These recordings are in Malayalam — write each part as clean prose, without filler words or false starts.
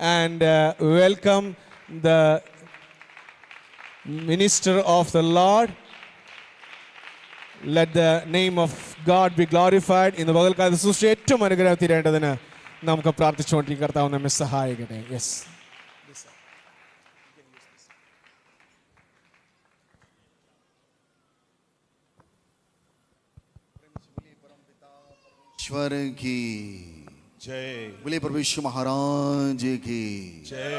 and welcome the minister of the Lord. Let the name of God be glorified. In the പകൽക്കാലത്ത് ശുശ്രൂഷ ഏറ്റവും അനുഗ്രഹം തീരേണ്ടതിന് നമുക്ക് പ്രാർത്ഥിച്ചുകൊണ്ട് ഈ കർത്താവ് നമ്മെ സഹായിക്കട്ടെ. യെസ്, ईश्वर की जय, बोले प्रभु यीशु महाराज की जय।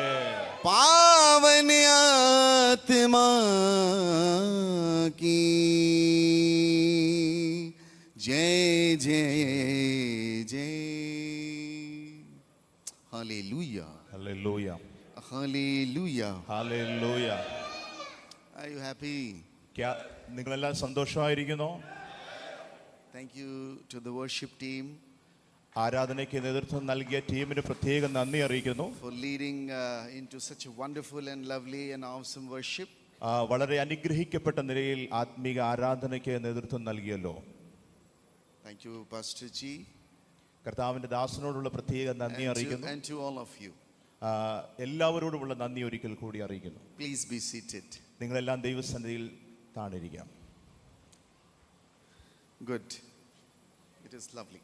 पावन आत्मा की जय जय जय। Hallelujah hallelujah hallelujah hallelujah. Are you happy? क्या നിങ്ങളെല്ലാം സന്തോഷമായിരിക്കുന്നോ? Thank you to the worship team. ആരാധനയ്ക്ക് നേതൃത്വം നൽകിയ ടീമിന് പ്രത്യേകം നന്ദി അറിയിക്കുന്നു. For leading into such a wonderful and lovely and awesome worship. വളരെ അനുഗ്രഹിക്കപ്പെട്ട നിലയിൽ ആത്മീക ആരാധനയ്ക്ക് നേതൃത്വം നൽകിയല്ലോ. Thank you Pastor G. കർത്താവിന്റെ ദാസനോടുള്ള പ്രത്യേക നന്ദി അറിയിക്കുന്നു. And to all of you. എല്ലാവരോടുമുള്ള നന്ദി ഒരിക്കൽ കൂടി അറിയിക്കുന്നു. Please be seated. നിങ്ങളെല്ലാം ദൈവസന്നിധിയിൽ താണിരിക്കാം. Good. It is lovely.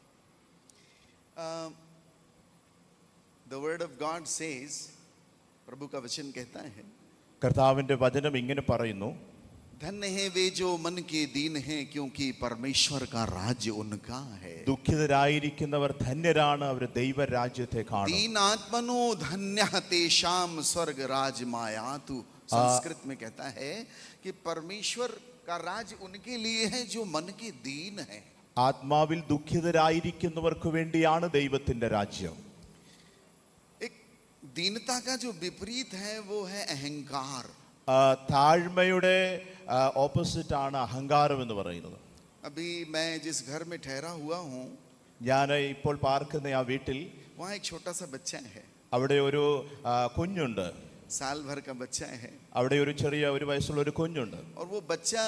The word of God says, प्रभु का वचन कहता है, കർത്താവിന്റെ വചനം ഇങ്ങനെ പറയുന്നു, धन्य है वे जो मन के दीन हैं क्योंकि परमेश्वर का राज्य उनका है. ദുഃഖിതരായിരിക്കുന്നവർ ധന്യരാണ്, അവർ ദൈവരാജ്യത്തെ കാണും. दीन आत्मनो धन्यः तेषां स्वर्ग राज मायातु. संस्कृत में कहता है कि परमेश्वर का राज्य उनके लिए है जो मन के दीन है. ആത്മാവിൽ ദുഃഖിതരായിരിക്കുന്നവർക്ക് വേണ്ടിയാണ് ദൈവത്തിന്റെ രാജ്യം. एक दीनता का जो विपरीत है वो है अहंकार. താഴ്മയുടെ ഓപ്പോസിറ്റ് ആണ് അഹങ്കാരം എന്ന് പറയുന്നത്. अभी मैं जिस घर में ठहरा हुआ हूँ, ഞാൻ ഇപ്പോൾ പാർക്കുന്ന ആ വീട്ടിൽ वहाँ एक छोटा सा बच्चा है. അവിടെ ഒരു കുഞ്ഞുണ്ട്. साल भर का बच्चा है. അവിടെ ഒരു ചെറിയ ഒരു വയസ്സുള്ള ഒരു കുഞ്ഞുണ്ട്. और वो बच्चा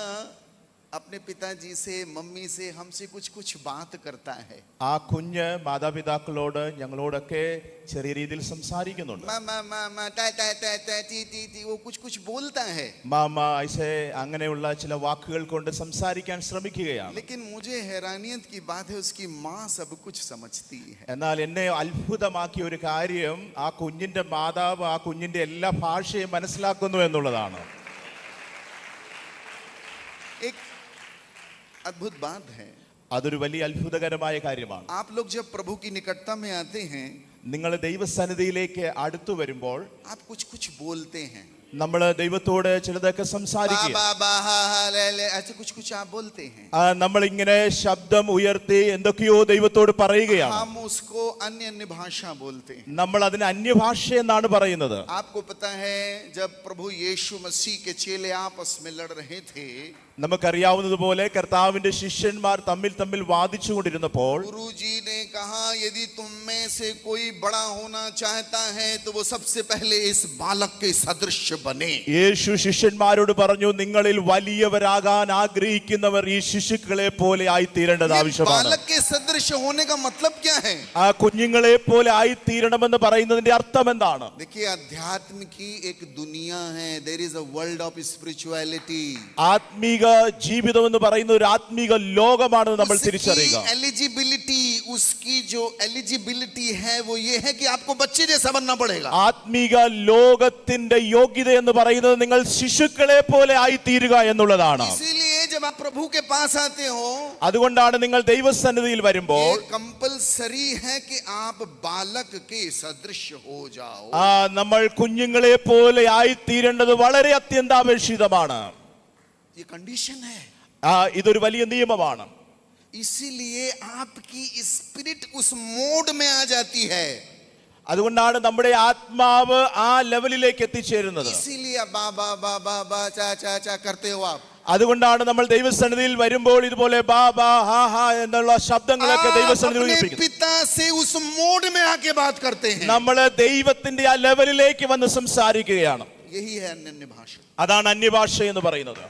अपने पिताजी से, मम्मी से, हमसे कुछ कुछ बात करता है. ആ കുഞ്ഞ് മാതാപിതാക്കളോട് ഞങ്ങളോടൊക്കെ ചെറിയ രീതിയിൽ സംസാരിക്കുന്നുണ്ട്. मामा मामा ता ता ता ता टी टी टी वो कुछ कुछ बोलता है. മാമ ഐസേ അങ്ങനെയുള്ള ചില വാക്കുകൾ കൊണ്ട് സംസാരിക്കാൻ ശ്രമിക്കുകയാണ്. लेकिन मुझे हैरानियत की बात है, उसकी माँ सब कुछ समझती है. എന്നാൽ എന്നെ അത്ഭുതമാക്കിയ ഒരു കാര്യം, ആ കുഞ്ഞിന്റെ മാതാവ് ആ കുഞ്ഞിന്റെ എല്ലാ ഭാഷയും മനസ്സിലാക്കുന്നു എന്നുള്ളതാണ്. एक अद्भुत बात है. അതൊരു വലിയ അത്ഭുതകരമായ കാര്യമാണ്. आप लोग जब प्रभु की निकटता में आते हैं, നിങ്ങൾ ദൈവസന്നിധിയിലേക്ക് അടുത്തു വരുമ്പോൾ आप कुछ कुछ बोलते हैं. നമ്മൾ ദൈവത്തോട് ചിലതൊക്കെ സംസാരിക്കുക. ऐसे कुछ कुछ आप बोलते हैं. നമ്മൾ ഇങ്ങനെ ശബ്ദം ഉയർത്തി എന്തൊക്കെയോ ദൈവത്തോട് പറയുകയാണ്. हम उसको अन्य अन्य भाषा बोलते हैं. നമ്മൾ അതിന് അന്യഭാഷ എന്നാണ് പറയുന്നത്. आपको पता है जब प्रभु यीशु मसीह के चेले आपस में लड़ रहे थे, നമുക്കറിയാവുന്നതുപോലെ കർത്താവിന്റെ ശിഷ്യന്മാർ തമ്മിൽ തമ്മിൽ വാദിച്ചുകൊണ്ടിരുന്നപ്പോൾ गुरुजी ने कहा यदि तुम में से कोई बड़ा होना चाहता है तो वो सबसे पहले इस बालक के सदृश बने. യേശു ശിഷ്യന്മാരോട് പറഞ്ഞു, നിങ്ങളിൽ വലിയവരാകാൻ ആഗ്രഹിക്കുന്നവർ ഈ ശിശുക്കളെ പോലെ ആയിത്തീരേണ്ടത് ആവശ്യമാണ്. बालक के सदृश होने का मतलब क्या है? ആ കുഞ്ഞുങ്ങളെ പോലെ ആയിത്തീരണമെന്ന് പറയുന്നതിന്റെ അർത്ഥം എന്താണ്? देखिए, अध्यात्म की एक दुनिया है. There is a world of spirituality. ആത്മീക ജീവിതം എന്ന് പറയുന്ന ഒരു ആത്മീക ലോകമാണെന്ന് നമ്മൾ തിരിച്ചറിയുക. एलिजिबिलिटी, उसकी जो एलिजिबिलिटी है वो ये है कि आपको बच्चे जैसा बनना पड़ेगा. ആത്മീക ലോകത്തിന്റെ യോഗ്യത എന്ന് പറയുന്നത് നിങ്ങൾ ശിശുക്കളെ പോലെ ആയിത്തീരുക എന്നുള്ളതാണ്. इसीलिए जब आप प्रभु के पास आते हो, അതുകൊണ്ടാണ് നിങ്ങൾ ദൈവസന്നിധിയിൽ വരുമ്പോൾ कंपलसरी है कि आप बालक के सदृश हो जाओ. നമ്മൾ കുഞ്ഞുങ്ങളെ പോലെ ആയിത്തീരേണ്ടത് വളരെ അത്യന്താപേക്ഷിതമാണ്. ये कंडीशन है. ഇതൊരു വലിയ നിയമമാണ്. इसीलिए आपकी स्पिरिट उस मोड में आ जाती है. അതുകൊണ്ടാണ് നമ്മുടെ ആത്മാവ് ആ ലെവലിലേക്ക് എത്തിച്ചേരുന്നത്. इसीलिए बाबा बाबा बा चा चा चा करते हो आप. അതുകൊണ്ടാണ് നമ്മൾ ദൈവസന്നിധിയിൽ വരുമ്പോൾ ഇതുപോലെ ബാ ബാ ഹാ ഹാ എന്നുള്ള ശബ്ദങ്ങളൊക്കെ ദൈവസന്നിധിയിൽ अपने पिता से उस मोड में आके बात करते हैं. നമ്മൾ ദൈവത്തിന്റെ ആ ലെവലിലേക്ക് വന്ന് സംസാരിക്കുകയാണ്. यही है अन्य भाषा. അതാണ് അന്യഭാഷ എന്ന് പറയുന്നത്.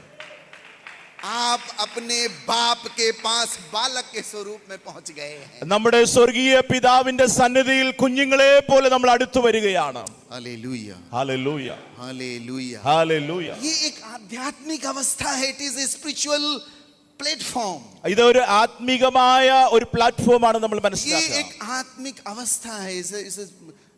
आप अपने बाप के पास बालक के स्वरूप में पहुंच गए हैं। നമ്മുടെ സ്വർഗീയ പിതാവിന്റെ സന്നിധിയിൽ കുഞ്ഞുങ്ങളെ പോലെ നമ്മൾ അടുത്തു വരികയാണ്. Hallelujah, hallelujah, hallelujah. ഹല്ലേലൂയ. ये एक आध्यात्मिक अवस्था है, it is a spiritual platform. ഇതൊരു ആത്മീകമായ ഒരു പ്ലാറ്റ്ഫോമാണ് നമ്മൾ ये മനസ്സിലാക്കുക. एक आत्मिक अवस्था है, is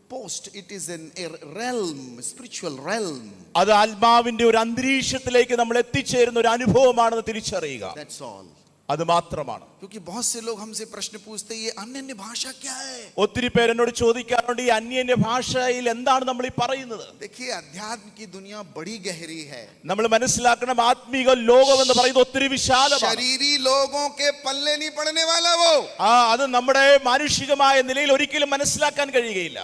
post, it is an a realm, spiritual realm. അത് ആത്മാവിന്റെ ഒരു അന്തരീക്ഷത്തിലേക്ക് നമ്മൾ എത്തിച്ചേരുന്ന ഒരു അനുഭവമാണെന്ന് തിരിച്ചറിയുക. That's all. അത് മാത്രമാണ്. क्योंकि बहुत से लोग हमसे प्रश्न पूछते हैं, ये अन्य भाषा क्या है? ഒത്തിരി പേരെന്നോട് ചോദിക്കാറുണ്ട് ഈ അന്യന്റെ ഭാഷയിൽ എന്താണ് നമ്മൾ ഈ പറയുന്നത്. देखिए, अध्यात्म की दुनिया बड़ी गहरी है। നമ്മൾ മനസ്സിലാക്കണം ആത്മീക ലോകം എന്ന് പറയുന്നത് ഒത്തിരി വിശാലമാണ്. शरीरी लोगों के पल्ले नहीं पड़ने वाला वो। അത് നമ്മുടെ മാനുഷികമായ നിലയിൽ ഒരിക്കലും മനസ്സിലാക്കാൻ കഴിയുകയില്ല.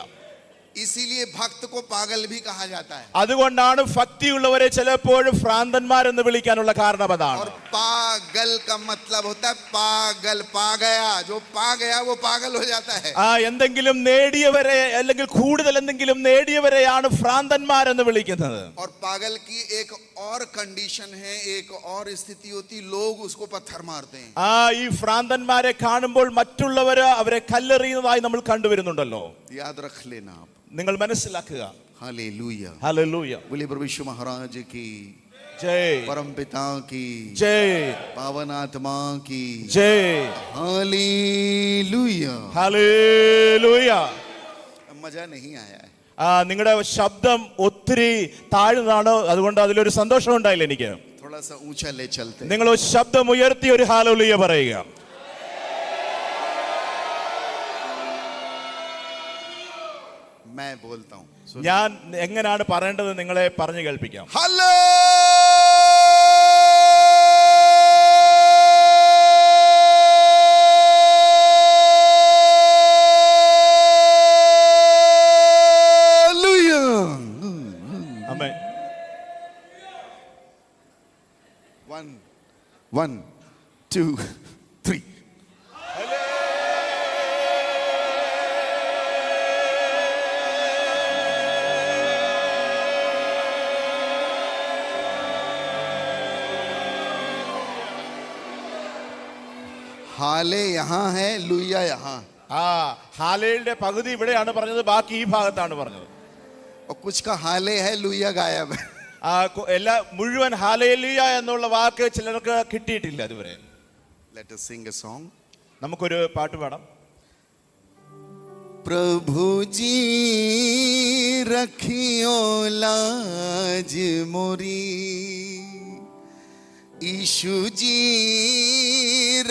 इसीलिए भक्त को पागल भी कहा जाता है। അതുകൊണ്ടാണ് ഭക്തിയുള്ളവരെ ചിലപ്പോഴും ഭ്രാന്തന്മാരെന്ന് വിളിക്കാനുള്ള കാരണം അതാണ്. और पागल का मतलब होता है पागल, पा गया, जो पा गया वो पागल हो जाता है। എന്തെങ്കിലും നേടിയവരെ അല്ലെങ്കിൽ കൂടുതൽ എന്തെങ്കിലും നേടിയവരെയാണ് ഭ്രാന്തന്മാരെന്ന് വിളിക്കുന്നത്. और पागल की एक और कंडीशन है, एक और स्थिति होती, लोग उसको पत्थर मारते हैं। ഈ ഭ്രാന്തന്മാരെ കാണുമ്പോൾ മറ്റുള്ളവര് അവരെ കല്ലെറിയുന്നതായി നമ്മൾ കണ്ടുവരുന്നുണ്ടല്ലോ. याद रख लेना आप। നിങ്ങൾ മനസ്സിലാക്കുക. Hallelujah, hallelujah. बोले प्रभु यीशु महाराज की ജയ്, परम पिता की ജയ്, पावन आत्मा की ജയ്. हालेलुया। ഹല്ലേലൂയ. मजा नहीं आया है। നിങ്ങളുടെ ശബ്ദം ഒത്തിരി താഴ്ന്നതാണ്, അതുകൊണ്ട് അതിലൊരു സന്തോഷം ഉണ്ടായില്ല എനിക്ക്. थोड़ा सा ऊंचा ले चलते। നിങ്ങൾ ശബ്ദം ഉയർത്തി ഒരു ഹല്ലേലൂയ പറയുക. मैं बोलता हूं, ഞാൻ എങ്ങനെയാണ് പറയേണ്ടത് നിങ്ങളെ പറഞ്ഞു കേൾപ്പിക്കാം. हालेलुया। ആമേൻ. 1 1 2 3 हाले यहाँ है, लुया यहाँ। ഹാലേയുടെ പകുതി ഇവിടെയാണ് പറഞ്ഞത്, ബാക്കി ഈ ഭാഗത്താണ് പറഞ്ഞത്. और कुछ का हाले है, लुया गायब है। എല്ലാ മുഴുവൻ ഹാലേലൂയ എന്നുള്ള വാക്ക് ചിലർക്ക് കിട്ടിയിട്ടില്ല അതുവരെ. Let us sing a song. നമുക്കൊരു പാട്ട് പാടാം. प्रभु जी रखियो लाज मोरी, यीशु जी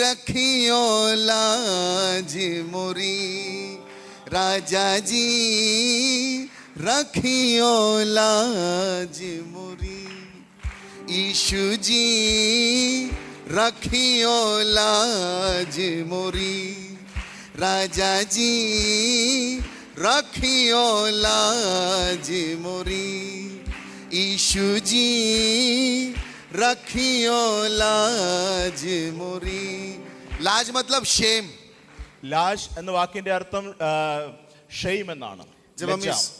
रखियो लाज मोरी, राजा जी रखियो लाज मोरी, यीशु जी रखियो लाज मोरी, राजा जी रखियो लाज मोरी, यीशु जी रखियो लाज मोरी। लाज मतलब शेम। ലാഷ് എന്ന വാക്കിന്റെ അർത്ഥം ഷെയിം എന്നാണ്.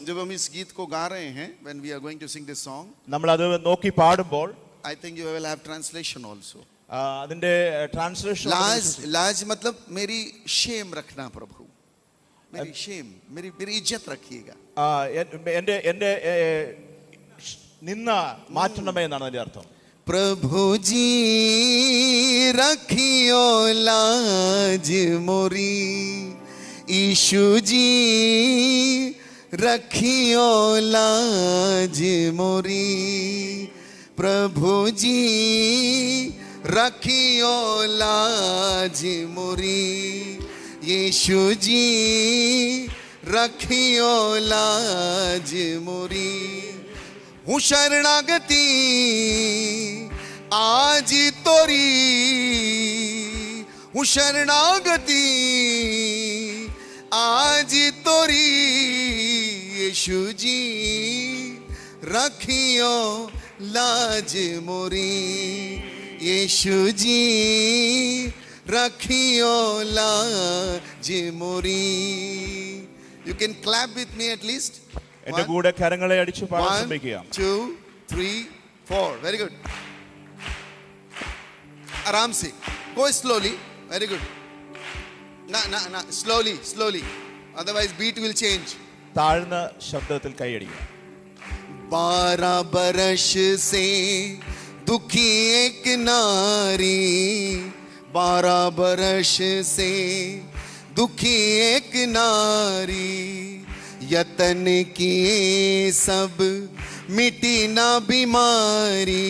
जब हम इस गीत को गा रहे हैं, when we are going to sing this song, നമ്മൾ അത് നോക്കി പാടുമ്പോൾ I think you will have translation also. അതിന്റെ ട്രാൻസ്ലേഷൻ लाज मतलब मेरी शेम रखना प्रभु, मेरी शेम, मेरी इज्जत रखिएगा। എന്റെ നിന്ന മാറ്റണമേ എന്നാണ് അതിന്റെ അർത്ഥം. प्रभु जी रखियो लाज मोरी, यीशु जी रखियो लाज मोरी, प्रभु जी रखियो लाज मोरी, यीशु जी रखियो लाज मोरी। हूँ शरणागति आज तोरी, हूँ शरणागति आज तोरी, यीशु जी रखियो लाज मोरी, यीशु जी रखियो लाज मोरी। You can clap with me at least. എന്റെ കൂടെ കരങ്ങളെ അടിച്ചു പാടാൻ ശ്രമിക്കുക. 1 2 3 4 very good. आराम से, गो स्लोली, वेरी गुड, ना ना ना, slowly slowly, otherwise beat will change. താഴ്ന്ന ശബ്ദത്തിൽ കൈയടിക്കുക. 12 बरस से दुखी एक नारी, 12 बरस से दुखी एक नारी, यतन किए सब मिटी ना बीमारी,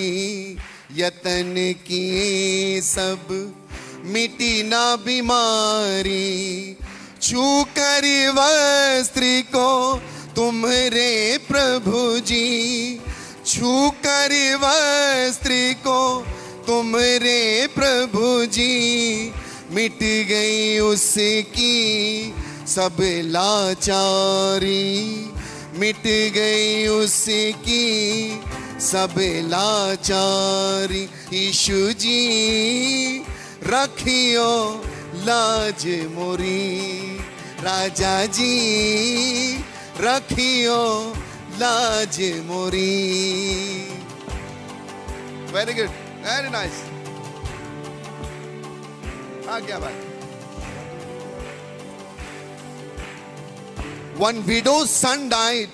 यतन किए सब मिटी ना बीमारी, छू कर वस्त्र को तुम्हारे प्रभु जी, छू कर वस्त्र को तुम्हारे प्रभु जी, मिट गई उसकी सब लाचारी, मिट गई उसकी सब लाचारी. यीशु जी रखियो लाज मोरी, राजा जी रखियो लाज मोरी. Very good, very nice. क्या बात. One widow's son died,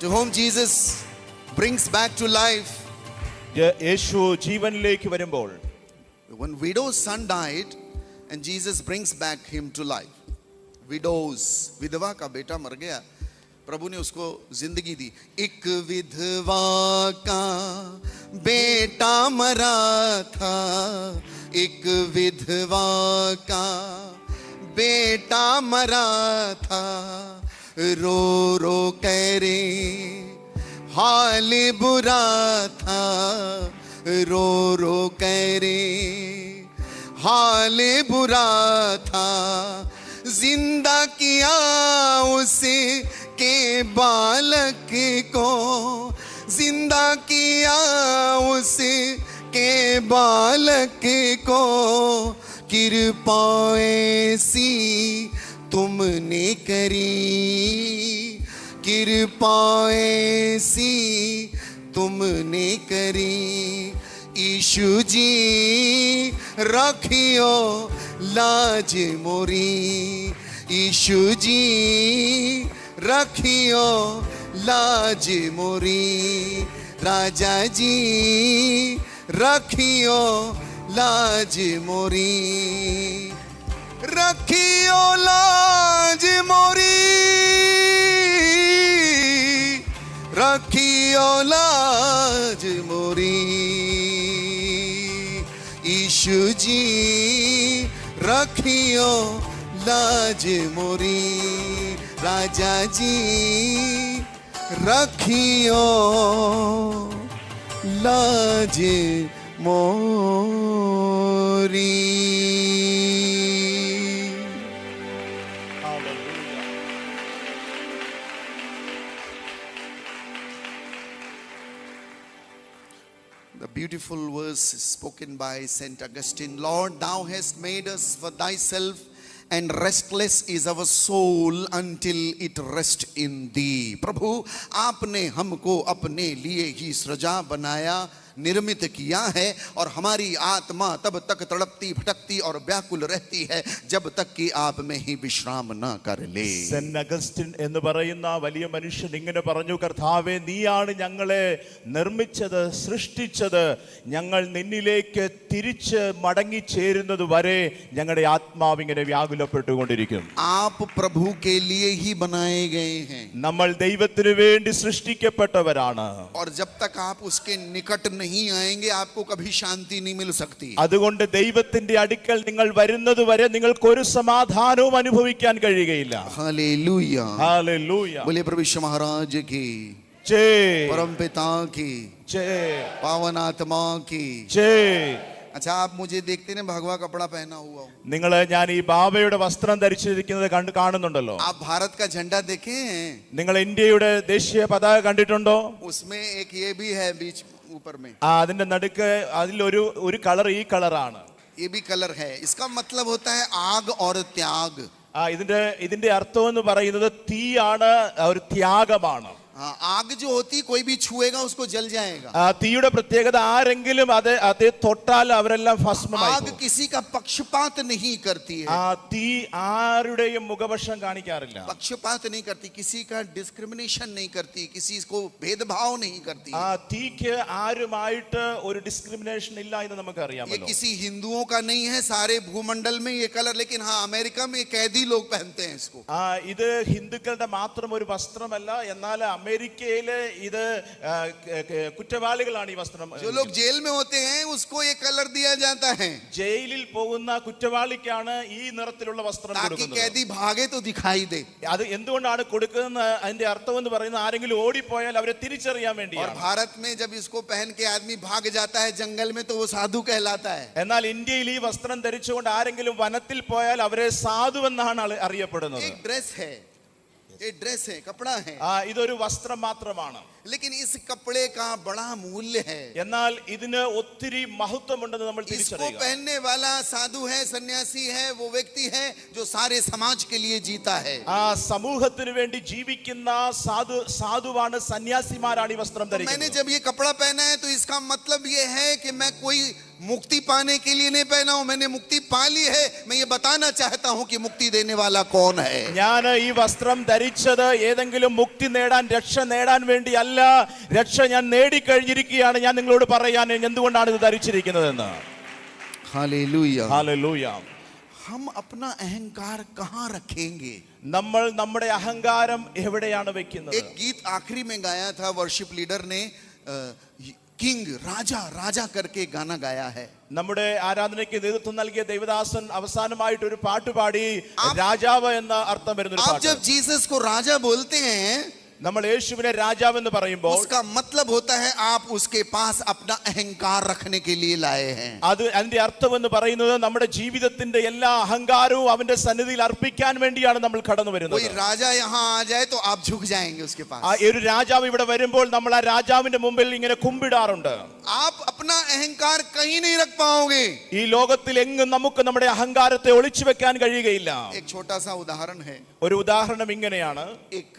to whom Jesus brings back to life. യേശു ജീവനിലേക്ക് വരുമ്പോൾ, One widow's son died and Jesus brings back him to life. Widows, विधवा का बेटा मर गया, प्रभु ने उसको जिंदगी दी. एक विधवा का बेटा मरा था, एक विधवा का बेटा मरा था, रो रो करे हाल बुरा था, रो रो करे हाल बुरा था, जिंदा किया उसे के बालक को, जिंदा किया उसे के बालक को, कृपा ऐसी तुमने करी, कृपा ऐसी तुमने करी. यीशु जी रखियो लाज मोरी, यीशु जी रखियो लाज मोरी, राजा जी रखियो लाज मोरी, रखियो लाज मोरी, रखियो लाज मोरी. यीशु जी रखियो लाज मोरी, राजा जी रखियो लाज मोरी. The beautiful verse spoken by Saint Augustine. Lord, thou hast made us for thyself, and restless is our soul until it rest in thee. प्रभु आपने हमको अपने लिए ही सृजा बनाया, निर्मित किया है, और हमारी आत्मा तब तक तड़पती भटकती और व्याकुल रहती है जब तक कि आप में ही विश्राम न कर ले. സെന്റ് അഗസ്റ്റിൻ എന്ന് പറയുന്ന വലിയ മനുഷ്യൻ ഇങ്ങനെ പറഞ്ഞു, കർത്താവേ, നീയാണ് ഞങ്ങളെ നിർമ്മിച്ചത്, സൃഷ്ടിച്ചത്, ഞങ്ങൾ നിന്നിലേക്ക് തിരിച്ച് മടങ്ങിച്ചേരുന്നത് വരെ ഞങ്ങളുടെ ആത്മാവ് ഇങ്ങനെ വ്യാകുലപ്പെട്ടുകൊണ്ടിരിക്കും. आप प्रभु के लिए ही बनाए गए हैं, നമ്മൾ ദൈവത്തിന് വേണ്ടി സൃഷ്ടിക്കപ്പെട്ടവരാണ്. और जब तक आप उसके निकट नहीं आएंगे आपको कभी शांति नहीं मिल सकती. അതുകൊണ്ട് ദൈവത്തിന്റെ അടുക്കൽ നിങ്ങൾ വരുന്നത് വരെ നിങ്ങൾക്ക് ഒരു സമാധാനവും അനുഭവിക്കാൻ കഴിയുകയില്ല. Hallelujah, hallelujah. बोले प्रभु यीशु महाराज की जय, परम पिता की जय, पावन आत्मा की जय. अच्छा, आप मुझे देखते ना भगवा कपड़ा पहना हुआ हूँ, നിങ്ങൾ ഞാൻ ഈ ബാബയുടെ വസ്ത്രം ധരിച്ചിരിക്കുന്നത് കാണുന്നുണ്ടല്ലോ. आप भारत का झंडा देखे हैं? നിങ്ങൾ ഇന്ത്യയുടെ ദേശീയ പതാക കണ്ടിട്ടുണ്ടോ? उसमें एक ये भी है बीच ऊपर में, അതിന്റെ നടുക്ക് അതിലൊരു കളർ ഈ കളറാണ്. ये भी कलर है. इसका मतलब होता है आग और त्याग. ഇതിന്റെ അർത്ഥം എന്ന് പറയുന്നത് തീയാണ്, ഒരു ത്യാഗമാണ്. हाँ, आग जो होती कोई भी छुएगा उसको जल जाएगा। ആ തീയുടെ പ്രത്യേകത ആരെങ്കിലും അത് തൊട്ടാൽ അവരെല്ലാം ഭസ്മമായി आग പോകും. किसी का पक्षपात नहीं करती है, ആ തീ ആരുടെയും മുഖപക്ഷം കാണിക്കാറില്ല. पक्षपात नहीं करती, किसी का डिस्क्रिमिनेशन नहीं करती, किसी को भेदभाव नहीं करती। ആ തീക്ക് ആരുമായിട്ട് ഒരു ഡിസ്ക്രിമിനേഷൻ ഇല്ല എന്ന് ये നമുക്കറിയാമല്ലോ. किसी हिंदुओं का नहीं है सारे भूमंडल में ये कलर, लेकिन हाँ अमेरिका में कैदी लोग पहनते हैं इसको। ഇത് ഹിന്ദുക്കളുടെ മാത്രം ഒരു വസ്ത്രമല്ല, എന്നാൽ അമേരിക്കയില് ഇത് കുറ്റവാളികളാണ് ഈ വസ്ത്രം. जो लोग जेल में होते हैं उसको ये कलर दिया जाता है ജയിലിൽ പോകുന്ന കുറ്റവാളിക്കാണ് ഈ നിറത്തിലുള്ള വസ്ത്രം ताकि കൊടുക്കുന്നത്. कैदी भागे तो दिखाई दे। അത് എന്തുകൊണ്ടാണ് കൊടുക്കുന്നത്? അതിന്റെ അർത്ഥം എന്ന് പറയുന്നത് ആരെങ്കിലും ഓടിപ്പോയാൽ അവരെ തിരിച്ചറിയാൻ और വേണ്ടിയാണ്. भारत में जब इसको पहन के आदमी भाग जाता है जंगल में तो वो साधु कहलाता है। എന്നാൽ ഇന്ത്യയിൽ ഈ വസ്ത്രം ധരിച്ചുകൊണ്ട് ആരെങ്കിലും വനത്തിൽ പോയാൽ അവരെ സാധുവെന്നാണ് അറിയപ്പെടുന്നത്. एक ड्रेस है, ये ड्रेस है, कपड़ा है, ഇതൊരു വസ്ത്രം മാത്രമാണ്. लेकिन इस कपड़े का बड़ा मूल्य है। എന്നാൽ ഇതിന് ഒത്തിരി മഹത്വമുണ്ടെന്ന് നമ്മൾ इसको തിരിച്ചറിയുക. पहनने वाला साधु है, सन्यासी है, वो व्यक्ति है जो सारे समाज के लिए जीता है। ആ സമൂഹത്തിന് വേണ്ടി ജീവിക്കുന്ന സാധുവാണ്, സന്യാസിമാരാണ് ഈ വസ്ത്രം तो मैंने ധരിക്കുന്നത്. जब ये कपड़ा पहना है तो इसका मतलब ये है कि मैं कोई मुक्ति पाने के लिए नहीं पहना हूं, मैंने मुक्ति पा ली है। मैं ये बताना चाहता हूं कि मुक्ति देने वाला कौन है। ഞാൻ ഈ വസ്ത്രം ധരിച്ചത് ഏതെങ്കിലും മുക്തി നേടാൻ, രക്ഷ നേടാൻ വേണ്ടിയല്ല. രക്ഷ ഞാൻ നേടിക്കഴിഞ്ഞിരിക്കുകയാണ്. ഞാൻ നിങ്ങളോട് പറയാൻ എന്തുകൊണ്ടാണ് ഇത് ധരിച്ചിരിക്കുന്നതെന്ന്. हालेलुया। ഹല്ലേലൂയ. हम अपना अहंकार कहां रखेंगे? നമ്മൾ നമ്മുടെ അഹങ്കാരം എവിടെയാണ് വെക്കുന്നത്? एक गीत आखिरी में गाया था, वर्शिप लीडर ने किंग, राजा राजा करके गाना गाया है। നമ്മുടെ ആരാധനയ്ക്ക് നേതൃത്വം നൽകിയ ദേവദാസൻ അവസാനമായിട്ട് ഒരു പാട്ട് പാടി, രാജാവ് എന്ന അർത്ഥം വരുന്ന ഒരു आप പാട്ട്. जब जीसस को राजा बोलते हैं നമ്മൾ യേശുവിനെ രാജാവ് എന്ന് പറയുമ്പോൾ उसका मतलब होता है आप उसके पास अपना अहंकार रखने के लिए लाए हैं। അതിന്റെ അർത്ഥം എന്ന് പറയുന്നത് നമ്മുടെ ജീവിതത്തിന്റെ എല്ലാ അഹങ്കാരവും അവന്റെ സന്നിധിയിൽ അർപ്പിക്കാൻ വേണ്ടിയാണ് നമ്മൾ കടന്നു വരുന്നത്. कोई राजा यहाँ आ जाए तो आप झुक जाएंगे उसके पास। ഒരു രാജാവ് ഇവിടെ വരുമ്പോൾ നമ്മൾ ആ രാജാവിന്റെ മുമ്പിൽ ഇങ്ങനെ കുമ്പിടാറുണ്ട്. आप अपना अहंकार कहीं नहीं रख पाओगे। ഈ ലോകത്തിൽ എങ്ങും നമുക്ക് നമ്മുടെ അഹങ്കാരത്തെ ഒളിച്ചു വെക്കാൻ കഴിയുകയില്ല. एक छोटा सा उदाहरण है, ഒരു ഉദാഹരണം ഇങ്ങനെയാണ്. एक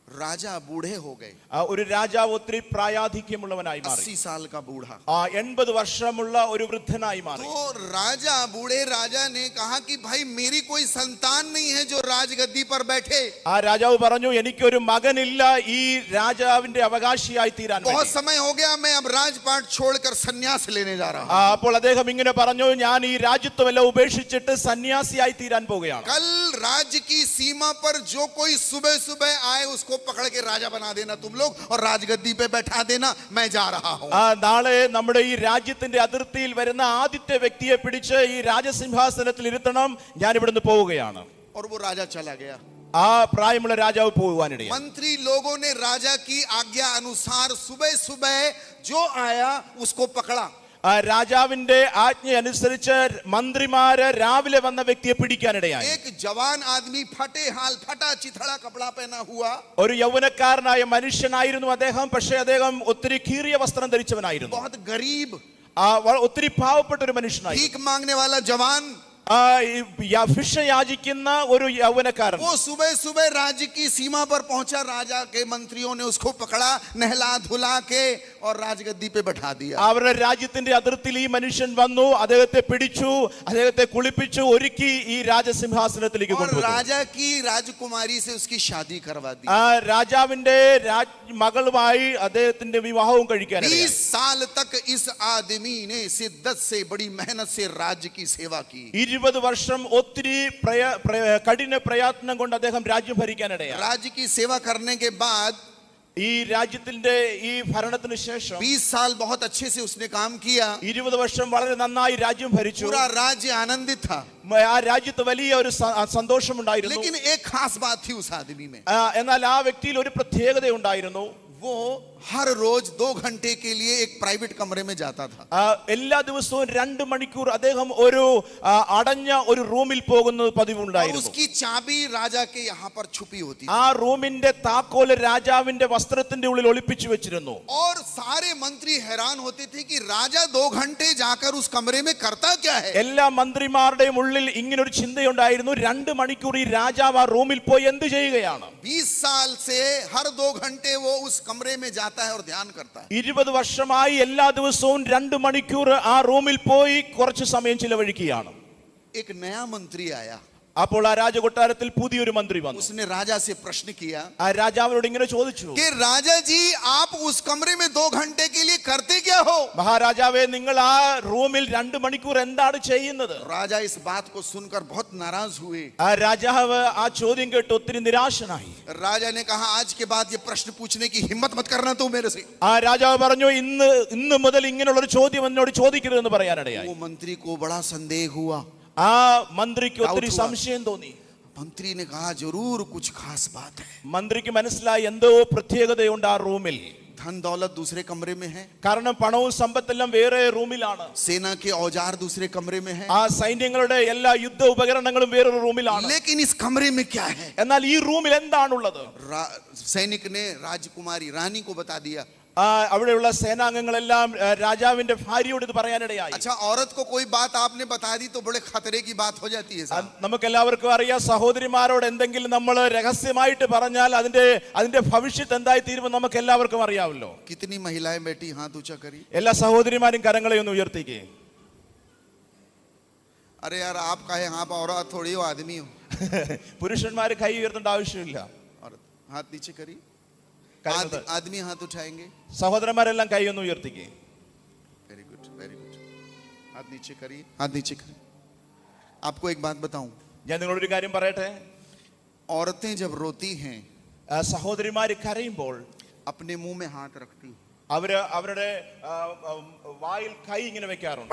राजा बूढ़े हो गए, ഒരു രാജാവ് ഒത്തിരി പ്രായാധിക്യമുള്ളവനായി മാറി. 80 साल का बूढ़ा। 80 വർഷമുള്ള ഒരു വൃദ്ധനായി മാറി. तो राजा, बूढ़े राजा ने कहा कि भाई मेरी कोई संतान नहीं है जो राजगद्दी पर बैठे। ആ രാജാവ് പറഞ്ഞു, എനിക്കൊരു മകനില്ല ഈ രാജാവിന്റെ അവകാശിയായി തീരാൻ. बहुत समय हो गया, मैं अब राजपाट छोड़कर सन्यास लेने जा रहा हूं। അപ്പോൾ അദ്ദേഹം ഇങ്ങനെ പറഞ്ഞു, ഞാൻ ഈ രാജ്യത്വമെല്ലാം ഉപേക്ഷിച്ചിട്ട് സന്യാസിയായി തീരാൻ പോവുകയാണ്. कल राज्य की सीमा पर जो कोई सुबह सुबह आए उसको पकड़ के राजा बना देना तुम लोग और राजगद्दी पे बैठा देना, मैं जा रहा हूं। നാളെ നമ്മുടെ ഈ രാജ്യത്തിന്റെ അതിർത്തിയിൽ വരുന്ന ആദ്യത്തെ വ്യക്തിയെ പിടിച്ച് ഈ രാജസിംഹാസനത്തിൽ ഇരുത്തണം, ഞാൻ ഇവിടുന്ന് പോവുകയാണ്. और वो राजा चला गया। ആ പ്രായമുള്ള രാജാവ് പോകുവാനിടയായി. मंत्री लोगों ने राजा की आज्ञा अनुसार सुबह सुबह जो आया उसको पकड़ा। രാജാവിന്റെ ആജ്ഞ അനുസരിച്ച് മന്ത്രിമാര് രാവിലെ വന്ന വ്യക്തിയെ പിടിക്കാനിടയായി. एक जवान आदमी फटे हाल, फटा चिथड़ा कपड़ा पहना हुआ, ഒരു യൗവനക്കാരനായ മനുഷ്യനായിരുന്നു അദ്ദേഹം. പക്ഷേ അദ്ദേഹം ഒത്തിരി കീറിയ വസ്ത്രം ധരിച്ചവനായിരുന്നു. बहुत गरीब, ഒത്തിരി പാവപ്പെട്ട ഒരു മനുഷ്യനായി. भीख मांगने वाला जवान, ഭിക്ഷ യാചിക്കുന്ന ഒരു യൗവനക്കാരൻ. वो सुबह सुबह राज्य की सीमा पर पहुंचा। राजा के मंत्रियों ने उसको पकड़ा, नहला धुला के और राजगद्दी पे बैठा दिया। അവരുടെ രാജ്യത്തിന്റെ അതിർത്തിയിൽ ഈ മനുഷ്യൻ വന്നു, അദ്ദേഹത്തെ പിടിച്ചു, അദ്ദേഹത്തെ കുളിപ്പിച്ചു, ഒരുക്കി ഈ രാജസിംഹാസനത്തിലേക്ക് और കൊണ്ടുവന്നു. राजा की राजकुमारी से उसकी शादी करवा दी। രാജാവിന്റെ മകളുമായി അദ്ദേഹത്തിന്റെ വിവാഹവും കഴിക്കാൻ. 20 साल तक इस आदमी ने शिद्दत से, बड़ी मेहनत से राज्य की सेवा की। 20 വർഷം ഒത്തിരി കഠിന പ്രയത്നം കൊണ്ട് അദ്ദേഹം രാജ്യം ഭരിക്കാനിടയായി. राज्य की सेवा करने के बाद ഈ രാജ്യത്തിന്റെ ഈ ഭരണത്തിന് ശേഷം 20 साल बहुत अच्छे से उसने काम किया। 20 വർഷം വളരെ നന്നായി രാജ്യം ഭരിച്ചു. पूरा राज्य आनंदित था। ആ രാജ്യത്ത് വലിയ ഒരു സന്തോഷമുണ്ടായിരുന്നു. लेकिन एक खास बात थी उस आदमी में, എന്നാൽ ആ വ്യക്തിയിൽ ഒരു പ്രത്യേകത ഉണ്ടായിരുന്നു. वो हर रोज 2 घंटे के लिए एक प्राइवेट कमरे में जाता था। എല്ലാ ദിവസവും 2 മണിക്കൂർ അദ്ദേഹം ഒരു അടഞ്ഞ ഒരു റൂമിൽ പോകുന്നത് और പതിവുണ്ടായിരുന്നു. उसकी चाबी राजा के यहाँ पर छुपी होती थी। ആ റൂമിന്റെ താക്കോല് രാജാവിന്റെ വസ്ത്രത്തിന്റെ ഉള്ളിൽ ഒളിപ്പിച്ചു വെച്ചിരുന്നു. और सारे मंत्री हैरान होते थे कि राजा 2 घंटे जाकर उस कमरे में करता क्या है। എല്ലാ മന്ത്രിമാരുടെയും ഉള്ളിൽ ഇങ്ങനൊരു ചിന്തയുണ്ടായിരുന്നു, 2 മണിക്കൂർ ഈ രാജാവ് ആ റൂമിൽ പോയി എന്ത് ചെയ്യുകയാണ്? 20 साल से हर 2 घंटे वो उस कमरे में जाता है और ध्यान करता है। 20 വർഷമായി എല്ലാ ദിവസവും 2 മണിക്കൂർ ആ റൂമിൽ പോയി കുറച്ച് സമയം ചിലവഴിക്കുകയാണ്. एक नया मंत्री आया, അപ്പോൾ ആ രാജകൊട്ടാരത്തിൽ പുതിയൊരു മന്ത്രി വന്നു. उसने राजा से प्रश्न किया ആ രാജാവിനോട് ഇങ്ങനെ ചോദിച്ചു, कि राजा जी आप उस कमरे में 2 घंटे के लिए करते क्या हो। മഹാരാജാവേ, നിങ്ങൾ ആ റൂമിൽ 2 മണിക്കൂർ എന്താണ് ചെയ്യുന്നത്? राजा इस बात को सुनकर बहुत नाराज हुए। ആ രാജാവ് ആ ചോദ്യം കേട്ട് ഒത്തിരി നിരാശനായി. राजा ने कहा आज के बाद ये प्रश्न पूछने की हिम्मत मत करना तू मेरे से। ആ രാജാവ് പറഞ്ഞു, ഇന്ന് മുതൽ ഇങ്ങനെയുള്ള ഒരു ചോദ്യം എന്നോട് ചോദിക്കരുതെന്ന് പറയാനിടയായി. वो मंत्री को बड़ा संदेह हुआ। ആ മന്ത്രിക്ക് ഒത്തിരി സംശയം തോന്നി. मंत्री ने कहा जरूर कुछ खास बात है। മന്ത്രിക്ക് മനസ്സിലായി എന്തോ പ്രത്യേകതയുണ്ട് ആ റൂമിൽ. धन दौलत दूसरे कमरे में है, കാരണം പണവും സമ്പത്തെല്ലാം വേറെ റൂമിലാണ്. सेना के औजार दूसरे कमरे में है, ആ സൈന്യങ്ങളുടെ എല്ലാ യുദ്ധ ഉപകരണങ്ങളും വേറൊരു റൂമിലാണ്. लेकिन इस कमरे में क्या है। എന്നാൽ ഈ റൂമിൽ എന്താണുള്ളത്? सैनिक ने राजकुमारी रानी को बता दिया। അവിടെയുള്ള സേനാംഗങ്ങളെല്ലാം രാജാവിന്റെ ഭാര്യയോട് ഇത് പറയാനിടയായി. अच्छा, औरत को कोई बात आपने बता दी तो बड़े खतरे की बात हो जाती है साहब। നമുക്ക് എല്ലാവർക്കും അറിയാം, സഹോദരിമാരോട് എന്തെങ്കിലും നമ്മൾ രഹസ്യമായിട്ട് പറഞ്ഞാൽ അതിന്റെ ഭവിഷ്യത്ത് എന്തായി തീരുമെന്ന് നമുക്ക് എല്ലാവർക്കും അറിയാമല്ലോ. कितनी महिलाएं बैठी हाथ ऊंचा करी। എല്ലാ സഹോദരിമാരും കരങ്ങളെ ഒന്ന് ഉയർത്തിക്കേ. अरे यार आप कहे हाँ औरत थोड़ी हो, आदमी हो। പുരുഷന്മാര് കൈ ഉയർത്തേണ്ട ആവശ്യമില്ല. औरत हाथ नीचे करी, आदमी हाथ उठाएंगे। സഹോദരന്മാരെല്ലാം കൈ ഒന്ന് ഉയർത്തിക്കേ. Very good, very good. हाथ नीचे करिए, हाथ नीचे करिए। आपको एक बात बताऊं, ഞാൻ നിങ്ങളോടൊരു കാര്യം പറയട്ടെ. औरतें जब रोती हैं സഹോദരിമാര് കരയുമ്പോൾ अपने मुंह में हाथ रखती हैं। അവര് അവരുടെ വായിൽ കൈ ഇങ്ങനെ വെക്കാറുണ്ട്.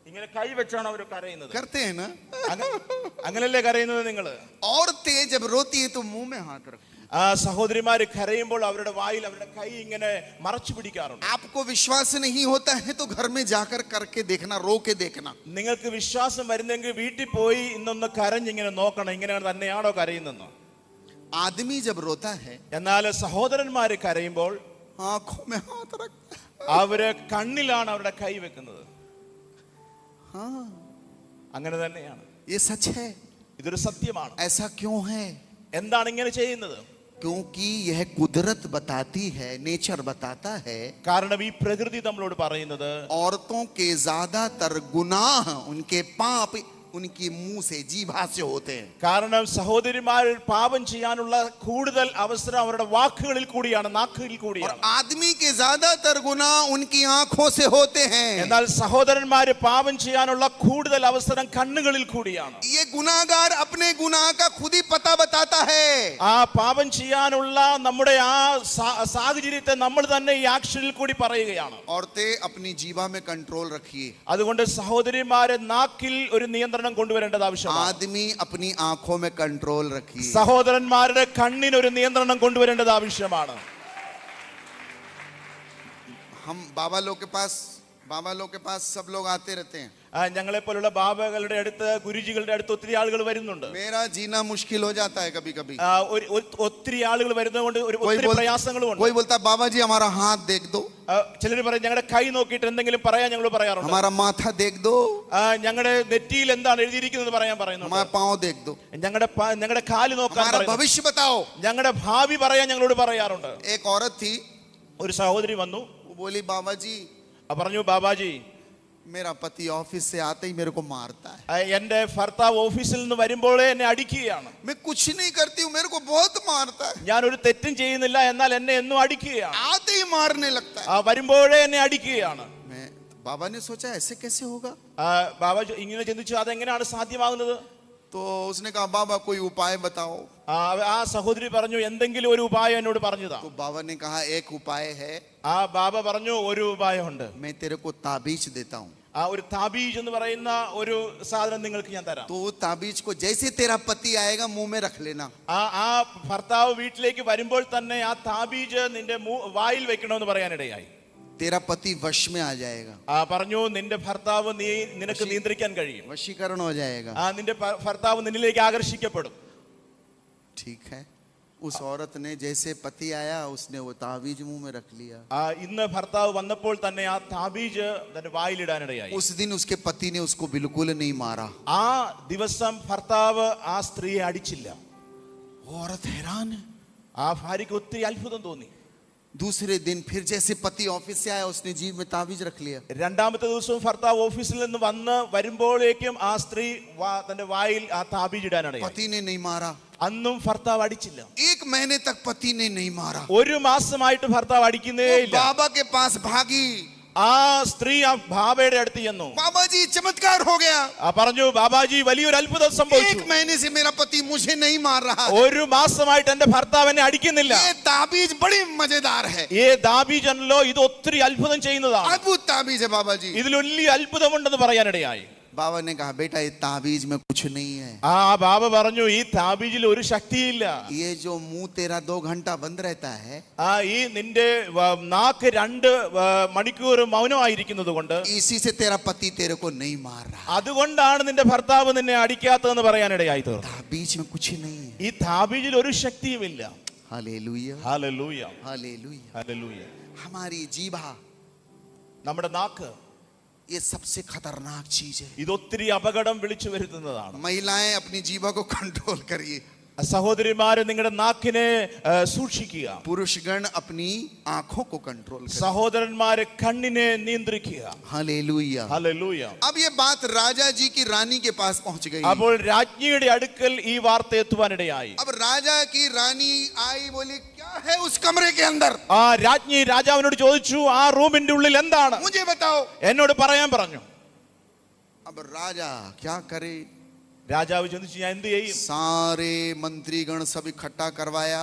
ഇങ്ങനെ കൈ വെച്ചാണ് അവർ കരയുന്നത്. करते हैं ना? അങ്ങനല്ലേ കരയുന്നത് നിങ്ങള്? औरतें जब रोती है तो मुंह में हाथ रखती हैं। ആ സഹോദരിമാര് കരയുമ്പോൾ അവരുടെ വായിൽ അവരുടെ കൈ ഇങ്ങനെ മറച്ചു പിടിക്കാറുണ്ട്. आपको विश्वास नहीं होता है तो घर में जाकर करके देखना, रो के देखना। നിങ്ങൾക്ക് വിശ്വാസം വരുന്നെങ്കിൽ വീട്ടിൽ പോയി ഇന്നൊന്ന് കരഞ്ഞിങ്ങനെ നോക്കണം, ഇങ്ങനെ തന്നെയാണോ കരയുന്നെന്ന്. आदमी जब रोता है എന്നാൽ സഹോദരന്മാര് കരയുമ്പോൾ आंखों में हाथ रखता है। അവര് കണ്ണിലാണ് അവരുടെ കൈ വെക്കുന്നത്. हाँ, അങ്ങനെ തന്നെയാണ്. ये सच है। ഇതൊരു സത്യമാണ്. ऐसा क्यों है? എന്താണ് ഇങ്ങനെ ചെയ്യുന്നത്? क्योंकि यह कुदरत बताती है, नेचर बताता है, കാരണം ഈ പ്രകൃതി നമ്മളോട് പറയുന്നത് औरतों के ज्यादातर गुनाह उनके पाप उनकी मुंह से, जीभा से होते हैं। കാരണം സഹോദരിമാർ പാപം ചെയ്യാനുള്ള കൂടുതൽ അവസരം അവരുടെ വാക്കുകളിൽ കൂടിയാണ്, നാക്കുകളിൽ और കൂടിയാണ്. आदमी के ज्यादातर गुनाह उनकी आंखों से होते हैं। എന്നാൽ സഹോദരന്മാര് പാപം ചെയ്യാനുള്ള കൂടുതൽ അവസരം കണ്ണുകളിൽ കൂടിയാണ്. ये गुनाहगार अपने गुनाह का खुद ही पता बताता है। ആ പാപം ചെയ്യാനുള്ള നമ്മുടെ ആ സാഹചര്യത്തെ നമ്മൾ തന്നെ ഈ ആക്ഷനിൽ കൂടി പറയുകയാണ്. औरतें अपनी जीभा में कंट्रोल रखिए। അതുകൊണ്ട് സഹോദരിമാരെ നാക്കിൽ ഒരു നിയന്ത്രണം കൊണ്ടുവരേണ്ടത് ആവശ്യമാണ്. आदमी अपनी आंखों में कंट्रोल रखिए। സഹോദരന്മാരുടെ കണ്ണിന് ഒരു നിയന്ത്രണം കൊണ്ടുവരേണ്ടത് ആവശ്യമാണ്. हम बाबा लोग के पास सब लोग आते रहते हैं। ഞങ്ങളെ പോലുള്ള ബാബകളുടെ അടുത്ത്, ഗുരുജികളുടെ അടുത്ത് ഒത്തിരി ആളുകൾ വരുന്നുണ്ട്. मेरा जीना मुश्किल हो जाता है कभी कभी। ഒത്തിരി ആളുകൾ വരുന്നതുകൊണ്ട് ഒത്തിരി പ്രയാസങ്ങളുമുണ്ട്. कोई बोलता बाबा जी हमारा हाथ देख दो। ചിലർ പറയും ഞങ്ങളുടെ കൈ നോക്കിയിട്ട് എന്തെങ്കിലും പറയാൻ ഞങ്ങൾ പറയാറുണ്ട്. हमारा माथा देख दो। ഞങ്ങളുടെ നെറ്റിയിൽ എന്താണ് എഴുതിയിരിക്കുന്നത് പറയാൻ പറയുന്നു. हमारा पाँव देख दो। ഞങ്ങളുടെ കാല് നോക്കാൻ, हमारा भविष्य बताओ, ഞങ്ങളുടെ ഭാവി പറയാൻ ഞങ്ങളോട് പറയാറുണ്ട്. एक औरत थी, ഒരു സഹോദരി വന്നു, वो बोली बाबा जी പറഞ്ഞു, ബാബാജി मेरा पति ऑफिस से आते ही मेरे को मारता है। എന്റെ ഭർത്താവ് ഓഫീസിൽ നിന്ന് വരുമ്പോഴേ എന്നെ അടിക്കുകയാണ്. मैं कुछ नहीं करती हूँ, मेरे को बहुत मारता है। ഞാൻ ഒരു തെറ്റും ചെയ്യുന്നില്ല, എന്നാൽ എന്നെ എന്നും അടിക്കുകയാണ്. आते ही मारने लगता है। വരുമ്പോഴേ എന്നെ അടിക്കുകയാണ്. मैं बाबा ने सोचा ऐसे कैसे होगा। ബാബ ഇങ്ങനെ ചിന്തിച്ചു, അതെങ്ങനെയാണ് സാധ്യമാകുന്നത്. तो उसने कहा बाबा कोई उपाय बताओ। ആ സഹോദരി പറഞ്ഞു, എന്തെങ്കിലും ഒരു ഉപായം എന്നോട് പറഞ്ഞതാ. तो बाबा ने कहा एक उपाय है, ബാബ പറഞ്ഞു, ഒരു ഉപായമുണ്ട്. मैं तेरे को ताबीज देता हूँ. ആ ഒരു താബീജ് എന്ന് പറയുന്ന ഒരു സാധനം നിങ്ങൾക്ക് ഞാൻ തരാം. तो ताबीज को जैसे तेरा पति आएगा मुंह में रख लेना. ആ ഭർത്താവ് വീട്ടിലേക്ക് വരുമ്പോൾ തന്നെ ആ താബീജ് നിന്റെ വായിൽ വെക്കണമെന്ന് പറയാനിടയായി. तेरा पति वश में आ जाएगा. പറഞ്ഞു നിന്റെ ഭർത്താവ് നിനക്ക് നിയന്ത്രിക്കാൻ കഴിയും. वशीकरण हो जाएगा. നിന്റെ ഭർത്താവ് നിന്നിലേക്ക് ആകർഷിക്കപ്പെടും. ठीक है. उस औरत ने जैसे पति आया उसने वो ताबीज मुंह में रख लिया. ഇന്ന് ഭർത്താവ് വന്നപ്പോൾ തന്നെ ആ താബീജ് തന്റെ വായിലിടാനിടയായി. उस दिन उसके पति ने उसको बिल्कुल नहीं मारा. ആ ദിവസം ഭർത്താവ് ആ സ്ത്രീയെ അടിച്ചില്ല. वो औरत हैरान है. ആ ഭാര്യയ്ക്ക് ഒത്തിരി അത്ഭുതം തോന്നി. दूसरे दिन फिर जैसे पति ऑफिस से आया उसने जीभ में ताबीज रख लिया. രണ്ടാമത്തെ ദിവസവും ഭർത്താവ് ഓഫീസിൽ നിന്ന് വരുമ്പോഴേക്കും ആ സ്ത്രീ തന്റെ വായിൽ ആ താബീജ് ഇടാനിടയായി. पति ने नहीं मारा. അന്നും ഭർത്താവ് അടിച്ചില്ല. 1 महीने तक पति ने नहीं मारा. ഒരു മാസമായിട്ട് ഭർത്താവ് അടിക്കുന്നേ ഇല്ല. बाबा के पास भागी. ആ സ്ത്രീ ആ ബാബയുടെ അടുത്ത് ചെന്നു. बाबा जी चमत्कार हो गया. പറഞ്ഞു ബാബാജി വലിയൊരു അത്ഭുതം സംഭവിച്ചു. 1 महीने से मेरा पति मुझे नहीं मार रहा. ഒരു മാസമായിട്ട് എന്റെ ഭർത്താവ് എന്നെ അടിക്കുന്നില്ല. ये ताबीज बड़ी मजेदार है. ഈ താബീജല്ലോ ഇത് ഒത്തിരി അത്ഭുതം ചെയ്യുന്നതാണ്. अद्भुत ताबीज है बाबा जी. ഇതിൽ വലിയ അത്ഭുതമുണ്ടെന്ന് പറയാനിടയായി. बाबा ने कहा बेटा ये ताबीज में कुछ नहीं है. ആ ബാബ പറഞ്ഞു ഈ താബീജിൽ ഒരു ശക്തിയില്ല. ये जो मुंह तेरा 2 घंटा बंद रहता है. ഈ നിന്റെ നാക്ക് 2 മണിക്കൂർ മൗനമായിരിക്കുന്നത് കൊണ്ട് इसी से तेरा पति तेरे को नहीं मार रहा. അതുകൊണ്ടാണ് നിന്റെ ഭർത്താവ് നിന്നെ അടിക്കാത്തതെന്ന് പറയാനിടയായി തീർന്നു. ताबीज में कुछ नहीं है. ഈ താബീജിൽ ഒരു ശക്തിയുമില്ല. हालेलुया. Hallelujah hallelujah. ഹല്ലേലൂയ. हमारी जीभा നമ്മുടെ നാക്ക് ये सबसे खतरनाक चीज है. ഇത് ഒത്തിരി അപകടം വിളിച്ചു വരുത്തുന്നതാണ്. महिलाएं अपनी जीभा को कंट्रोल करिए. സഹോദരിമാരെ നിങ്ങളുടെ നാക്കിനെ സൂക്ഷിക്കുക. पुरुषगण अपनी आंखों को कंट्रोल करिए. സഹോദരന്മാരെ കണ്ണിനെ നിയന്ത്രിക്കുക. हालेलुया. ഹല്ലേലൂയ. अब ये बात राजा जी की रानी के पास पहुंच गई. അപ്പോൾ രാജ്ഞിയുടെ അടുക്കൽ ഈ വാർത്ത എത്തുവാനിടയായി. अब राजा की रानी आई, बोली क्या है उस कमरे के अंदर. ആ രാജ്ഞി രാജാവിനോട് ചോദിച്ചു ആ റൂമിന്റെ ഉള്ളിൽ എന്താണ്, मुझे बताओ. എന്നോട് പറയാൻ പറഞ്ഞു. अब राजा क्या करे. രാജാവ് ചോദിച്ചു ഞാൻ എന്ത് ചെയ്യും. सारे मंत्रीगण सब इकट्ठा करवाया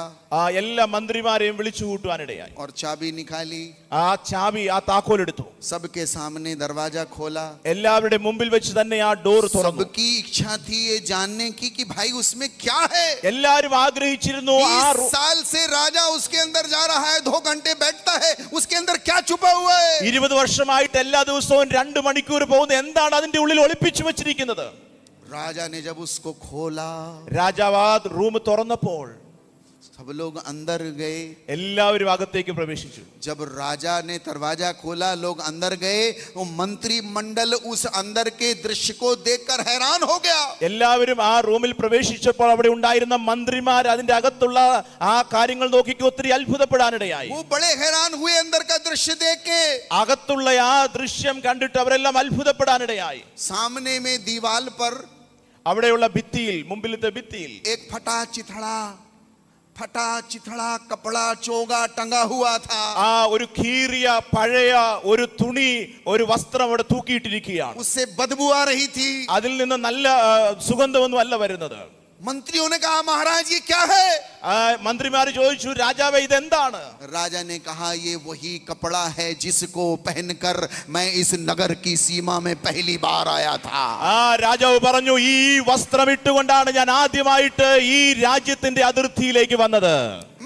എല്ലാ മന്ത്രിമാരെയും വിളിച്ചു കൂട്ടുവാനിടയായി. और चाबी निकाली. ആ ചാവി ആ താക്കോൽ എടുത്തു. सबके सामने दरवाजा खोला. എല്ലാവരുടെ മുമ്പിൽ വെച്ച് തന്നെ ആ ഡോർ തുറന്നു. सबकी इच्छा थी ये जानने की कि भाई उसमें क्या है. എല്ലാവരും ആഗ്രഹിച്ചിരുന്നു ആ 20 साल से राजा उसके अंदर जा रहा है, 2 घंटे बैठता है, उसके अंदर क्या छुपा हुआ है. 20 വർഷമായിട്ട് എല്ലാ ദിവസവും 2 മണിക്കൂർ പോകുന്ന എന്താണ് അതിന്റെ ഉള്ളിൽ ഒളിപ്പിച്ചു വെച്ചിരിക്കുന്നത്. राजा ने जब उसको खोला, രാജാവ് ആ റൂം തുറന്നപ്പോൾ सब लोग अंदर गए. എല്ലാവരും അകത്തേക്ക് പ്രവേശിച്ചു. जब राजा ने दरवाजा खोला, लोग अंदर गए. वो मंत्रिमंडल उस अंदर के दृश्य को देखकर हैरान हो गया. എല്ലാവരും ആ റൂമിൽ പ്രവേശിച്ചപ്പോൾ അവിടെ ഉണ്ടായിരുന്ന മന്ത്രിമാർ അതിന്റെ അകത്തുള്ള ആ കാര്യങ്ങൾ നോക്കി ഒത്തിരി അത്ഭുതപ്പെടാനിടയായി. वो बड़े हैरान हुए अंदर का दृश्य देख के. അകത്തുള്ള ആ ദൃശ്യം കണ്ടിട്ട് അവരെല്ലാം അത്ഭുതപ്പെടാനിടയായി. सामने में दीवार पर അവിടെയുള്ള ഭിത്തിയിൽ, മുമ്പിലത്തെ ഭിത്തിയിൽ एक फटा चिथड़ा कपड़ा चोगा टंगा हुआ था. ആ ഒരു കീറിയ പഴയ ഒരു തുണി, ഒരു വസ്ത്രം അവിടെ തൂക്കിയിട്ടിരിക്കുകയാണ്. उससे बदबू आ रही थी. അതിൽ നിന്ന് നല്ല സുഗന്ധമൊന്നും അല്ല വരുന്നത്. मंत्रियों ने कहा महाराज ये क्या है. മന്ത്രിമാർ ചോദിച്ചു രാജാവേ ഇതെന്താണ്. राजा ने कहा ये वही कपड़ा है जिसको पहनकर मैं इस नगर की सीमा में पहली बार आया था. രാജാവ് പറഞ്ഞു ഈ വസ്ത്രം ഇട്ടുകൊണ്ടാണ് ഞാൻ ആദ്യമായിട്ട് ഈ രാജ്യത്തിന്റെ അതിർത്തിയിലേക്ക് വന്നത്.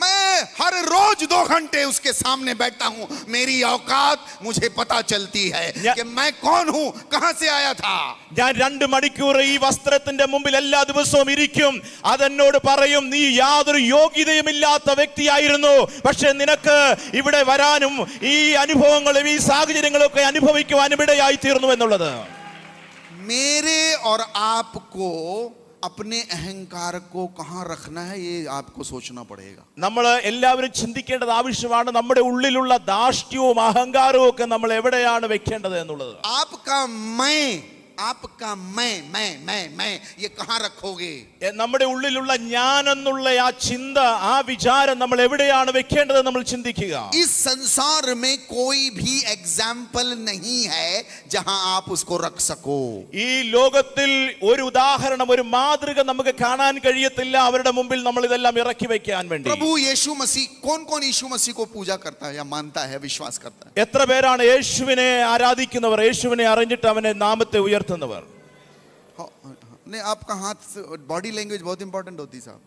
मैं हर रोज 2 घंटे उसके सामने बैठता हूं. मेरी औकात मुझे पता चलती है कि मैं कौन हूं, कहां से आया था. ഞാൻ 2 മണിക്കൂർ ഈ വസ്ത്രത്തിന്റെ മുമ്പിൽ എല്ലാ ദിവസവും ഇരിക്കും. അതെന്നോട് പറയും നീ യാതൊരു യോഗ്യതയുമില്ലാത്ത വ്യക്തിയായിരുന്നു, പക്ഷെ നിനക്ക് ഇവിടെ വരാനും ഈ അനുഭവങ്ങളും ഈ സാഹചര്യങ്ങളൊക്കെ അനുഭവിക്കുവാനും ഇടയായി തീർന്നു എന്നുള്ളത്. मेरे और आपको अपने अहंकार को कहां रखना है ये आपको सोचना पड़ेगा. നമ്മൾ എല്ലാവരും ചിന്തിക്കേണ്ടത് ആവശ്യമാണ്. നമ്മുടെ ഉള്ളിലുള്ള ധാർഷ്ട്യവും അഹങ്കാരവും ഒക്കെ നമ്മൾ എവിടെയാണ് വെക്കേണ്ടത് എന്നുള്ളത്. आपका मैं आपका मैं ये कहाँ रखोगे? നമ്മുടെ ഉള്ളിലുള്ള ഞാൻ എന്നുള്ള ആ ചിന്ത, ആ വിചാരം നമ്മൾ എവിടെയാണ് വെക്കേണ്ടത് നമ്മൾ ചിന്തിക്കുക. इस संसार में कोई भी एग्जाम्पल नहीं है जहां आप उसको रख सको. ഈ ലോകത്തിൽ ഒരു ഉദാഹരണം, ഒരു മാതൃക നമുക്ക് കാണാൻ കഴിയത്തില്ല അവരുടെ മുമ്പിൽ നമ്മൾ ഇതെല്ലാം ഇറക്കി വെക്കാൻ വേണ്ടി. प्रभु यीशु मसीह, कौन यीशु मसीह को पूजा करता है या मानता है, विश्वास करता है? എത്ര പേരാണ് യേശുവിനെ ആരാധിക്കുന്നവർ, യേശുവിനെ അറിഞ്ഞിട്ട് അവനെ നാമത്തെ ഉയർത്തുന്നവർ? नहीं, आपका हाथ, बॉडी लैंग्वेज बहुत इंपॉर्टेंट होती है साहब.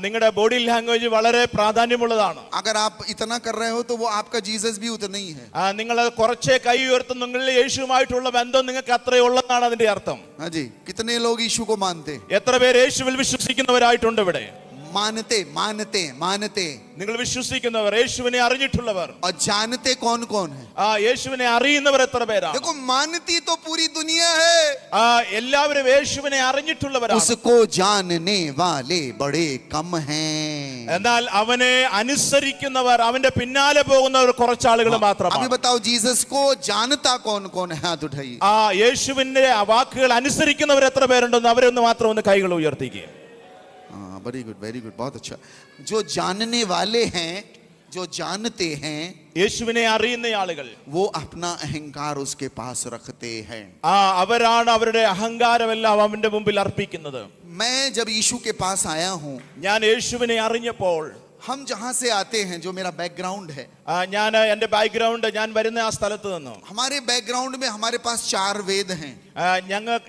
നിങ്ങളുടെ ബോഡി ലാംഗ്വേജ് വളരെ പ്രാധാന്യമുള്ളതാണ്. अगर आप इतना कर रहे हो तो वो आपका जीसस भी उतना ही है. നിങ്ങൾ കുറച്ചേ കൈ ഉയർത്തുന്നെങ്കിൽ യേശുവുമായിട്ടുള്ള ബന്ധം നിങ്ങൾക്ക് അത്രേ ഉള്ളതാണ് അതിന്റെ അർത്ഥം. हाँ जी, कितने लोग यीशु को मानते? എത്ര പേര് യേശുവിൽ വിശ്വസിക്കുന്നവരായിട്ടുണ്ട് ഇവിടെ? मानते നിങ്ങൾ വിശ്വസിക്കുന്നവർ, യേശുവിനെ അറിഞ്ഞിട്ടുള്ളവർ. और जानते कौन है? യേശുവിനെ അറിയുന്നവർ എത്ര പേരാണ്? देखो, मानती तो पूरी दुनिया है. എല്ലാവരും യേശുവിനെ അറിഞ്ഞിട്ടുള്ളവരാണ്. उसको जानने वाले बड़े कम हैं. എന്നാൽ അവനെ അനുസരിക്കുന്നവർ, അവന്റെ പിന്നാലെ പോകുന്നവർ കുറച്ചാളുകൾ अभी മാത്രമാണ്. बताओ, जीसस को जानता कौन है? हाथ उठाइए. യേശുവിന്റെ വാക്കുകൾ അനുസരിക്കുന്നവർ എത്ര പേരുണ്ടെന്ന് അവരൊന്ന് മാത്രം ഒന്ന് കൈകൾ ഉയർത്തിക്കുക. वेरी गुड, बहुत अच्छा. जो जानने वाले हैं, जो जानते हैं, യേശുവിനെ അറിയുന്ന ആളുകൾ, वो अपना अहंकार उसके पास रखते हैं. അവരാണ് അവരുടെ അഹങ്കാരമെല്ലാം അവന്റെ മുമ്പിൽ അർപ്പിക്കുന്നത്. मैं जब यीशु के पास आया हूं, ഞാൻ യേശുവിനെ അറിഞ്ഞപ്പോൾ, हम जहां से आते हैं, जो मेरा बैकग्राउंड है, ഞാൻ എന്റെ ബാക്ക്ഗ്രൗണ്ട്, ഞാൻ വരുന്ന ആ സ്ഥലത്ത് നിന്ന്, हमारे बैकग्राउंड में हमारे पास 4 वेद हैं,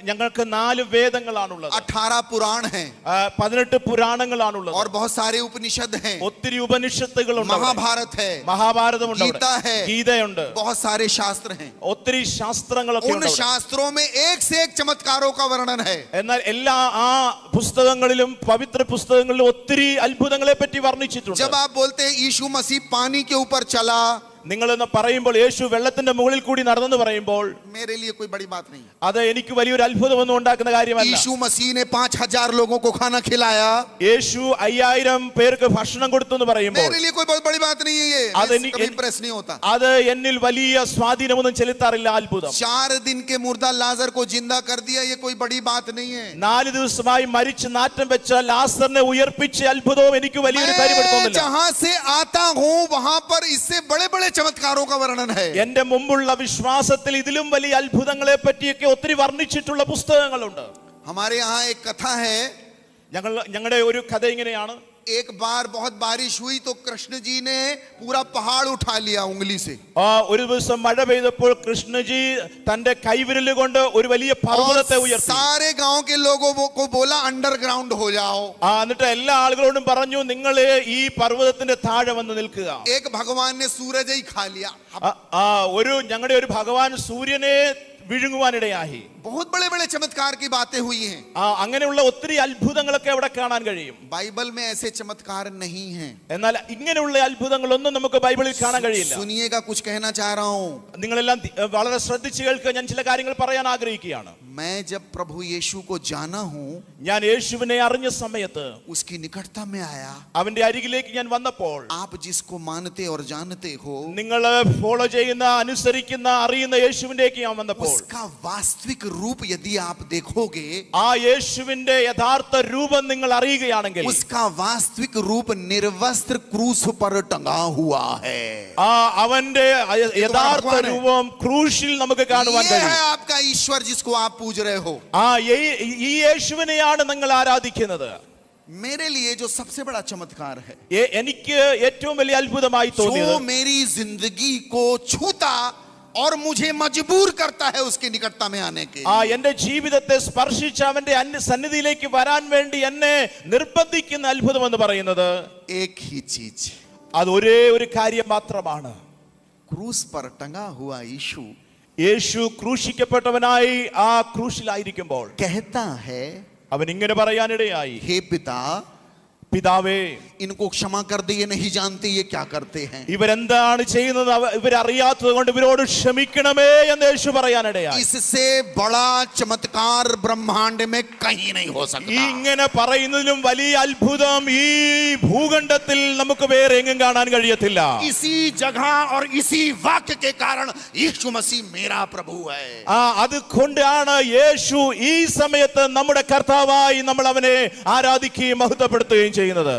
ഞങ്ങൾക്ക് 4 വേദങ്ങളാണുള്ളത്, 18 पुराण हैं, 18 പുരാണങ്ങളാണുള്ളത്, और बहुत सारे उपनिषद हैं, ഒത്തിരി ഉപനിഷത്തുകളുണ്ട്, महाभारत है, മഹാഭാരതമുണ്ട്, गीता है, ഗീതയുണ്ട്, बहुत सारे शास्त्र हैं. ഒത്തിരി ശാസ്ത്രങ്ങളൊക്കെ उन ഉണ്ട്. शास्त्रों में एक से एक चमत्कारों का वर्णन है. എന്നാൽ എല്ലാ ആ പുസ്തകങ്ങളിലും, പവിത്ര പുസ്തകങ്ങളിലും ഒത്തിരി അത്ഭുതങ്ങളെ പറ്റി വർണ്ണിച്ചിട്ടുണ്ട്. जब आप बोलते हैं यीशु मसीह पानी के ऊपर चला, നിങ്ങളെന്ന് പറയുമ്പോൾ, യേശു വെള്ളത്തിന്റെ മുകളിൽ കൂടി നടന്നെന്ന് പറയുമ്പോൾ, मेरे लिए कोई बड़ी बात नहीं. അത് എനിക്ക് വലിയൊരു അത്ഭുതമൊന്നും ഉണ്ടാക്കുന്ന കാര്യമല്ല. यीशु मसीह ने 5000 लोगों को खाना खिलाया, യേശു 5000 പേർക്ക് ഭക്ഷണം കൊടുത്തു എന്ന് പറയുമ്പോൾ, मेरे लिए कोई बहुत बड़ी बात नहीं है. ये कभी इंप्रेस नहीं होता. അത് എന്നിൽ വലിയ സ്വാധീനമൊന്നും ചെലുത്താറില്ല. അത്ഭുതം. 4 दिन के मुर्दा लाजर को जिंदा कर दिया, ये कोई बड़ी बात नहीं है. 4 ദിവസമായി മരിച്ച് നാറ്റം വെച്ച ലാസറിനെ ഉയർപ്പിച്ച അത്ഭുതവും എനിക്ക് വലിയൊരു കാര്യമെടുക്കുന്നില്ല. जहां से आता हूं वहां पर इससे बड़े बड़े चमत्कारों का वर्णन है. എന്റെ മുമ്പുള്ള വിശ്വാസത്തിൽ ഇതിലും വലിയ അത്ഭുതങ്ങളെ പറ്റിയൊക്കെ ഒത്തിരി വർണ്ണിച്ചിട്ടുള്ള പുസ്തകങ്ങളുണ്ട്. हमारे यहाँ एक कथा है. ഞങ്ങളുടെ ഒരു കഥ ഇങ്ങനെയാണ്. एक बार बहुत बारिश हुई तो कृष्ण जी ने पूरा पहाड़ उठा लिया उंगली से. ഒരു ദിവസം മഴ പെയ്തപ്പോൾ കൃഷ്ണജി തന്റെ കൈവിരൽ കൊണ്ട് ഒരു വലിയ പർവ്വതത്തെ ഉയർത്തി. सारे गांव के लोगों को बोला अंडरग्राउंड हो जाओ. എന്നിട്ട് എല്ലാ ആളുകളോടും പറഞ്ഞു, നിങ്ങൾ ഈ പർവ്വതത്തിന്റെ താഴെ വന്ന് നിൽക്കുക. एक भगवान ने सूरज ही खा लिया. ഞങ്ങളുടെ ഒരു ഭഗവാൻ സൂര്യനെ വിഴുങ്ങുവാനിടയായി. बहुत बड़े बड़े चमत्कार की बातें हुई हैं. അങ്ങനെയുള്ള ഒത്തിരി അത്ഭുതങ്ങളൊക്കെ അവിടെ കാണാൻ കഴിയും. बाइबल में ऐसे चमत्कार नहीं हैं. എന്നാൽ ഇങ്ങനെയുള്ള അത്ഭുതങ്ങളൊന്നും നമുക്ക് ബൈബിളിൽ കാണാൻ കഴിയില്ല. सुनिएगा, कुछ कहना चाह रहा हूं. നിങ്ങളെല്ലാം വളരെ ശ്രദ്ധിച്ചു കേൾക്കുക. ഞാൻ ചില കാര്യങ്ങൾ പറയാൻ ആഗ്രഹിക്കുകയാണ്. मैं जब प्रभु यीशु को जाना हूं, ഞാൻ യേശുവിനെ അറിഞ്ഞ സമയത്ത്, उसकी निकटता में आया, അവന്റെ അരികിലേക്ക് ഞാൻ വന്നപ്പോൾ, आप जिसको मानते और जानते हो, നിങ്ങൾ ഫോളോ ചെയ്യുന്ന, അനുസരിക്കുന്ന, അറിയുന്ന യേശുവിലേക്ക് ഞാൻ വന്നപ്പോൾ, उसका वास्तविक रूप यदि आप देखोगे, ആ യേശുവിന്റെ യഥാർത്ഥ രൂപം നിങ്ങൾ അറിയുകയാണെങ്കിൽ, उसका वास्तविक रूप निर्वस्त्र क्रूस पर टंगा हुआ है. അവന്റെ യഥാർത്ഥ രൂപം ക്രൂശിൽ നമുക്ക് കാണുവാൻ ये കഴിയും. है आपका ईश्वर जिसको आप पूज रहे हो. ഈ യേശുവിനെയാണ് നിങ്ങൾ ആരാധിക്കുന്നത്. मेरे लिए जो सबसे बड़ा चमत्कार है, എനിക്ക് ഏറ്റവും വലിയ അത്ഭുതമായി തോന്നിയത്, जो मेरी जिंदगी को छूता और मुझे मजबूर करता है उसकी निकटता में आने के, എന്റെ ജീവിതത്തെ സ്പർശിച്ച് അവന്റെ സന്നിധിയിലേക്ക് വരാൻ വേണ്ടി എന്നെ നിർബന്ധിക്കുന്ന അത്ഭുതം എന്ന് പറയുന്നത് एक ही चीज, അത് ഒരേ ഒരു കാര്യം മാത്രമാണ്. क्रूस पर टंगा हुआ यीशु യേശു ക്രൂശിക്കപ്പെട്ടവനായി ആ ക്രൂശിലായിരിക്കുമ്പോൾ कहता है, അവൻ ഇങ്ങനെ പറയാനിടയായി, हे पिता, പിതാവേ, इनको क्षमा कर दे, ये नहीं जानते ये क्या करते हैं। ഇവരെന്താണ് ചെയ്യുന്നത് ഇവരറിയാത്തത് കൊണ്ട് ഇവരോട് ക്ഷമിക്കണമേ എന്ന് യേശു പറയാനിടയായി. इससे बड़ा चमत्कार ब्रह्मांड में कहीं नहीं हो सकता। ഇങ്ങനെ പറയുന്നതിലും വലിയ അത്ഭുതം ഈ ഭൂഖണ്ഡത്തിൽ നമുക്ക് വേറെ എങ്ങും കാണാൻ കഴിയത്തില്ല. इसी जगह और इसी वाक्य के कारण यीशु मसीह मेरा प्रभु है। അതുകൊണ്ടാണ് യേശു ഈ സമയത്ത് നമ്മുടെ കർത്താവായി നമ്മൾ അവനെ ആരാധിക്കുകയും മഹത്വപ്പെടുത്തുകയും ചെയ്യുന്നത്.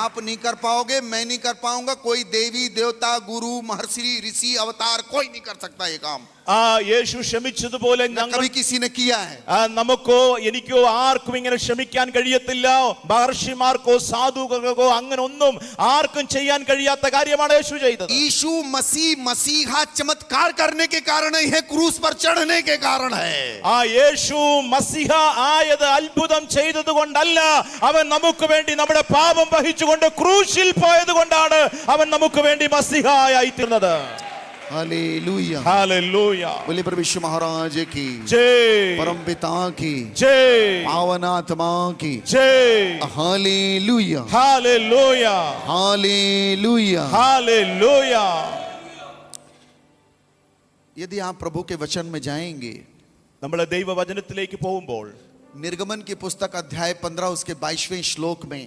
आप नहीं कर पाओगे, मैं नहीं कर पाऊंगा, कोई देवी देवता गुरु महर्षि ऋषि अवतार कोई नहीं कर सकता ये काम। യേശു ക്ഷമിച്ചതുപോലെ कभी किसी ने किया है। നമുക്കോ എനിക്കോ ആർക്കും ഇങ്ങനെ ക്ഷമിക്കാൻ കഴിയത്തില്ല. മഹർഷിമാർക്കോ സാധുക്കൾക്കോ അങ്ങനെ ഒന്നും ആർക്കും ചെയ്യാൻ കഴിയാത്ത കാര്യമാണ് യേശു ചെയ്തത്. यीशु मसीह मसीहा चमत्कार करने के कारण है, क्रूस पर चढ़ने के कारण है। യേശു മസിഹ ആയത് അത്ഭുതം ചെയ്തത് കൊണ്ടല്ല, അവൻ നമുക്ക് വേണ്ടി നമ്മുടെ പാപം വഹിച്ചുകൊണ്ട് ക്രൂശിൽ പോയത് കൊണ്ടാണ് അവൻ നമുക്ക് വേണ്ടി മസിഹായി തീർന്നത്. Hallelujah, hallelujah. बोले प्रभु यीशु महाराज की जय, परम पिता की जय, पावन आत्मा की जय, हालेलुया, हालेलुया, हालेलुया, हालेलुया। यदि आप प्रभु के वचन में जाएंगे, നമ്മൾ ദൈവവചനത്തിലേക്ക് പോകുമ്പോൾ निर्गमन की पुस्तक अध्याय 15 उसके 22वें श्लोक में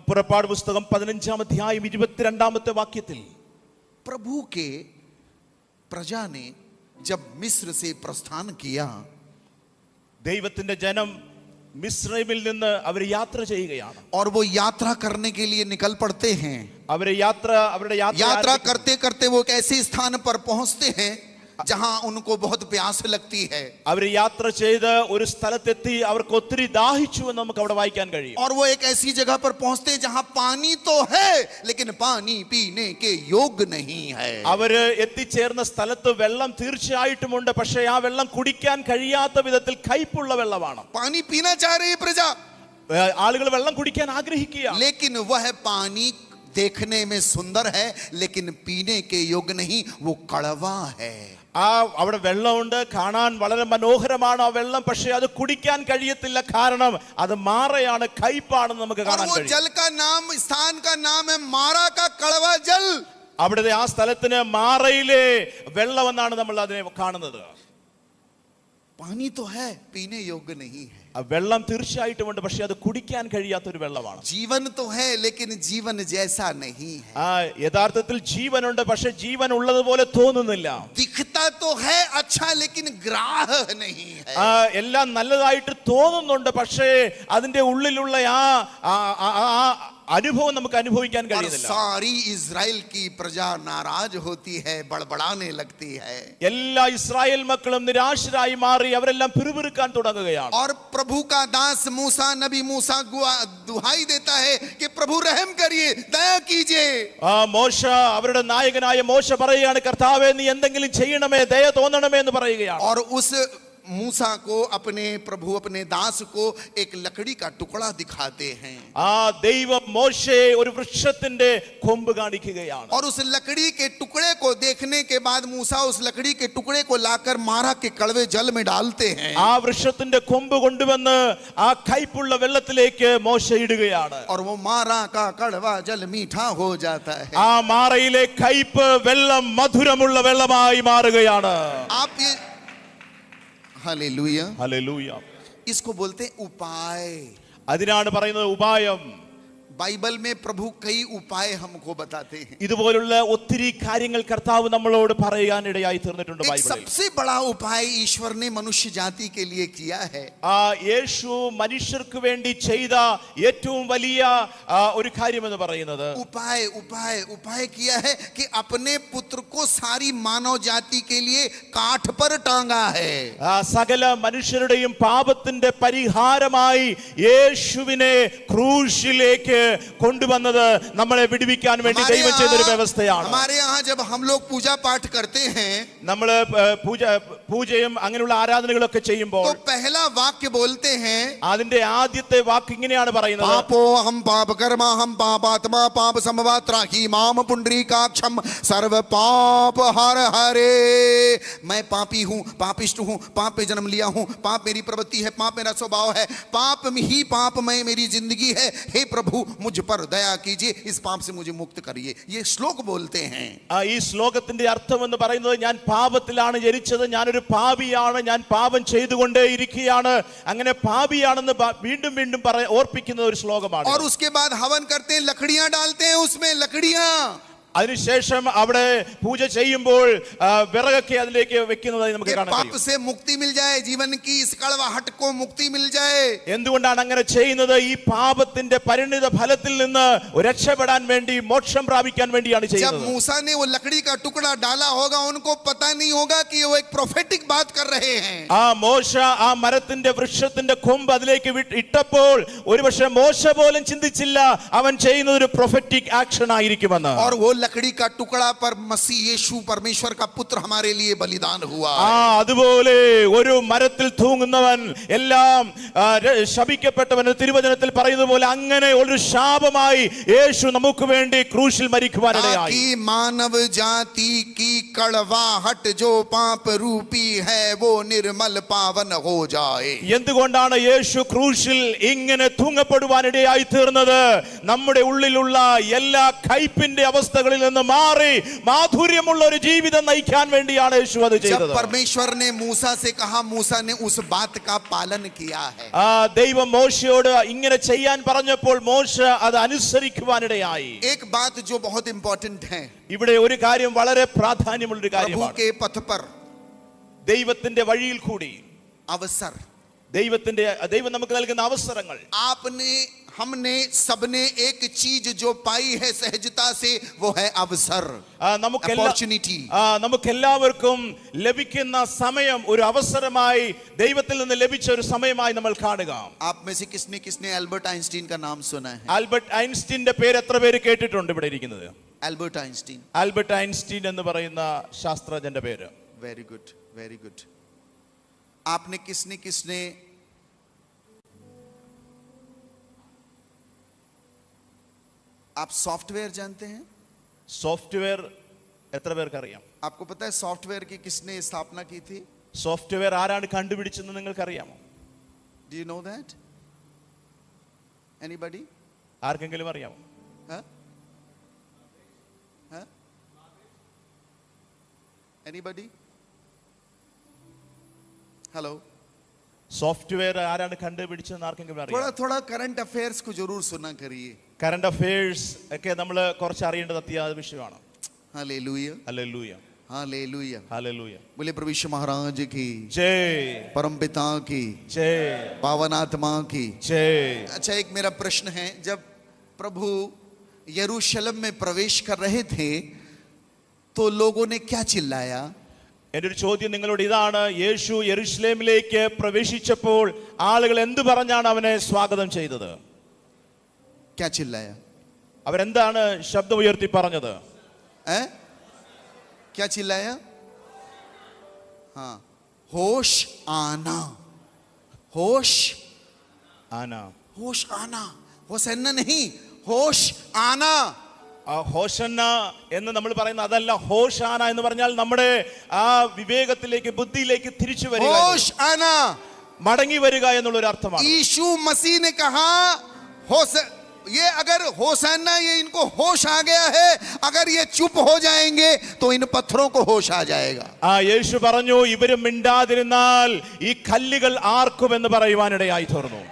പുറപ്പാട് പുസ്തകം 15-ാം അധ്യായം 22-ാമത്തെ വാക്യത്തിൽ प्रभु के प्रजा ने जब मिस्र से प्रस्थान किया, ദൈവത്തിന്റെ ജനം മിസ്രൈമിൽ നിന്ന് അവർ യാത്ര ചെയ്യുകയാണ്. और वो यात्रा करने के लिए निकल पड़ते हैं। അവരുടെ യാത്ര करते करते वो एक ऐसे स्थान पर पहुंचते हैं जहां उनको बहुत प्यास लगती है। അവർ യാത്ര ചെയ്ത് ഒരു സ്ഥലത്തെത്തി അവർക്ക് ഒത്തിരി ദാഹിച്ചു എന്ന് നമുക്ക് അവിടെ വായിക്കാൻ കഴിയും. और वो एक ऐसी जगह पर पहुंचते हैं जहां पानी तो है लेकिन पानी पीने के योग्य नहीं है। അവര് എത്തിച്ചേർന്ന സ്ഥലത്ത് വെള്ളം തീർച്ചയായിട്ടും ഉണ്ട്, പക്ഷേ ആ വെള്ളം കുടിക്കാൻ കഴിയാത്ത വിധത്തിൽ കയ്പുള്ള വെള്ളമാണ്. पानी पीना चाह रही है प्रजा, ആളുകൾ വെള്ളം കുടിക്കാൻ ആഗ്രഹിക്കുക, लेकिन वह पानी देखने में सुंदर है लेकिन पीने के योग्य नहीं, वो कड़वा है। അവിടെ വെള്ളമുണ്ട്, കാണാൻ വളരെ മനോഹരമാണ് ആ വെള്ളം, പക്ഷേ അത് കുടിക്കാൻ കഴിയത്തില്ല. കാരണം അത് മാറയാണ്, കയ്പാണെന്ന് നമുക്ക് കാണാൻ കഴിയും. जल का नाम, स्थान का नाम है मारा का कड़वा जल। അവിടുത്തെ ആ സ്ഥലത്തിന് മാറയിലെ വെള്ളം എന്നാണ് നമ്മൾ അതിനെ കാണുന്നത്. पानी तो है, पीने योग्य नहीं है। വെള്ളം തീർച്ചയായിട്ടും ഉണ്ട്, പക്ഷെ അത് കുടിക്കാൻ കഴിയാത്ത ഒരു വെള്ളമാണ്. जीवन तो है लेकिन जीवन जैसा नहीं है। യഥാർത്ഥത്തിൽ ജീവനുണ്ട്, പക്ഷെ ജീവൻ ഉള്ളതുപോലെ തോന്നുന്നില്ല. दिखता तो है अच्छा लेकिन ग्राह नहीं है। എല്ലാം നല്ലതായിട്ട് തോന്നുന്നുണ്ട്, പക്ഷേ അതിന്റെ ഉള്ളിലുള്ള ആ അനുഭവം നമുക്ക് അനുഭവിക്കാൻ കഴിയുന്നില്ല. सारी इजराइल की प्रजा नाराज होती है, बड़बड़ाने लगती है। എല്ലാ ഇസ്രായേൽ മക്കളും നിരാശരായി മാറി അവരെല്ലാം പിറുപിറുക്കാൻ തുടങ്ങുകയാണ്. और प्रभु का दास मूसा, नबी मूसा दुहाई देता है कि प्रभु रहम करिए, दया कीजिए। മോശ, അവരുടെ നായകനായ മോശ പറയുകയാണ്, കർത്താവേ നീ എന്തെങ്കിലും ചെയ്യണമേ, ദയ തോന്നണമേ എന്ന് പറയുകയാണ്. और उस मूसा को अपने प्रभु अपने दास को एक लकड़ी का टुकड़ा दिखाते हैं। ദൈവം മോശയെ ഒരു വൃക്ഷത്തിന്റെ കൊമ്പ് കാണിക്കുകയാണ്. और उस लकड़ी के टुकड़े को देखने के बाद मूसा उस लकड़ी के टुकड़े को लाकर मारा के कड़वे जल में डालते हैं। ആ വൃക്ഷത്തിന്റെ കൊമ്പ് കൊണ്ടുവന്ന് ആ കയ്പുള്ള വെള്ളത്തിലേക്ക് മോശ ഇടുകയാണ്. और वो मारा का कड़वा जल मीठा हो जाता है। ആ മാറയിലെ കയ്പ് വെള്ളം മധുരമുള്ള വെള്ളമായി മാറുകയാണ്. आप ये हालेलुया, ഹല്ലേലൂയ. इसको बोलते हैं उपाय। അതിനാണ് പറയുന്നത് ഉപായം. बाइबल में प्रभु कई उपाय हमको बताते हैं। ഇതുപോലുള്ള ഒത്തിരി കാര്യങ്ങൾ കർത്താവ് നമ്മളോട് പറയാനിടയായി തീർന്നിട്ടുണ്ട് एक ബൈബിളിൽ. सबसे बड़ा उपाय ईश्वर ने मनुष्य जाति के लिए किया है। യേശു മനുഷ്യർക്ക് വേണ്ടി ചെയ്ത ഏറ്റവും വലിയ ഒരു കാര്യം എന്ന് പറയുന്നത് उपाय उपाय उपाय किया है कि अपने पुत्र को सारी मानव जाति के लिए काठ पर टांगा है। സകല മനുഷ്യരുടെയും പാപത്തിന്റെ പരിഹാരമായി യേശുവിനെ ക്രൂശിലേക്ക് കൊണ്ടുവന്നത് നമ്മളെ വിടുവിക്കാൻ വേണ്ടി ദൈവം ചെയ്തൊരു വ്യവസ്ഥയാണ്. हमारे यहाँ जब हम लोग पूजा पाठ करते हैं, നമ്മൾ പൂജയും അങ്ങനെയുള്ള ആരാധനകളൊക്കെ ചെയ്യുമ്പോൾ तो पहला वाक्य बोलते हैं, അതിന്റെ ആദ്യത്തെ വാക്ക് ഇങ്ങനെയാണ് പറയുന്നത്, पापो हम पाप कर्मा हम पापात्मा पाप संभवा त्राही माम पुंडरीकाक्षम सर्व पाप हर हरे। मैं पापी हूँ, पापिष्ट हूँ, पाप पे जन्म लिया हूँ, पाप मेरी प्रवृत्ति है, पाप मेरा स्वभाव है, पाप में ही पाप में मेरी जिंदगी है। हे प्रभु मुझ पर दया कीजिए, इस पाप से मुझे मुक्त करिए। ये श्लोक बोलते हैं। ഈ ശ്ലോകത്തിന്റെ അർത്ഥം എന്ന് പറയുന്നത്, ഞാൻ പാപത്തിലാണ് ജനിച്ചത്, ഞാനൊരു പാപിയാണ്, ഞാൻ പാപം ചെയ്തുകൊണ്ടേ ഇരിക്കുകയാണ്, അങ്ങനെ പാപിയാണെന്ന് വീണ്ടും വീണ്ടും ഓർപ്പിക്കുന്ന ഒരു ശ്ലോകമാണ്. और उसके बाद हवन करते हैं, लकड़ियां डालते हैं उसमें, लकड़ियां। അതിനുശേഷം അവിടെ പൂജ ചെയ്യുമ്പോൾ വിറകൊക്കെ അതിലേക്ക് വെക്കുന്നതായി നമുക്ക് കാണാൻ पाप കഴിയും. से मुक्ति मिल जाए, जीवन की इस कड़वाहट को मुक्ति मिल जाए। എന്തുകൊണ്ടാണ് അങ്ങനെ ചെയ്യുന്നത്? ഈ പാപത്തിന്റെ പരിണിത ഫലത്തിൽ നിന്ന് രക്ഷപ്പെടാൻ വേണ്ടി, മോക്ഷം പ്രാപിക്കാൻ വേണ്ടിയാണ് जब ചെയ്യുന്നത്. मूसा ने वो लकड़ी का टुकड़ा डाला होगा, उनको पता नहीं होगा कि वो एक प्रोफेटिक बात कर रहे हैं। ആ മോശ ആ മരത്തിന്റെ വൃക്ഷത്തിന്റെ കൊമ്പ് അതിലേക്ക് ഇട്ടപ്പോൾ ഒരുപക്ഷെ മോശ പോലും ചിന്തിച്ചില്ല അവൻ ചെയ്യുന്നത് ഒരു പ്രൊഫറ്റിക് ആക്ഷൻ ആയിരിക്കുമെന്ന്. और वो लकड़ी का टुकड़ा पर मसीह यीशु परमेश्वर का पुत्र हमारे लिए बलिदान हुआ। അതുപോലെ ഒരു മരത്തിൽ തൂങ്ങുന്നവൻ എല്ലാം ശപിക്കപ്പെട്ടവൻ തിരുവചനത്തിൽ പറയുന്നത് പോലെ അങ്ങനെ ഒരു ശാപമായി യേശു നമുക്ക് വേണ്ടി ക്രൂശിൽ മരിക്കുവാനിടയായി. ताकि मानव जाति की कड़वाहट जो पाप रूपी है वो निर्मल पावन हो जाए। എന്തുകൊണ്ടാണ് യേശു ക്രൂശിൽ ഇങ്ങനെ തൂങ്ങപ്പെടുവാനിടയായി തീർന്നത്? നമ്മുടെ ഉള്ളിലുള്ള എല്ലാ കയ്പിന്റെ അവസ്ഥകളിൽ നിന്ന് മാറി മാധുര്യമുള്ള ഒരു ജീവിതം നയിക്കാൻ വേണ്ടിയാണ് യേശു അത് ചെയ്തത്. जब परमेश्वर ने मूसा से कहा, मूसा ने उस बात का पालन किया है। ദൈവം മോശയോട് ഇങ്ങനെ ചെയ്യാൻ പറഞ്ഞപ്പോൾ മോശ അത് അനുസരിക്കുവാനിടയായി. एक बात जो बहुत इंपॉर्टेंट है, ഇവിടെ ഒരു കാര്യം വളരെ പ്രാധാന്യമുള്ള ഒരു प्रभु കാര്യമാണ്. के पथ पर ദൈവത്തിന്റെ വഴിയിൽ കൂടി अवसर, ദൈവം നമുക്ക് നൽകുന്ന അവസരങ്ങൾ. आपने हमने सबने एक चीज जो पाई है सहजता से, वो है अवसर, अपॉर्चुनिटी। നമുക്കെല്ലാവർക്കും ലഭിക്കുന്ന സമയം ഒരു അവസരമായി ദൈവത്തിൽ നിന്ന് ലഭിച്ച ഒരു സമയമായി നമ്മൾ കാണുക. आप में से किसने किसने एल्बर्ट आइंस्टीन का नाम सुना है? ആൽബർട്ട് ഐൻസ്റ്റീന്റെ പേര് എത്ര പേര് കേട്ടിട്ടുണ്ട് ഇവിടെ ഇരിക്കുന്നത്? एल्बर्ट आइंस्टीन, ആൽബർട്ട് ഐൻസ്റ്റീൻ എന്ന് പറയുന്ന ശാസ്ത്രജ്ഞന്റെ പേര്. Very good, very good. आपने किसने किसने आप सॉफ्टवेयर जानते हैं? സോഫ്റ്റ്വെയർ എത്ര പേർക്ക് അറിയാം? आपको पता है सॉफ्टवेयर की किसने स्थापना की थी? സോഫ്റ്റ്വെയർ ആരാണ് കണ്ടുപിടിച്ചെന്ന് നിങ്ങൾക്ക് അറിയാമോ? Do you know that? Anybody? ആർക്കെങ്കിലും അറിയാമോ? Huh? Huh? Anybody? Hello? Software ആരാണ് കണ്ടുപിടിച്ചതെന്ന് ആർക്കെങ്കിലും थोड़ा അറിയാം? थोड़ा करंट अफेयर्स को जरूर सुना करिए। കറണ്ട് അഫയേഴ്സ് ഒക്കെ നമ്മൾ കുറച്ച് അറിയേണ്ടത് അത്യാവശ്യ വിഷയമാണ്. Hallelujah, hallelujah, hallelujah. ഹല്ലേലൂയ. बोले प्रभु यीशु महाराज की, ജയ് परम पिता की, ജയ് पावन आत्मा की। ജയ്. अच्छा, एक मेरा प्रश्न है, जब प्रभु यरूशलेम में प्रवेश कर रहे थे तो लोगों ने क्या चिल्लाया? എൻ്റെ ഒരു ചോദ്യം നിങ്ങളോട് ഇതാണ്, യേശു യെരുശലേമിലേക്ക് പ്രവേശിച്ചപ്പോൾ ആളുകൾ എന്ത് പറഞ്ഞാണ് അവനെ സ്വാഗതം ചെയ്തത്? क्या चिल्लाया? അവരെന്താണ് ശബ്ദം ഉയർത്തി പറഞ്ഞത്? क्या चिल्लाया? हाँ, होश आना, होश ആന. होश आना, होसन्ना नहीं, होश आना। ഹോശന്ന എന്ന് നമ്മൾ പറയുന്ന അതല്ല. ഹോശാന എന്ന് പറഞ്ഞാൽ നമ്മുടെ ആ വിവേകത്തിലേക്ക്, ബുദ്ധിയിലേക്ക് തിരിച്ചു വരിക, होश आना, മടങ്ങി വരിക എന്നുള്ള ഒരു അർത്ഥമാണ്. यीशु मसीह ने कहा, ये अगर होशाना, ये इनको होश आ गया है, अगर ये चुप हो जाएंगे तो इन पत्थरों को होश आ जाएगा। യേശു പറഞ്ഞു, ഇവര് മിണ്ടാതിരുന്നാൽ ഈ കല്ലുകൾ ആർക്കുമെന്ന് പറയുവാനിടയായി തീർന്നു.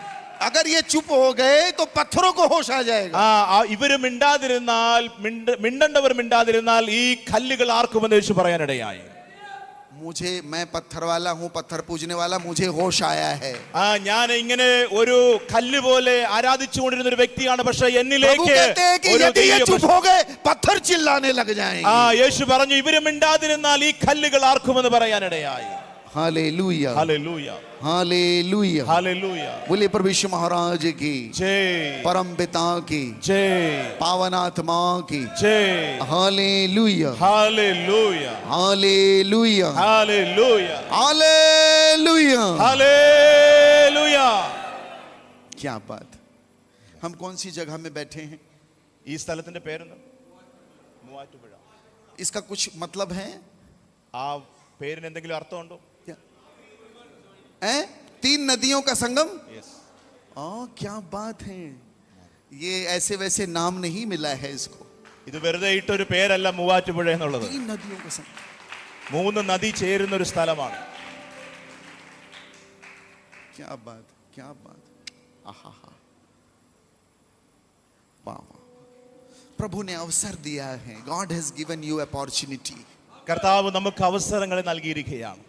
अगर ये चुप हो गए तो पत्थरों को होश आ जाएगा। ഇവര് മിണ്ടാതിരുന്നാൽ, മിണ്ടണ്ടവർ മിണ്ടാതിരുന്നാൽ ഈ കല്ലുകൾ ആർക്കുമെന്ന് യേശു പറയാനിടയായി. मुझे, मैं पत्थर वाला हूँ, पत्थर पूजने वाला, मुझे होश आया है। ഞാൻ ഇങ്ങനെ ഒരു കല്ല് പോലെ ആരാധിച്ചുകൊണ്ടിരുന്ന ഒരു വ്യക്തിയാണ്, പക്ഷെ എന്നിലേക്ക് चुप हो गए पत्थर चिल्लाने लग जाएंगे। യേശു പറഞ്ഞു, ഇവര് മിണ്ടാതിരുന്നാൽ ഈ കല്ലുകൾ ആർക്കുമെന്ന് പറയാനിടയായി. Hallelujah, hallelujah, hallelujah, hallelujah. बोले प्रभु यीशु महाराज की, जय, परम पिता की, जय, पावन आत्मा की, जय, hallelujah, hallelujah, hallelujah, hallelujah, hallelujah. Hallelujah. क्या बात। हम कौन सी जगह में बैठे हैं? ഈ സ്ഥലത്തിന്റെ പേരെന്താ? മൂവാറ്റുപുഴ. इसका कुछ मतलब है? ആ പേരിന് എന്തെങ്കിലും അർത്ഥമുണ്ടോ? हैं? 3 नदियों का संगम। യെസ്. क्या बात है। ये ऐसे वैसे नाम नहीं मिला है इसको। ഇത് വെറുതെ ഇട്ടൊരു പേരല്ല മൂവാറ്റുപുഴ എന്നുള്ളത്. 3 नदियों का संगम। 3 നദി ചേരുന്ന ഒരു സ്ഥലമാണ്. क्या बात, क्या बात। आहा, वाह वाह। प्रभु ने अवसर दिया है। God has given you opportunity. കർത്താവ് നമുക്ക് അവസരങ്ങളെ നൽകിയിരിക്കുകയാണ്.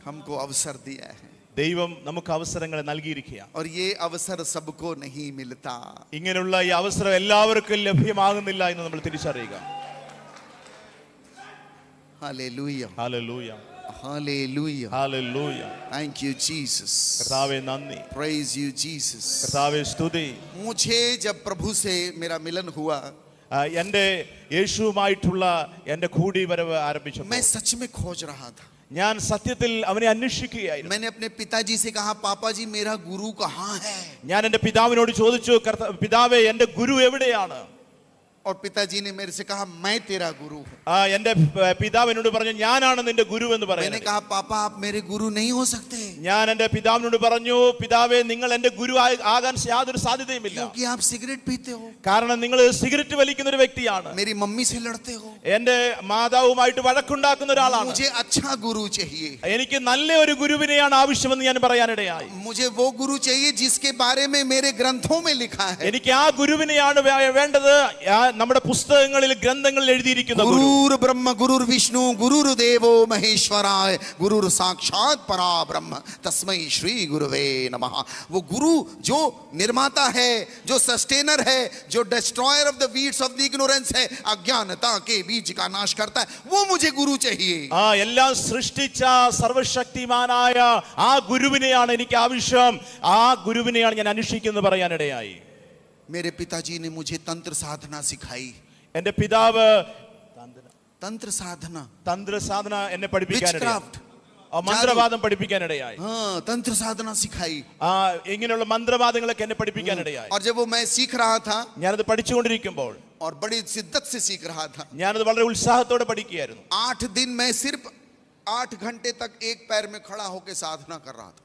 हमको अवसर दिया है ദൈവം നമുക്ക് അവസരങ്ങളെ നൽകിയിരിക്കുകയാണ്. और ये अवसर सबको नहीं मिलता. ഇങ്ങനെയുള്ള ഈ അവസരം എല്ലാവർക്കും ലഭ്യമാകുന്നില്ല എന്ന് നമ്മൾ തിരിച്ചറിയുക. Hallelujah, hallelujah, hallelujah, hallelujah. Thank you Jesus. കർത്താവേ നന്ദി, Praise you Jesus. കർത്താവേ സ്തുതി. मुझे जब प्रभु से मेरा मिलन हुआ, എൻ്റെ യേശുവുമായിട്ടുള്ള എൻ്റെ കൂടിവരവ് ആരംഭിച്ചു. मैं सच में खोज रहा था. ഞാൻ സത്യത്തിൽ അവനെ അന്വേഷിക്കുകയായിരുന്നു. मैंने अपने पिताजी से कहा, पापा जी मेरा गुरु कहाँ है? ഞാൻ എൻ്റെ പിതാവിനോട് ചോദിച്ചു, പിതാവേ എൻ്റെ ഗുരു എവിടെയാണ്? और पिताजी ने मेरे से कहा, मैं तेरा गुरु हूँ. എൻ്റെ പിതാവ് എന്നോട് പറഞ്ഞു, ഞാനാണ് നിന്റെ ഗുരു എന്ന് मैंने പറഞ്ഞു. कहा, पापा आप मेरे गुरु नहीं हो सकते, ഞാൻ എൻ്റെ പിതാവിനോട് പറഞ്ഞു, പിതാവേ നിങ്ങൾ എൻ്റെ ഗുരു ആകാൻ യാതൊരു സാധ്യതയുമില്ല. क्योंकि आप सिगरेट पीते हो, കാരണം നിങ്ങൾ സിഗരറ്റ് വലിക്കുന്ന ഒരു വ്യക്തിയാണ്. मेरी मम्मी से लड़ते हो. എൻ്റെ മാതാവുമായിട്ട് വഴക്കുണ്ടാക്കുന്ന ഒരാളാണ്. मुझे अच्छा गुरु चाहिए. എനിക്ക് നല്ല ഒരു ഗുരുവിനെയാണ് ആവശ്യമെന്ന് ഞാൻ പറയാനിടയായി. मुझे वो गुरु चाहिए जिसके बारे में मेरे ग्रंथों में लिखा है. എനിക്ക് ആ ഗുരുവിനെയാണ് വേണ്ടത്. നമ്മുടെ പുസ്തകങ്ങളിൽ ഗ്രന്ഥങ്ങളിൽ എഴുതിയിരിക്കുന്ന ഗുരു. गुरुर ब्रह्म गुरुर विष्णु गुरुर देवो महेश्वराय गुरुर साक्षात परा ब्रह्म तस्मै श्री गुरुवे नमः. वो गुरु जो निर्माता है, जो सस्टेनर है, जो destroyer of the weeds of the ignorance है, अज्ञानता के बीज का नाश करता है, वो मुझे गुरु चाहिए. എല്ലാം സൃഷ്ടിച്ച സർവശക്തിമാനായ ആ ഗുരുവിനെയാണ് എനിക്ക് ആവശ്യം. ആ ഗുരുവിനെയാണ് ഞാൻ അന്വേഷിക്കുന്നത് പറയാനിടയായി. मेरे पिताजी ने मुझे तंत्र साधना सिखाई. എൻ്റെ പിതാവ് तंत्र साधना, തന്ത്ര സാധന എന്നെ പഠിപ്പിക്കാനിടയായി. Witchcraft. മന്ത്രവാദം പഠിപ്പിക്കാനിടയായി. हाँ तंत्र साधना सिखाई. ഇങ്ങനെയുള്ള മന്ത്രവാദങ്ങളൊക്കെ എന്നെ പഠിപ്പിക്കാനിടയായി. और जब वो मैं सीख रहा था, ഞാനത് പഠിച്ചുകൊണ്ടിരിക്കുമ്പോൾ और बड़ी शिद्दत से सीख रहा था, ഞാനത് വളരെ ഉത്സാഹത്തോടെ പഠിക്കുകയായിരുന്നു. 8 दिन मैं सिर्फ 8 घंटे तक एक पैर में खड़ा होकर साधना कर रहा था.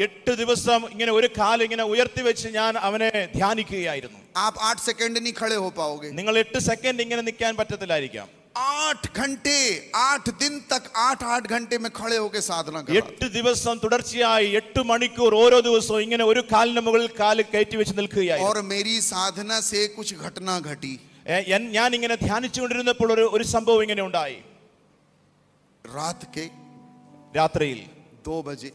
8 ദിവസം ഇങ്ങനെ ഒരു കാല് ഇങ്ങനെ ഉയർത്തി വെച്ച് ഞാൻ അവനെ ധ്യാനിക്കുകയായിരുന്നു. आप 8 सेकंड नहीं खड़े हो पाओगे. നിങ്ങൾ 8 സെക്കൻഡ് ഇങ്ങനെ നിൽക്കാൻ പറ്റത്തില്ലായിരിക്കാം. 8 घंटे, 8 दिन तक 8 घंटे में खड़े होकर साधना कर रहा था. 8 ദിവസം തുടർച്ചയായി 8 മണിക്കൂർ ഓരോ ദിവസവും ഇങ്ങനെ ഒരു കാലിന് മുകളിൽ കാല് കയറ്റി വെച്ച് നിൽക്കുകയായിരുന്നു. और मेरी साधना से कुछ घटना घटी. ഞാൻ ഇങ്ങനെ ധ്യാനിച്ചുകൊണ്ടിരുന്നപ്പോൾ ഒരു സംഭവം ഇങ്ങനെ ഉണ്ടായി. रात के രാത്രിയിൽ 2 बजे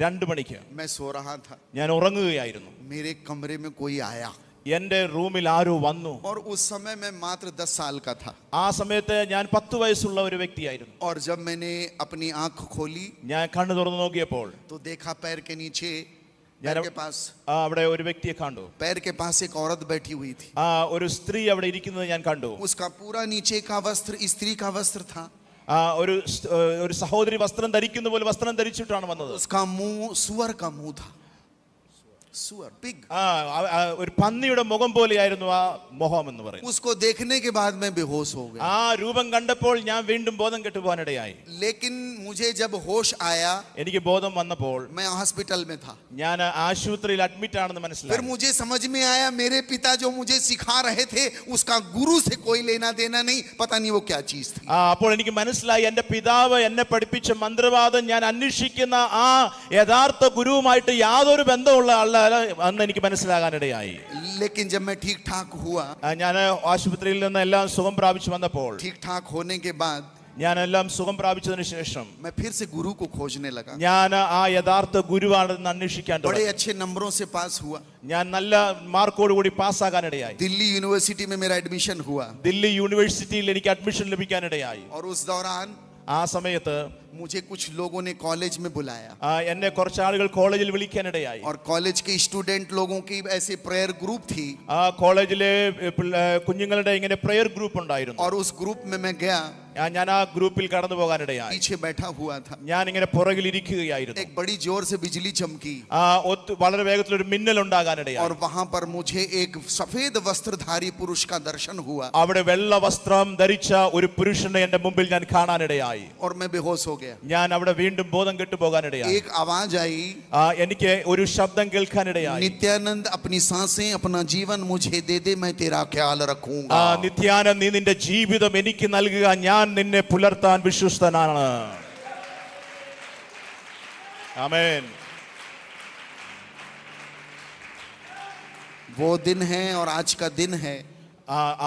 2 മണിക്ക് मैं सो रहा था. ഞാൻ ഉറങ്ങുകയായിരുന്നു. मेरे कमरे में कोई आया. എൻ്റെ റൂമിൽ ആരോ വന്നു. और उस समय मैं मात्र 10 साल का था. ആ സമയത്ത് ഞാൻ 10 വയസ്സുള്ള ഒരു വ്യക്തിയായിരുന്നു. और जब मैंने अपनी आंख खोली ഞാൻ കണ്ണു തുറന്നു നോക്കിയപ്പോൾ तो देखा पैर के नीचे, ഞാൻ पैर के पास, അവിടെ ഒരു വ്യക്തിയെ കണ്ടു. पैर के पास एक औरत बैठी हुई थी. ഒരു സ്ത്രീ അവിടെ ഇരിക്കുന്നത് ഞാൻ കണ്ടു. उसका पूरा नीचे का वस्त्र स्त्री का वस्त्र था. ഒരു സഹോദരി വസ്ത്രം ധരിക്കുന്ന പോലെ വസ്ത്രം ധരിച്ചിട്ടാണ് വന്നത്. उसका मुंह सुअर का मुंह था. सुअर, पिग. ഒരു പന്നിയുടെ മുഖം പോലെയായിരുന്നു ആ മുഖം എന്ന് പറയുന്നത്. उसको देखने के बाद मैं बेहोश हो गया. ആ രൂപം കണ്ടപ്പോൾ ഞാൻ വീണ്ടും ബോധം കെട്ടു പോകാനിടയായി. लेकिन मुझे जब होश आया, എനിക്ക് ബോധം വന്നപ്പോൾ मैं हॉस्पिटल में था. ഞാൻ ആശുപത്രിയിൽ അഡ്മിറ്റ് ആണെന്ന് फिर മനസ്സിലായി. मुझे समझ में आया मेरे पिता जो मुझे सिखा रहे थे उसका गुरु से कोई लेना देना नहीं, पता नहीं वो क्या चीज थी. അപ്പോൾ എനിക്ക് മനസ്സിലായി എൻ്റെ പിതാവ് എന്നെ പഠിപ്പിച്ച മന്ത്രവാദം ഞാൻ അന്വേഷിക്കുന്ന ആ യഥാർത്ഥ ഗുരുവുമായിട്ട് യാതൊരു ബന്ധമുള്ള ആളല്ല അന്ന് എനിക്ക് മനസ്സിലാകാനിടയായി. लेकिन जब मैं ठीक ठाक हुआ, ഞാൻ ആശുപത്രിയിൽ നിന്ന് എല്ലാം സുഖം പ്രാപിച്ചു വന്നപ്പോൾ, ठीक ठाक होने के बाद ഞാൻ എല്ലാം സുഖം പ്രാപിച്ചതിന് ശേഷം मैं फिर से गुरु को खोजने लगा. ഞാൻ ആ യഥാർത്ഥ ഗുരുവാണെന്ന് അന്വേഷിക്കാൻ बड़े തുടങ്ങി. अच्छे नंबरों से पास हुआ. ഞാൻ നല്ല മാർക്കോട് കൂടി പാസ്സാകാനിടയായി. दिल्ली यूनिवर्सिटी में मेरा एडमिशन हुआ. ദില്ലി യൂണിവേഴ്സിറ്റിയിൽ എനിക്ക് അഡ്മിഷൻ ലഭിക്കാനിടയായി. और उस दौरान ആ സമയത്ത് मुझे कुछ लोगों ने कॉलेज में बुलाया എന്നെ കുറച്ച് ആളുകൾ കോളേജിൽ വിളിക്കാനിടയായി. और कॉलेज के स्टूडेंट लोगों की ऐसे प्रेयर ग्रुप थी ആ കോളേജിലെ കുഞ്ഞുങ്ങളുടെ ഇങ്ങനെ പ്രെയർ ഗ്രൂപ്പ് ഉണ്ടായിരുന്നു. और उस ग्रुप में मैं गया. ഞാൻ ആ ഗ്രൂപ്പിൽ കടന്നു പോകാനിടയായി. पीछे बैठा हुआ था. ഞാൻ ഇങ്ങനെ പുറകിൽ ഇരിക്കുകയായിരുന്നു. एक बड़ी जोर से बिजली चमकी വളരെ വേഗത്തിൽ ഒരു മിന്നൽ ഉണ്ടാകാനിടയായി. और वहां पर मुझे एक सफेद वस्त्रधारी पुरुष का दर्शन हुआ. അവിടെ വെള്ള വസ്ത്രം ധരിച്ച ഒരു പുരുഷനെ എന്റെ മുമ്പിൽ ഞാൻ കാണാനിടയായി. और मैं बेहोश हो गया. ഞാൻ അവിടെ വീണ്ടും ബോധം കെട്ടു പോകാനിടയായി. एक आवाज आई. എനിക്ക് ഒരു ശബ്ദം കേൾക്കാനിടയായി. नित्यानंद अपनी सांसें अपना जीवन मुझे दे दे मैं तेरा ख्याल रखूंगा. നിത്യാനന്ദ് നീ നിന്റെ ജീവിതം എനിക്ക് നൽകുക, ഞാൻ നിന്നെ പുലർത്താൻ വിശ്വസ്തനാണ്. ആമേൻ. वो दिन है और आज का दिन है.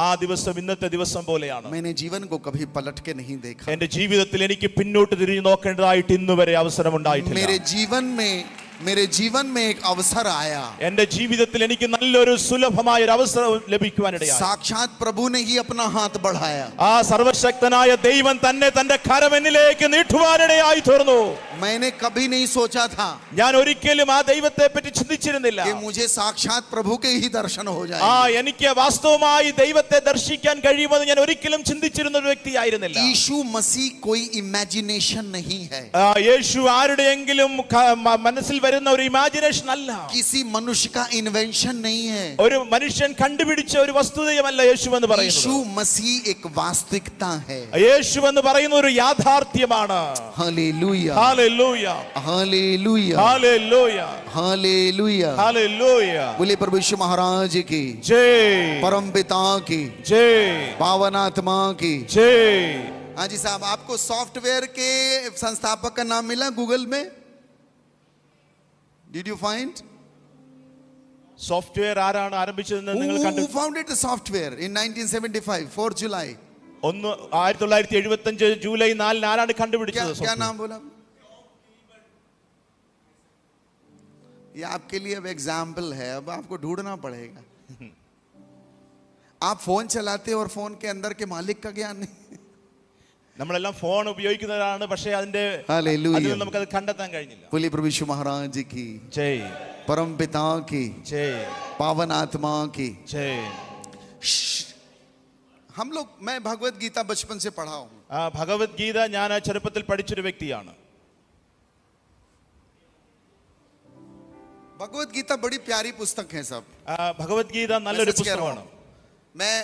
ആ ദിവസം ഇന്നത്തെ ദിവസം പോലെയാണ്. मैंने जीवन को कभी पलट के नहीं देखा. എന്റെ ജീവിതത്തിൽ എനിക്ക് പിന്നോട്ട് തിരിഞ്ഞു നോക്കേണ്ടതായിട്ട് ഇന്നുവരെ അവസരമുണ്ടായിട്ടില്ല. मेरे जीवन में एक अवसर आया. എന്റെ ജീവിതത്തിൽ എനിക്ക് നല്ലൊരു സുലഭമായ ഒരു അവസരം ലഭിക്കുവാനിടയായി. साक्षात प्रभु ने ही अपना हाथ बढ़ाया. ആ സർവശക്തനായ ദൈവം തന്നെ തന്റെ കരം എന്നിലേക്ക് നീട്ടുവാനിടയായി തീർന്നു. मैंने कभी नहीं सोचा था ഞാൻ ഒരിക്കലും ആ ദൈവത്തെ പറ്റി ചിന്തിച്ചിരുന്നില്ല. कि मुझे साक्षात प्रभु के ही दर्शन हो जाए. എനിക്ക് വാസ്തവമായി ദൈവത്തെ ദർശിക്കാൻ കഴിയുമെന്ന് ഞാൻ ഒരിക്കലും ചിന്തിച്ചിരുന്ന ഒരു വ്യക്തിയായിരുന്നില്ല. यीशु मसीह कोई इमेजिनेशन नहीं है. യേശു ആരുടെയെങ്കിലും മനസ്സിൽ വരുന്ന ഒരു ഇമാജിനേഷൻ അല്ല. किसी मनुष्य का इन्वेंशन नहीं है. ഒരു മനുഷ്യൻ കണ്ടുപിടിച്ച ഒരു വസ്തുതയുമല്ല യേശു എന്ന് പറയുന്നത്. यीशु मसीह एक वास्तविकता है. യേശു എന്ന് പറയുന്ന ഒരു യാഥാർത്ഥ്യമാണ്. Hallelujah hallelujah hallelujah hallelujah hallelujah hallelujah. बोले प्रभु यीशु महाराज की जय, परम पिता की जय, पावन आत्मा की जय. हाँ जी साहब, आपको सॉफ्टवेयर के संस्थापक का नाम मिला गूगल में? Did you find? സോഫ്റ്റ്വെയർ ആരാണ് ആരംഭിച്ചതെന്ന് നിങ്ങൾ Who കണ്ടു? founded the software in 1975, 4 July? 1975 July 4 ആരാണ് क्या കണ്ടുപിടിച്ചത്? क्या नाम बोला? ये आपके लिए अब एग्जाम्पल है, अब आपको ढूंढना पड़ेगा. आप फोन चलाते और फोन के अंदर के मालिक का ज्ञान नहीं. നമ്മളെല്ലാം ഫോൺ ഉപയോഗിക്കുന്നതാണ്, പക്ഷേ അതിന്റെ हालेलुया. നമുക്കത് കണ്ടെത്താൻ കഴിഞ്ഞില്ല. बोलिए प्रभु यीशु महाराज की ജയ്, परम पिता की ജയ്, पावन आत्मा की ജയ്. हम लोग, मैं भगवत गीता बचपन से पढ़ा हूं. ഭഗവത്ഗീത ഞാൻ ചെറുപ്പത്തിൽ പഠിച്ചൊരു വ്യക്തിയാണ്. भगवत गीता बड़ी प्यारी पुस्तक है सब. ഭഗവത്ഗീത നല്ലൊരു പുസ്തകമാണ്. मैं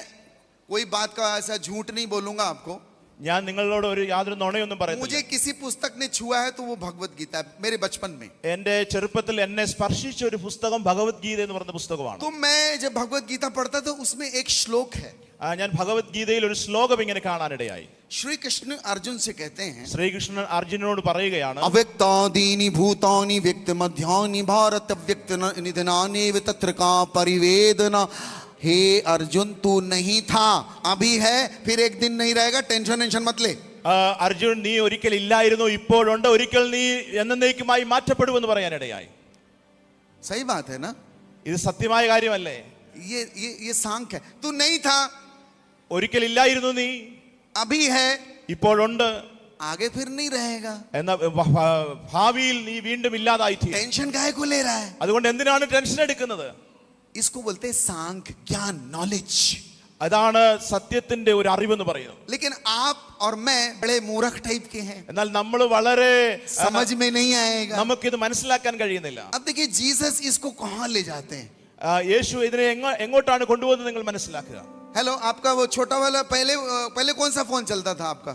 कोई बात का ऐसा झूठ नहीं बोलूंगा आपको. ഞാൻ നിങ്ങളോട് ഒരു യാതൊരു നുണയൊന്നും मुझे പറയുന്നില്ല. किसी पुस्तक ने छुआ है तो वो भगवत गीता है. मेरे बचपन में എന്റെ ചെറുപ്പത്തിൽ എന്നെ സ്പർശിച്ച ഒരു പുസ്തകം ഭഗവത്ഗീത എന്ന് പറയുന്ന പുസ്തകമാണ്. तो मैं जब भगवत गीता पढ़ता था उसमें एक श्लोक है. ഞാൻ ഭഗവത്ഗീതയിൽ ഒരു ശ്ലോകം ഇങ്ങനെ കാണാനിടയായി. श्री कृष्ण अर्जुन से कहते हैं, ശ്രീകൃഷ്ണൻ അർജുനനോട് പറയുകയാണ്, अव्यक्तादीनि भूतानि व्यक्त मध्यानि भारत व्यक्त निधनानि तत्र का परिवेदना. हे अर्जुन, तू नहीं था, अभी है, फिर एक दिन नहीं रहेगा, टेंशन मत ले. അർജുൻ, നീ ഒരിക്കൽ ഇല്ലായിരുന്നു, ഇപ്പോഴുണ്ട്, ഒരിക്കൽ നീ എന്നേക്കുമായി മാറ്റപ്പെടുമെന്ന് പറയാനിടയായി. सही बात है ना? ഇത് സത്യമായ കാര്യമല്ലേ? ये सांख है. तू नहीं था, ഒരിക്കൽ ഇല്ലായിരുന്നു നീ, अभी है, ഇപ്പോഴുണ്ട്, आगे फिर नहीं रहेगा. എന്ന ഭാവിയിൽ നീ വീണ്ടും ഇല്ലാതായി തീരും. टेंशन काहे को ले रहा है? അതുകൊണ്ട് എന്തിനാണ് ടെൻഷൻ എടുക്കുന്നത്? इसको बोलते हैं सांख, ज्ञान, नॉलेज. അതാണ് സത്യത്തിന്റെ ഒരു അറിവെന്ന് പറയുന്നത്. लेकिन आप और मैं बड़े मूर्ख टाइप के हैं, എന്നാൽ നമ്മൾ വളരെ समझ में नहीं आएगा. നമുക്കിത് മനസ്സിലാക്കാൻ കഴിയുന്നില്ല. अब देखिए जीसस इसको कहां ले जाते हैं. യേശു ഇതിനെ എങ്ങോട്ടാണ് കൊണ്ടുപോകുന്നത് നിങ്ങൾ മനസ്സിലാക്കുക. हेलो, आपका वो छोटा वाला पहले कौन सा फोन चलता था आपका?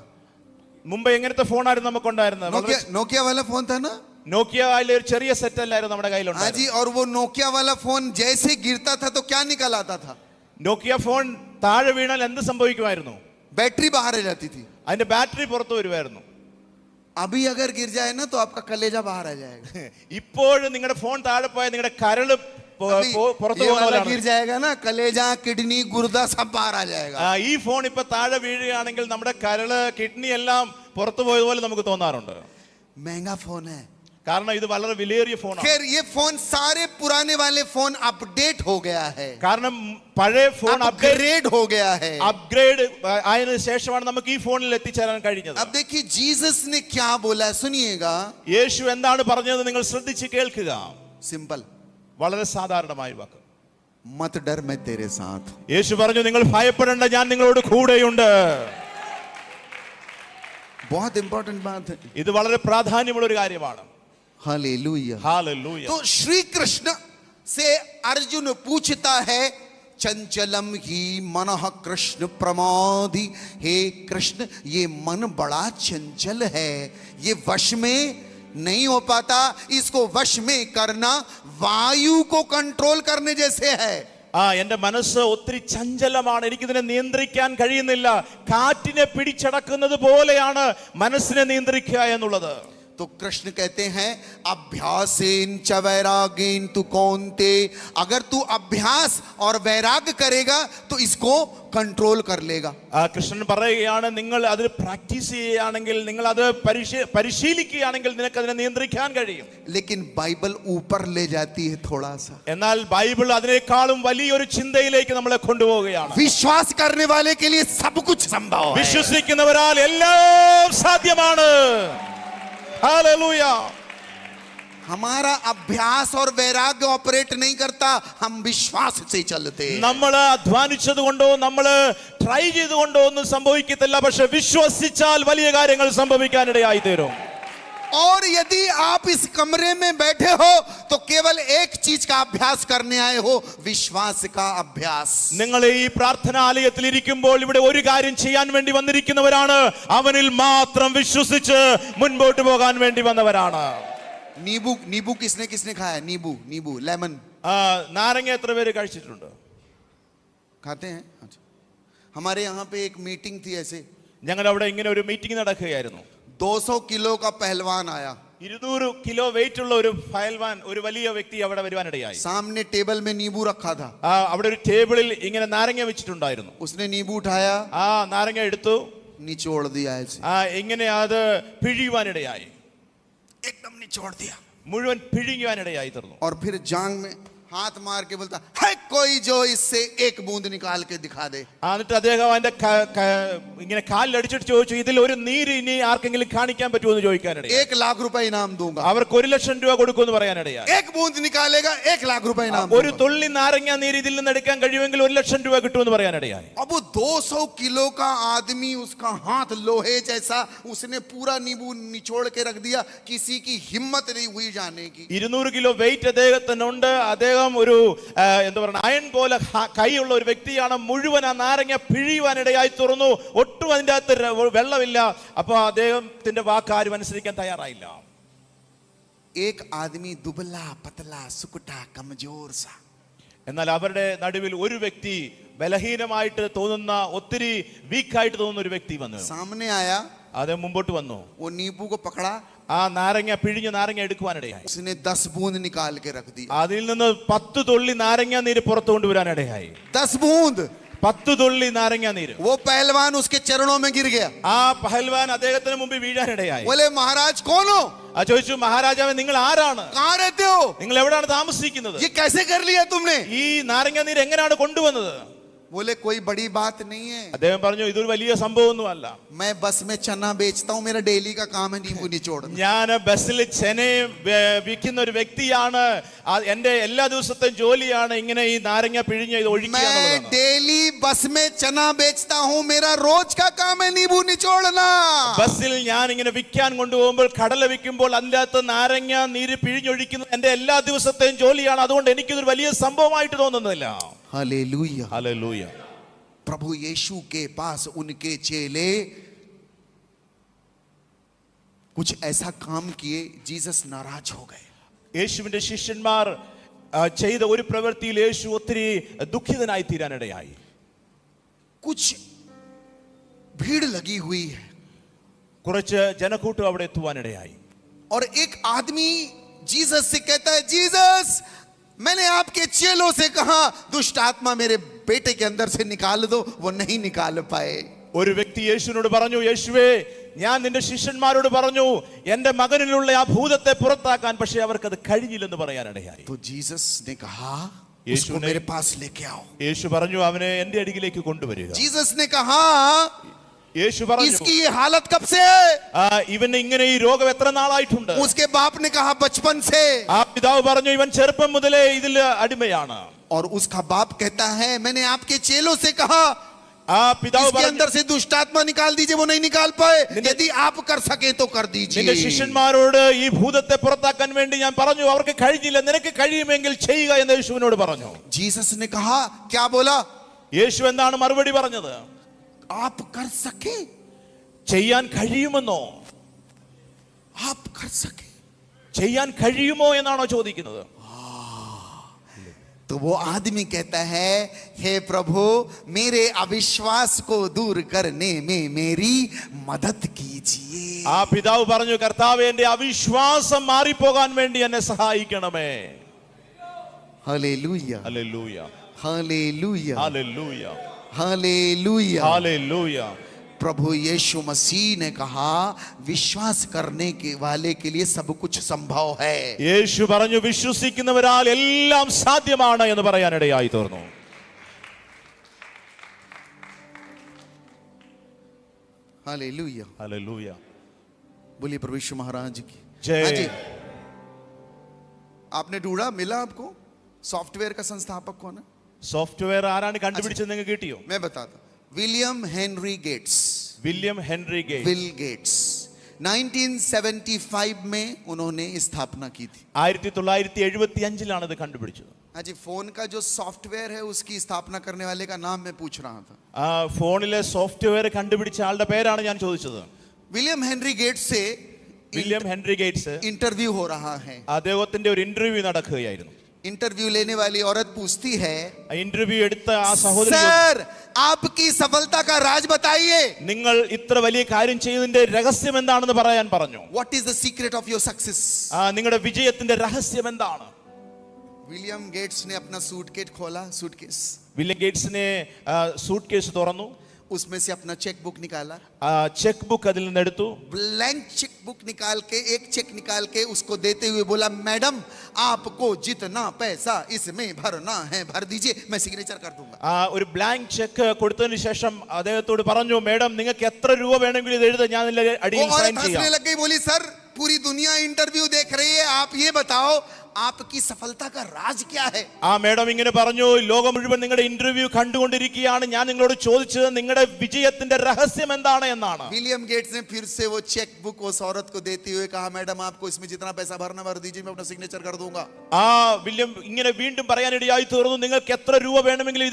മുമ്പ് എങ്ങനത്തെ ഫോണായിരുന്നു നമുക്കുണ്ടായിരുന്നത്? नोकिया वाला फोन था ना? നോക്കിയ ഒരു ചെറിയ സെറ്റ് അല്ലായിരുന്നു നമ്മുടെ हाँ കയ്യിലുണ്ടായിരുന്നത്. जी. और वो नोकिया वाला फोन जैसे गिरता था तो क्या निकल आता था? നോക്കിയ ഫോൺ താഴെ വീണാൽ എന്ത് സംഭവിക്കുമായിരുന്നു? बैटरी बाहर आ जाती थी. അതിന്റെ ബാറ്ററി പുറത്തു വരുമായിരുന്നു. अभी अगर गिर जाए ना तो आपका कलेजा बाहर आ जाएगा. ഇപ്പോഴും നിങ്ങളുടെ ഫോൺ താഴെ പോയാൽ നിങ്ങളുടെ കരള് പുറത്തു ये वाला गिर പോകുന്നതാണ്. जाएगा ना, कलेजा, किडनी, गुर्दा सब बाहर आ जाएगा. ഈ ഫോൺ ഇപ്പൊ താഴെ വീഴുകയാണെങ്കിൽ നമ്മുടെ കരള്, കിഡ്നി എല്ലാം പുറത്തു പോയതുപോലെ നമുക്ക് തോന്നാറുണ്ട്. महंगा फोन है. കാരണം ഇത് വളരെ വിലയേറിയ ഫോണാണ്. खैर ये फोन सारे पुराने वाले फोन अपडेट हो गया है, കാരണം പഴയ ഫോൺ अपग्रेड हो गया है. അപ്ഗ്രേഡ് ആയതിനു ശേഷമാണ് നമുക്ക് ഈ ഫോണിൽ എത്തിച്ചേരാൻ കഴിഞ്ഞത്. अब देखिए जीसस ने क्या बोला, सुनिएगा. യേശു എന്താണ് പറഞ്ഞത് നിങ്ങൾ ശ്രദ്ധിച്ച് കേൾക്കുക. सिंपल, വളരെ സാധാരണമായ വാക്ക്. मत डर मैं तेरे साथ हूं. യേശു പറഞ്ഞു നിങ്ങൾ ഭയപ്പെടേണ്ട, ഞാൻ നിങ്ങളോട് കൂടെയുണ്ട്. बहुत इंपॉर्टेंट बात है. ഇത് വളരെ പ്രാധാന്യമുള്ള ഒരു കാര്യമാണ്. हालेलुया. ഹല്ലേലൂയ. तो श्री कृष्ण से अर्जुन पूछता है, चंचलम ही मनः कृष्ण प्रमादि. हे कृष्ण, ये मन बड़ा चंचल है, ये वश में नहीं हो पाता. इसको वश में करना वायु को कंट्रोल करने जैसे है. എന്റെ മനസ്സ് ഒത്തിരി ചഞ്ചലമാണ്, എനിക്കിതിനെ നിയന്ത്രിക്കാൻ കഴിയുന്നില്ല. കാറ്റിനെ പിടിച്ചടക്കുന്നത് പോലെയാണ് മനസ്സിനെ നിയന്ത്രിക്കുക എന്നുള്ളത്. तो कृष्ण कहते हैं, अभ्यासेन च वैरागेन तु कौन्ते. अगर तू अभ्यास और वैराग करेगा तो इसको कंट्रोल कर लेगा. കൃഷ്ണൻ പറയുകയാണ്, നിങ്ങൾ അത് പ്രാക്ടീസ് ചെയ്യുകയാണെങ്കിൽ, നിങ്ങൾ അത് പരിശീലിക്കുകയാണെങ്കിൽ നിനക്ക് അതിനെ നിയന്ത്രിക്കാൻ കഴിയും. लेकिन बाइबल ऊपर ले जाती है थोड़ा सा. എന്നാൽ ബൈബിൾ അതിനേക്കാളും വലിയൊരു ചിന്തയിലേക്ക് നമ്മളെ കൊണ്ടുപോവുകയാണ്. विश्वास करने वाले के लिए सब कुछ संभव है. വിശ്വസിക്കുന്നവരാൽ എല്ലാം സാധ്യമാണ്. हालेलुया. हमारा अभ्यास और वैराग्य ऑपरेट नहीं करता, हम विश्वास से चलते. നമ്മൾ അധ്വാനിച്ചതുകൊണ്ടോ നമ്മൾ ട്രൈ ചെയ്തുകൊണ്ടോ ഒന്നും സംഭവിക്കത്തില്ല. പക്ഷെ വിശ്വസിച്ചാൽ വലിയ കാര്യങ്ങൾ സംഭവിക്കാനിടയായി തീരും. और यदि आप इस कमरे में बैठे हो तो केवल एक चीज का अभ्यास करने आए हो, विश्वास का अभ्यास. നിങ്ങൾ ഈ പ്രാർത്ഥനാലയത്തിൽ ഇരിക്കുമ്പോൾ ഇവിടെ ഒരു കാര്യം ചെയ്യാൻ വേണ്ടി വന്നിരിക്കുന്നവരാണ്. അവനിൽ മാത്രം വിശ്വസിച്ച് മുൻപോട്ട് പോകാൻ വേണ്ടി വന്നവരാണ്. नींबू, नींबू किसने किसने खाया? नींबू, नींबू, लेमन നാരങ്ങ എത്ര പേര് കഴിച്ചിട്ടുണ്ട്? खाते हैं. अच्छा. हमारे यहाँ पे एक मीटिंग थी ऐसे. ഞങ്ങളുടെ അവിടെ ഇങ്ങനെ ഒരു മീറ്റിംഗ് നടക്കുകയായിരുന്നു. 200 किलो का पहलवान आया. 200 കിലോ വെയിറ്റ് ഉള്ള ഒരു ഫയൽവാൻ, ഒരു വലിയ വ്യക്തി അവിടെ വരുവാനിടയായി. सामने टेबल में नींबू रखा था. അവിടെ ഒരു ടേബിളിൽ ഇങ്ങനെ നാരങ്ങ വെച്ചിട്ടുണ്ടായിരുന്നു. उसने नींबू उठाया, നാരങ്ങ എടുത്തു, निचोड़ दिया ऐसे. ഇങ്ങനെ അത് പിഴിയുവാനിടയായി. एकदम निचोड़ दिया. മുഴുവൻ പിഴിയുവാനിടയായി തീർന്നു. और फिर जांग में हाथ मार के बोलता है, कोई जो इससे एक बूंद निकाल के दिखा दे. എന്നിട്ട് അദ്ദേഹം അതിന്റെ ഇങ്ങനെ കാലിലടിച്ചിട്ട് ചോദിച്ചു, ഇതിൽ ഒരു നീര് ഇനി ആർക്കെങ്കിലും കാണിക്കാൻ പറ്റുമോ എന്ന് ചോദിക്കാനിടയായി. 1 लाख रुपए इनाम दूंगा. അവർക്ക് 1 ലക്ഷം രൂപ കൊടുക്കുമെന്ന് പറയാനിടയായി. एक बूंद निकालेगा 1 लाख रुपए इनाम. ഒരു തുള്ളി നാരങ്ങ നീര് ഇതിൽ നിന്ന് എടുക്കാൻ കഴിയുമെങ്കിൽ 1 ലക്ഷം രൂപ കിട്ടുമെന്ന് പറയാനിടയായി. अब वो 200 किलो का आदमी, उसका हाथ लोहे जैसा, उसने पूरा नींबू निचोड़ के रख दिया. किसी की हिम्मत नहीं हुई जाने की. 200 കിലോ വെയിറ്റ് അദ്ദേഹത്തിനുണ്ട്. അദ്ദേഹം ഒരു എന്താ പറയുക, അയൺ പോലെ കൈയുള്ള ഒരു വ്യക്തിയാണ്. മുഴുവൻ ആ നാരങ്ങ പിഴിയുവാനിടയായി തുറന്നു. ഒട്ടും അതിൻ്റെ അകത്ത് വെള്ളമില്ല. അപ്പൊ അദ്ദേഹത്തിന്റെ വാക്ക് ആരും അനുസരിക്കാൻ തയ്യാറായില്ല. एक आदमी दुबला पतला सुकुटा कमजोर सा. എന്നാൽ അവരുടെ നടുവിൽ ഒരു വ്യക്തി, ബലഹീനമായിട്ട് തോന്നുന്ന, ഒത്തിരി വീക്കായിട്ട് തോന്നുന്ന ഒരു വ്യക്തി വന്നു. सामने आया, അദ്ദേഹം മുമ്പോട്ട് വന്നു. वो नींबू को पकड़ा, ആ നാരങ്ങ പിഴിഞ്ഞ നാരങ്ങ എടുക്കുവാനിടയായി. उसने 10 बूंद निकाल के रख दी. അതിൽ നിന്ന് 10 തുള്ളി നാരങ്ങ നീര് പുറത്തു കൊണ്ടുവരാനിടയായി. 10 बूंद. 10 തുള്ളി നാരങ്ങ നീര്. वो पहलवान उसके चरणों में गिर गया. ആ പഹൽവാൻ അദ്ദേഹത്തിന് മുമ്പിൽ വീഴാനിടയായി. बोले महाराज कौन हो? ചോദിച്ചു, മഹാരാജാവേ നിങ്ങൾ ആരാണ്? कहाँ रहते हो? നിങ്ങൾ എവിടെയാണ് താമസിക്കുന്നത്? ये कैसे कर लिया तुमने? ഈ നാരങ്ങ നീര് എങ്ങനെയാണ് കൊണ്ടുവന്നത്? बोले कोई बड़ी बात नहीं है, അദ്ദേഹം പറഞ്ഞു, ഇതൊരു വലിയ സംഭവമൊന്നും അല്ല. मैं बस में चना बेचता हूँ, मेरा डेली का काम है नींबू निचोड़ना. ഞാൻ ബസ്സിൽ ചെനയും വിൽക്കുന്ന ഒരു വ്യക്തിയാണ്. എന്റെ എല്ലാ ദിവസത്തെയും ജോലിയാണ് ഇങ്ങനെ ഈ നാരങ്ങ പിഴിഞ്ഞ് ഇത് ഒഴിക്കുക मैं എന്നുള്ളതാണ്. डेली बस में चना बेचता हूँ, मेरा रोज का काम है नींबू निचोड़ना. ബസ്സിൽ ഞാൻ ഇങ്ങനെ വിൽക്കാൻ കൊണ്ടുപോകുമ്പോൾ, കടല വിൽക്കുമ്പോൾ അതിൻ്റെ അകത്ത് നാരങ്ങ നീര് പിഴിഞ്ഞൊഴിക്കുന്നത് എന്റെ എല്ലാ ദിവസത്തെയും ജോലിയാണ്. അതുകൊണ്ട് എനിക്കിതൊരു വലിയ സംഭവമായിട്ട് തോന്നുന്നില്ല. हालेलुया. ഹല്ലേലൂയ. प्रभु यीशु के पास उनके चेले कुछ ऐसा काम किए, जीसस नाराज हो गए. യേശുവിന്റെ ശിഷ്യന്മാർ ചെയ്ത ഒരു പ്രവൃത്തിയിൽ യേശു ഒത്തിരി ദുഃഖിതനായി തീരാനിടയായി. कुछ भीड़ लगी हुई है കുറച്ച് ജനക്കൂട്ടം അവിടെ എത്തുവാനിടയായി. और एक आदमी जीसस से कहता है, जीसस मैंने आपके चेलों से कहा दुष्ट आत्मा मेरे बेटे के अंदर से निकाल दो, वो नहीं निकाल पाए. ഒരു വ്യക്തി യേശുവിനോട് പറഞ്ഞു, യേശുവേ ഞാൻ നിന്റെ ശിഷ്യന്മാരോട് പറഞ്ഞു എന്റെ മകനിലുള്ള ആ ഭൂതത്തെ പുറത്താക്കാൻ, പക്ഷെ അവർക്കത് കഴിഞ്ഞില്ലെന്ന് പറയാനിടയായി. तो जीसस ने कहा यीशु उसको ने- मेरे पास लेके आओ. യേശു പറഞ്ഞു അവനെ എന്റെ അരികിലേക്ക് കൊണ്ടുവരിക. जीसस ने कहा യേശു പറഞ്ഞു इसकी ये हालत कब से है? ഇവന് ഇങ്ങനെ ഈ രോഗം എത്ര നാളായിട്ടുണ്ട്? उसके बाप ने कहा बचपन से. ആ പിതാവ് പറഞ്ഞു ഇവൻ ചെറുപ്പം മുതലേ ഇതിൽ അടിമയാണ്. और उसका बाप कहता है मैंने आपके चेलों से कहा ആ പിതാവ് इसके പറഞ്ഞു अंदर से दुष्ट आत्मा निकाल दीजिए, वो नहीं निकाल पाए. यदि आप कर सके तो कर നിന്റെ दीजिए. ശിഷ്യന്മാരോട് ഈ ഭൂതത്തെ പുറത്താക്കാൻ വേണ്ടി ഞാൻ പറഞ്ഞു, അവർക്ക് കഴിഞ്ഞില്ല, നിനക്ക് കഴിയുമെങ്കിൽ ചെയ്യുക എന്ന് യേശുവിനോട് പറഞ്ഞു. जीसस ने कहा क्या बोला? യേശു എന്താണ് മറുപടി പറഞ്ഞത്? आप कर सके, ചെയ്യാൻ കഴിയുമെന്നോ? आप कर सके. ചെയ്യാൻ കഴിയുമോ എന്നാണോ ചോദിക്കുന്നത്? तो वो आदमी कहता है हे प्रभु मेरे अविश्वास को दूर करने में मेरी मदद कीजिए. ആ പിതാവ് പറഞ്ഞു കർത്താവേ എന്റെ അവിശ്വാസം മാറിപ്പോകാൻ വേണ്ടി എന്നെ സഹായിക്കണമേ. Hallelujah, hallelujah, hallelujah, hallelujah, hallelujah. Hallelujah. प्रभु यीशु मसीह ने कहा विश्वास करने के वाले के लिए सब कुछ संभव है. യേശു പറഞ്ഞു വിശ്വസിക്കുന്നവരാൽ എല്ലാം സാധ്യമാണ് എന്ന് പറയാനിടയായി തീർന്നു. हालेलुया. ഹല്ലേലൂയ. बोलिए प्रभु यीशु महाराज की जय. हाँ जी. आपने ढूंढा, मिला आपको सॉफ्टवेयर का संस्थापक कौन है? സോഫ്റ്റ്വെയർ ആരാണ് കണ്ടുപിടിച്ചത് നിങ്ങൾക്ക് കിട്ടിയോ? मैं बताता. William Henry Gates. William Henry Gates. Bill Gates 1975 में उन्होंने स्थापना की थी. 1975 ഇത് കണ്ടുപിടിച്ചത്. हाँ जी. फोन का जो सॉफ्टवेयर है उसकी स्थापना करने वाले का नाम मैं पूछ रहा था. ആ ഫോണിലെ സോഫ്റ്റ്വെയർ കണ്ടുപിടിച്ച ആളുടെ പേരാണ് ഞാൻ ചോദിച്ചത്. विलियम हेनरी गेट्स से വില്യം ഹെൻറി ഗേറ്റ്സ് इंटरव्यू हो रहा है. അദ്ദേഹത്തിന്റെ ഒരു ഇന്റർവ്യൂ നടക്കുകയായിരുന്നു. इंटरव्यू लेने वाली औरत पूछती है ഇന്റർവ്യൂ എടുത്ത ആ സഹോദരി सर आपकी सफलता का राज बताइए. നിങ്ങൾ ഇത്ര വലിയ കാര്യം ചെയ്തതിന്റെ രഹസ്യം എന്താണെന്ന് പറയാൻ പറഞ്ഞു. What is the secret of your success? നിങ്ങളുടെ വിജയത്തിന്റെ രഹസ്യം എന്താണ്? विलियम गेट्स ने अपना सूटकेस खोला. सूटकेस വില്യം ഗേറ്റ്സിനെ സൂട്ട് കേസ് തുറന്നു. उसमें से अपना चेक बुक निकाला. ചെക്ക് ബുക്ക് അതിൽ നിന്ന് എടുത്തു. ब्लैंक चेक बुक निकाल के एक चेक निकाल के उसको देते हुए बोला मैडम आपको जितना पैसा इसमें भरना है भर दीजिए, मैं सिग्नेचर कर दूंगा. ഒരു ബ്ലാങ്ക് ചെക്ക് കൊടുത്തതിന് ശേഷം അദ്ദേഹത്തോട് പറഞ്ഞു മേഡം നിങ്ങൾക്ക് എത്ര രൂപ വേണമെങ്കിലും ഇത് എഴുതാം, ഞാൻ ഇതിന്റെ അടിയിൽ वो സൈൻ औरत हंसने ചെയ്യാം. लग गई, बोली सर पूरी दुनिया इंटरव्यू देख रही है, आप ये बताओ आपकी सफलता का राज क्या है? മേഡം ഇങ്ങനെ പറഞ്ഞു, ലോകം മുഴുവൻ നിങ്ങളുടെ ഇന്റർവ്യൂ കണ്ടുകൊണ്ടിരിക്കുകയാണ്, ഞാൻ നിങ്ങളോട് ചോദിച്ചത് നിങ്ങളുടെ വിജയത്തിന്റെ രഹസ്യം എന്താണ് എന്നാണ്. विलियम गेट्स ने फिर से वो चेक बुक उस औरत को देते हुए कहा मैडम आपको इसमें जितना पैसा भरना भर दीजिए, मैं अपना सिग्नेचर कर दूंगा. വില്യം ഇങ്ങനെ വീണ്ടും പറയാനിടയായി തീർന്നു, നിങ്ങൾക്ക് എത്ര രൂപ വേണമെങ്കിലും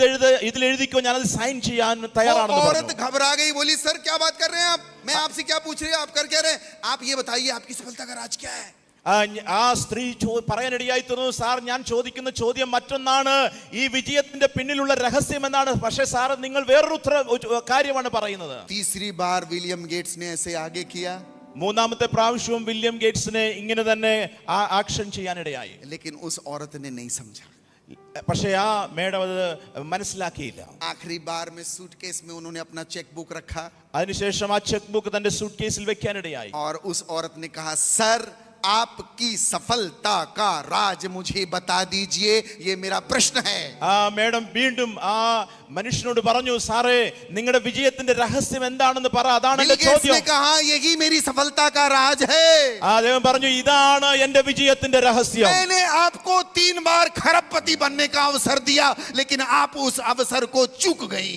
ഇതിൽ എഴുതിക്കോ, ഞാനത് സൈൻ ചെയ്യാൻ തയ്യാറാണെന്ന് औरत പറഞ്ഞു. घबरा गई, बोली सर क्या बात कर रहे हैं आप, मैं आपसे क्या पूछ रही हूँ, आप कर क्या रहे हैं, आप ये बताइए आपकी सफलता का राज क्या है? ആ സ്ത്രീ പറയാനിടയായി തീർന്നു, സാർ ഞാൻ ചോദിക്കുന്ന ചോദ്യം മറ്റൊന്നാണ്, ഈ വിജയത്തിന്റെ പിന്നിലുള്ള രഹസ്യം എന്താണ്, പക്ഷേ സാർ നിങ്ങൾ വേറൊരു കാര്യമാണ് പറയുന്നത്. तीसरी बार विलियम गेट्स ने ऐसे आगे किया, മൂന്നാമത്തെ പ്രാവശ്യവും വില്യം ഗേറ്റ്സിനെ ഇങ്ങനെ തന്നെ ആക്ഷൻ ചെയ്യാനിടയായി. लेकिन उस औरत ने नहीं समझा. പക്ഷേ ആ മേഡം അത് മനസ്സിലാക്കിയില്ല. आखिरी बार में सूटकेस में उन्होंने अपना चेक बुक रखा അതിനുശേഷം ആ ചെക്ക് ബുക്ക് തന്റെ സൂട്ട് കേസിൽ വെക്കാനിടയായി. और उस औरत ने कहा सर आपकी सफलता का राज मुझे बता दीजिए, ये मेरा प्रश्न है. മേഡം വീണ്ടും ആ മനുഷ്യനോട് പറഞ്ഞു, സാറേ നിങ്ങളുടെ വിജയത്തിന്റെ രഹസ്യം എന്താണെന്ന് പറ, അതാണ് बिल എന്റെ गेट्स ചോദ്യം. ने कहा यही मेरी सफलता का राज है. അദ്ദേഹം പറഞ്ഞു ഇതാണ് എന്റെ വിജയത്തിന്റെ രഹസ്യം. मैंने आपको 3 बार खरबपति बनने का अवसर दिया, लेकिन आप उस अवसर को चूक गई.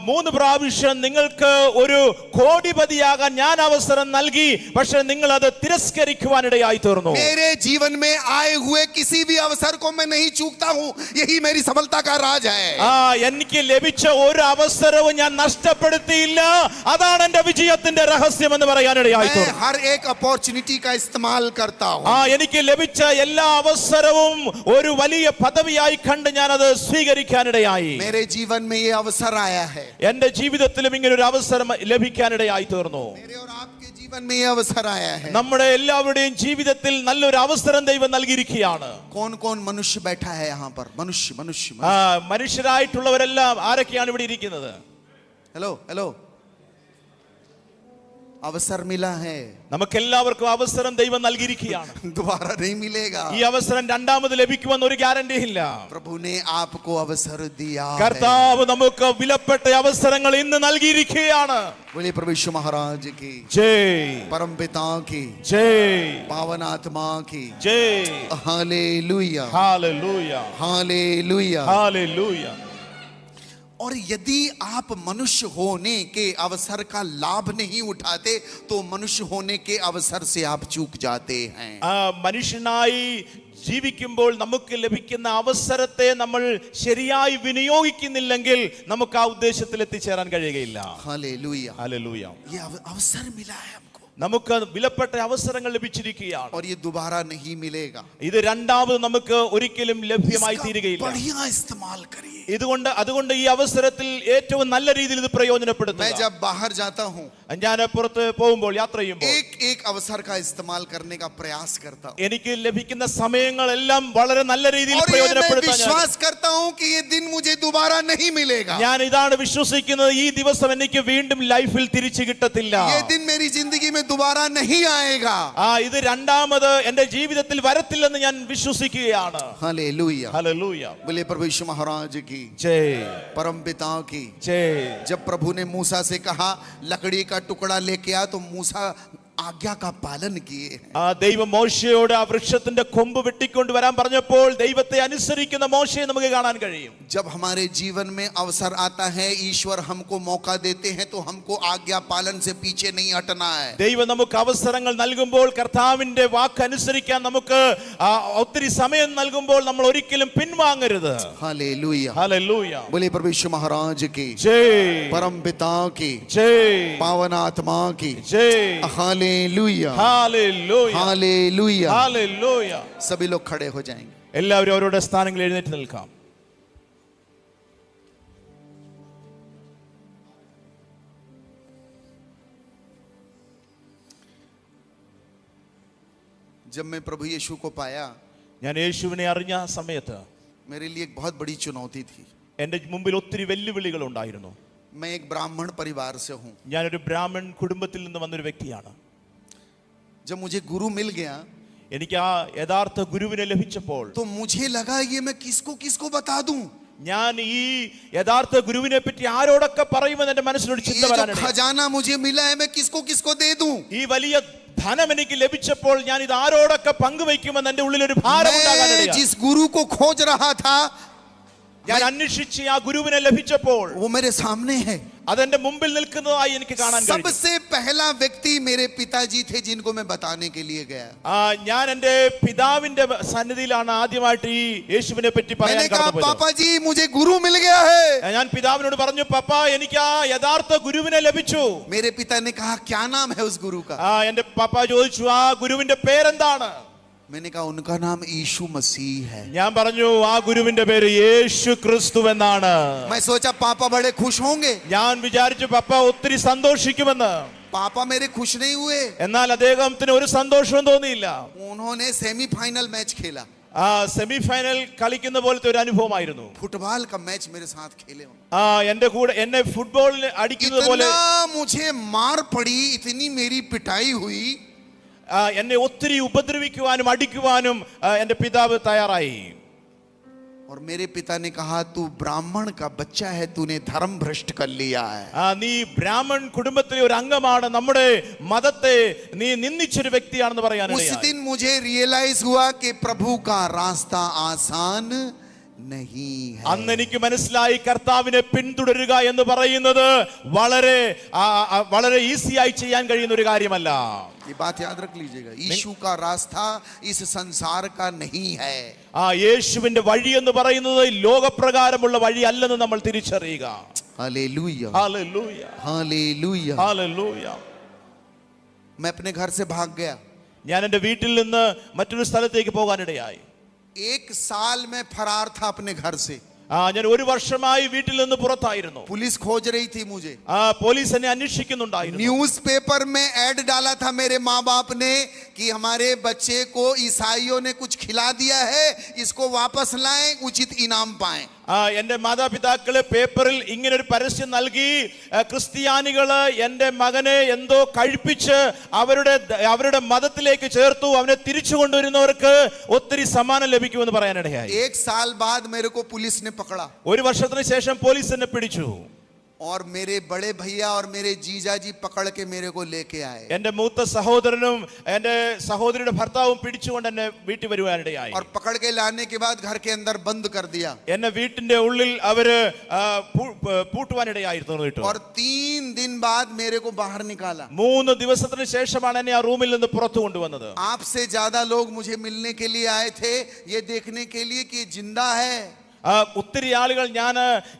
3 പ്രാവശ്യം നിങ്ങൾക്ക് ഒരു കോടിപതിയാകാൻ ഞാൻ അവസരം നൽകി, പക്ഷെ നിങ്ങൾ അത് തിരസ്കരിക്കുവാനിടയായി തീർന്നു. मेरे जीवन में आए हुए किसी भी अवसर को मैं नहीं चूकता हूं, यही मेरी सफलता का राज है. എനിക്ക് ലഭിച്ച ഒരു അവസരവും ഞാൻ നഷ്ടപ്പെടുത്തിയില്ല, അതാണ് എന്റെ വിജയത്തിന്റെ രഹസ്യം എന്ന് പറയാനിടയായി मैं തീർന്നു. हर एक अपॉर्चुनिटी का इस्तेमाल करता हूं. എനിക്ക് ലഭിച്ച എല്ലാ അവസരവും ഒരു വലിയ പദവിയായി കണ്ട് ഞാൻ അത് സ്വീകരിക്കാനിടയായി. मेरे जीवन में ये अवसर आया है. എന്റെ ജീവിതത്തിലും ഇങ്ങനെ ഒരു അവസരം ലഭിക്കാനിടയായി തീർന്നു. मेरे और आपके जीवन में ये अवसर आया है. നമ്മുടെ എല്ലാവരുടെയും ജീവിതത്തിൽ നല്ലൊരു അവസരം ദൈവം നൽകിയിരിക്കുകയാണ്. कौन कौन मनुष्य बैठा है यहाँ पर? मनुष्य मनुष्य മനുഷ്യരായിട്ടുള്ളവരെല്ലാം ആരൊക്കെയാണ് ഇവിടെ ഇരിക്കുന്നത്? हेलो हेलो अवसर मिला है, നമുക്കെല്ലാവർക്കും അവസരം ദൈവം നൽകിയിരിക്കുകയാണ്. दोबारा नहीं मिलेगा. ഈ അവസരം രണ്ടാമത് ലഭിക്കുമെന്ന് ഒരു ഗ്യാരണ്ടി ഇല്ല. प्रभु ने आपको अवसर दिया है. കർത്താവ് നമുക്ക് വിലപ്പെട്ട അവസരങ്ങൾ ഇന്ന് നൽകിയിരിക്കുകയാണ്. बोलिए प्रभु यीशु महाराज की ജയ്, परम पिता की ജയ്, पावन आत्मा की ജയ്. Hallelujah, hallelujah, hallelujah. ഹല്ലേലൂയ. और यदि आप मनुष्य होने के अवसर का लाभ नहीं उठाते तो मनुष्य होने के अवसर से आप चूक जाते हैं. മനുഷ്യനായി ജീവിക്കുമ്പോൾ നമുക്ക് ലഭിക്കുന്ന അവസരത്തെ നമ്മൾ ശരിയായി വിനിയോഗിക്കുന്നില്ലെങ്കിൽ നമുക്ക് ആ ഉദ്ദേശത്തിൽ എത്തിച്ചേരാൻ കഴിയുകയില്ല. Hallelujah, hallelujah. ये अवसर मिला है हमको നമുക്ക് വിലപ്പെട്ട അവസരങ്ങൾ ലഭിച്ചിരിക്കുകയാണ്. और ये दोबारा नहीं मिलेगा. ഇത് രണ്ടാമത് നമുക്ക് ഒരിക്കലും ലഭ്യമായി തീരുകയില്ല. बढ़िया इस्तेमाल करिए. അതുകൊണ്ട് ഈ അവസരത്തിൽ ഏറ്റവും നല്ല രീതിയിൽ ഇത് പ്രയോജനപ്പെടുത്തുക. मैं जब बाहर जाता हूँ ഞാൻ പുറത്ത് പോകുമ്പോൾ, യാത്ര ചെയ്യുമ്പോൾ एक अवसर का इस्तेमाल करने का प्रयास करता हूँ. എനിക്ക് ലഭിക്കുന്ന സമയങ്ങളെല്ലാം വളരെ നല്ല രീതിയിൽ और ये मैं പ്രയോജനപ്പെടുത്താൻ विश्वास करता हूँ कि ये दिन मुझे दोबारा नहीं मिलेगा. ഞാൻ ഇതാണ് വിശ്വസിക്കുന്നത്, ഈ ദിവസം എനിക്ക് വീണ്ടും ലൈഫിൽ തിരിച്ചു കിട്ടത്തില്ല. ये दिन मेरी जिंदगी में दोबारा नहीं आएगा. ഇത് രണ്ടാമത് എന്റെ ജീവിതത്തിൽ വരത്തില്ലെന്ന് ഞാൻ വിശ്വസിക്കുകയാണ്. Hallelujah, hallelujah. बोले प्रभु यीशु महाराज की ജയ്, परम पिता की. ജയ്. जब प्रभु ने मूसा से कहा लकड़ी का टुकड़ा लेके आ तो मूसा आज्ञा का पालन किए हैं. ദൈവം മോശയോട് ആ വൃക്ഷത്തിന്റെ കൊമ്പ് വെട്ടിക്കൊണ്ട് വരാൻ പറഞ്ഞപ്പോൾ ദൈവത്തെ അനുസരിക്കുന്ന മോശയെ നമുക്ക് കാണാൻ കഴിയും. जब हमारे जीवन में अवसर आता है, ईश्वर हमको मौका देते हैं तो हमको आज्ञा पालन से पीछे नहीं हटना है. ദൈവം നമുക്ക് അവസരങ്ങൾ നൽകുമ്പോൾ, കർത്താവിന്റെ വാക്ക് അനുസരിക്കാൻ നമുക്ക് ഒത്തിരി സമയം നൽകുമ്പോൾ നമ്മൾ ഒരിക്കലും പിൻവാങ്ങരുത്. Hallelujah, hallelujah. बोले प्रभु यीशु महाराज की ജയ്, परम पिता की ജയ്, पावन आत्मा की ജയ്. Hallelujah, hallelujah, hallelujah. ഹല്ലേലൂയ. सभी लोग खड़े हो जाएंगे. എല്ലാവരും അവരുടെ സ്ഥാനങ്ങളിൽ എഴുന്നേറ്റ് നിൽക്കാം. जब मैं प्रभु यीशु को पाया, ഞാൻ യേശുവിനെ അറിഞ്ഞ സമയത്ത് मेरे लिए एक बहुत बड़ी चुनौती थी. എന്റെ മുമ്പിൽ ഒത്തിരി വെല്ലുവിളികൾ ഉണ്ടായിരുന്നു. मैं एक ब्राह्मण परिवार से हूँ. ഞാനൊരു ബ്രാഹ്മൺ കുടുംബത്തിൽ നിന്ന് വന്നൊരു വ്യക്തിയാണ്. जब मुझे गुरु मिल गया എനിക്ക് ആ യഥാർത്ഥ ഗുരുവിനെ ലഭിച്ചപ്പോൾ तो मुझे लगा ये मैं किसको किसको बता दूं. ഞാൻ ഈ യഥാർത്ഥ ഗുരുവിനെ പറ്റി ആരോടൊക്കെ പറയുമെന്ന് എന്റെ മനസ്സിലൊരു ചിന്ത ये जो വരാനിടയായി. खजाना मुझे मिला है मैं किसको किसको दे दूं. ഈ വലിയ ധനം എനിക്ക് ലഭിച്ചപ്പോൾ ഞാൻ ഇത് ആരോടൊക്കെ പങ്കുവയ്ക്കുമെന്ന് എന്റെ ഉള്ളിൽ ഒരു ഭാരം मैं ഉണ്ടാകാനിടയായി. जिस गुरु को खोज रहा था ഞാൻ അന്വേഷിച്ച് ആ ഗുരുവിനെ ലഭിച്ചപ്പോൾ वो मेरे सामने है. അതെന്റെ മുമ്പിൽ നിൽക്കുന്നതായി എനിക്ക് കാണാൻ കഴിയും. सबसे पहला व्यक्ति मेरे पिताजी थे जिनको मैं बताने के लिए गया. ഞാൻ എന്റെ പിതാവിന്റെ സന്നിധിയിലാണ് ആദ്യമായിട്ട് ഈ യേശുവിനെ പറ്റി പറയാൻ मैंने कहा കടന്നുപോയത്. पापा जी मुझे गुरु मिल गया है. ഞാൻ പിതാവിനോട് പറഞ്ഞു, പപ്പ എനിക്ക് ആ യഥാർത്ഥ ഗുരുവിനെ ലഭിച്ചു. मेरे पिता ने कहा क्या नाम है उस गुरु का. എന്റെ പപ്പ ചോദിച്ചു, ആ ഗുരുവിന്റെ പേരെന്താണ്? मैंने कहा उनका नाम यीशु मसीह है. ഞാൻ പറഞ്ഞു, ആ ഗുരുവിന്റെ പേര് യേശു ക്രിസ്തു എന്നാണ്. मैं सोचा पापा बड़े खुश होंगे. ഞാൻ വിചാരിച്ചു പപ്പ ഒത്തിരി സന്തോഷിക്കുമെന്ന്. पापा मेरे खुश नहीं हुए. എന്നാൽ അദ്ദേഹത്തിന് ഒരു സന്തോഷവും തോന്നിയില്ല. उन्होंने सेमीफाइनल मैच खेला. സെമി ഫൈനൽ കളിക്കുന്ന പോലത്തെ ഒരു അനുഭവമായിരുന്നു. फुटबॉल का मैच मेरे साथ खेले. എന്റെ കൂടെ എന്നെ ഫുട്ബോളിൽ അടിക്കുന്നത് പോലെ इतना मुझे मार पड़ी, इतनी मेरी पिटाई हुई. എന്നെ ഒത്തിരി ഉപദ്രവിക്കുവാനും അടിക്കുവാനും എന്റെ പിതാവ് തയ്യാറായി. और मेरे पिता ने कहा तू ब्राह्मण का बच्चा है, तूने धर्म भ्रष्ट कर लिया है. നീ ബ്രാഹ്മൺ കുടുംബത്തിലെ ഒരു അംഗമാണ്, നമ്മുടെ മതത്തെ നീ നിന്ദിച്ചൊരു വ്യക്തിയാണെന്ന് उस പറയാനിടയായി. दिन मुझे रियलाइज हुआ कि प्रभु का रास्ता आसान नहीं है. അന്ന് എനിക്ക് മനസ്സിലായി, കർത്താവിനെ പിന്തുടരുക എന്ന് പറയുന്നത് വളരെ ഈസിയായി ചെയ്യാൻ കഴിയുന്ന ഒരു കാര്യമല്ല. ये बात याद रख लीजिएगा. यीशु का रास्ता इस संसार का नहीं है. യേശുവിന്റെ വഴി എന്ന് പറയുന്നത് ലോകപ്രകാരമുള്ള വഴി അല്ലെന്ന് നമ്മൾ തിരിച്ചറിയുക. Hallelujah, hallelujah, hallelujah. ഹല്ലേലൂയ. मैं अपने घर से भाग गया. ഞാൻ എന്റെ വീട്ടിൽ നിന്ന് മറ്റൊരു സ്ഥലത്തേക്ക് പോകാനിടയായി. एक साल में फरार था अपने घर से. ഞാൻ ഒരു വർഷമായി വീട്ടിൽ നിന്ന് പുറത്തായിരുന്നു. पुलिस खोज रही थी मुझे. പോലീസ് എന്നെ അന്വേഷിക്കുന്നുണ്ടായിരുന്നു. न्यूज़पेपर में ऐड डाला था मेरे माँ बाप ने कि हमारे बच्चे को ईसाइयों ने कुछ खिला दिया है, इसको वापस लाएं, उचित इनाम पाएं. എന്റെ മാതാപിതാക്കള് പേപ്പറിൽ ഇങ്ങനെ ഒരു പരസ്യം നൽകി, ക്രിസ്ത്യാനികള് എന്റെ മകനെ എന്തോ കഴിപ്പിച്ച് അവരുടെ മതത്തിലേക്ക് ചേർത്തു, അവനെ തിരിച്ചു കൊണ്ടുവരുന്നവർക്ക് ഒത്തിരി സമ്മാനം ലഭിക്കുമെന്ന് പറയാനിടയായി. 1 साल बाद मेरे को पुलिस ने पकड़ा ഒരു വർഷത്തിന് ശേഷം പോലീസ് എന്നെ പിടിച്ചു. और मेरे बड़े भैया और मेरे जीजा जी पकड़ के मेरे को लेके आए. എന്റെ മൂത്ത സഹോദരനും എന്റെ സഹോദരിയുടെ ഭർത്താവും പിടിച്ചുകൊണ്ട് എന്നെ വീട്ടിൽ വരുവാനിടയായി. और पकड़ के लाने के बाद घर के अंदर बंद कर दिया. എന്നെ വീട്ടിന്റെ ഉള്ളിൽ അവര് പൂട്ടുവാനിടയായിരുന്നു. और 3 दिन बाद मेरे को बाहर निकाला. 3 ദിവസത്തിന് ശേഷമാണ് എന്നെ ആ റൂമിൽ നിന്ന് പുറത്തു കൊണ്ടുവന്നത്. आपसे ज्यादा लोग मुझे मिलने के लिए आए थे, ये देखने के लिए कि जिंदा है. ഒത്തിരി ആളുകൾ ഞാൻ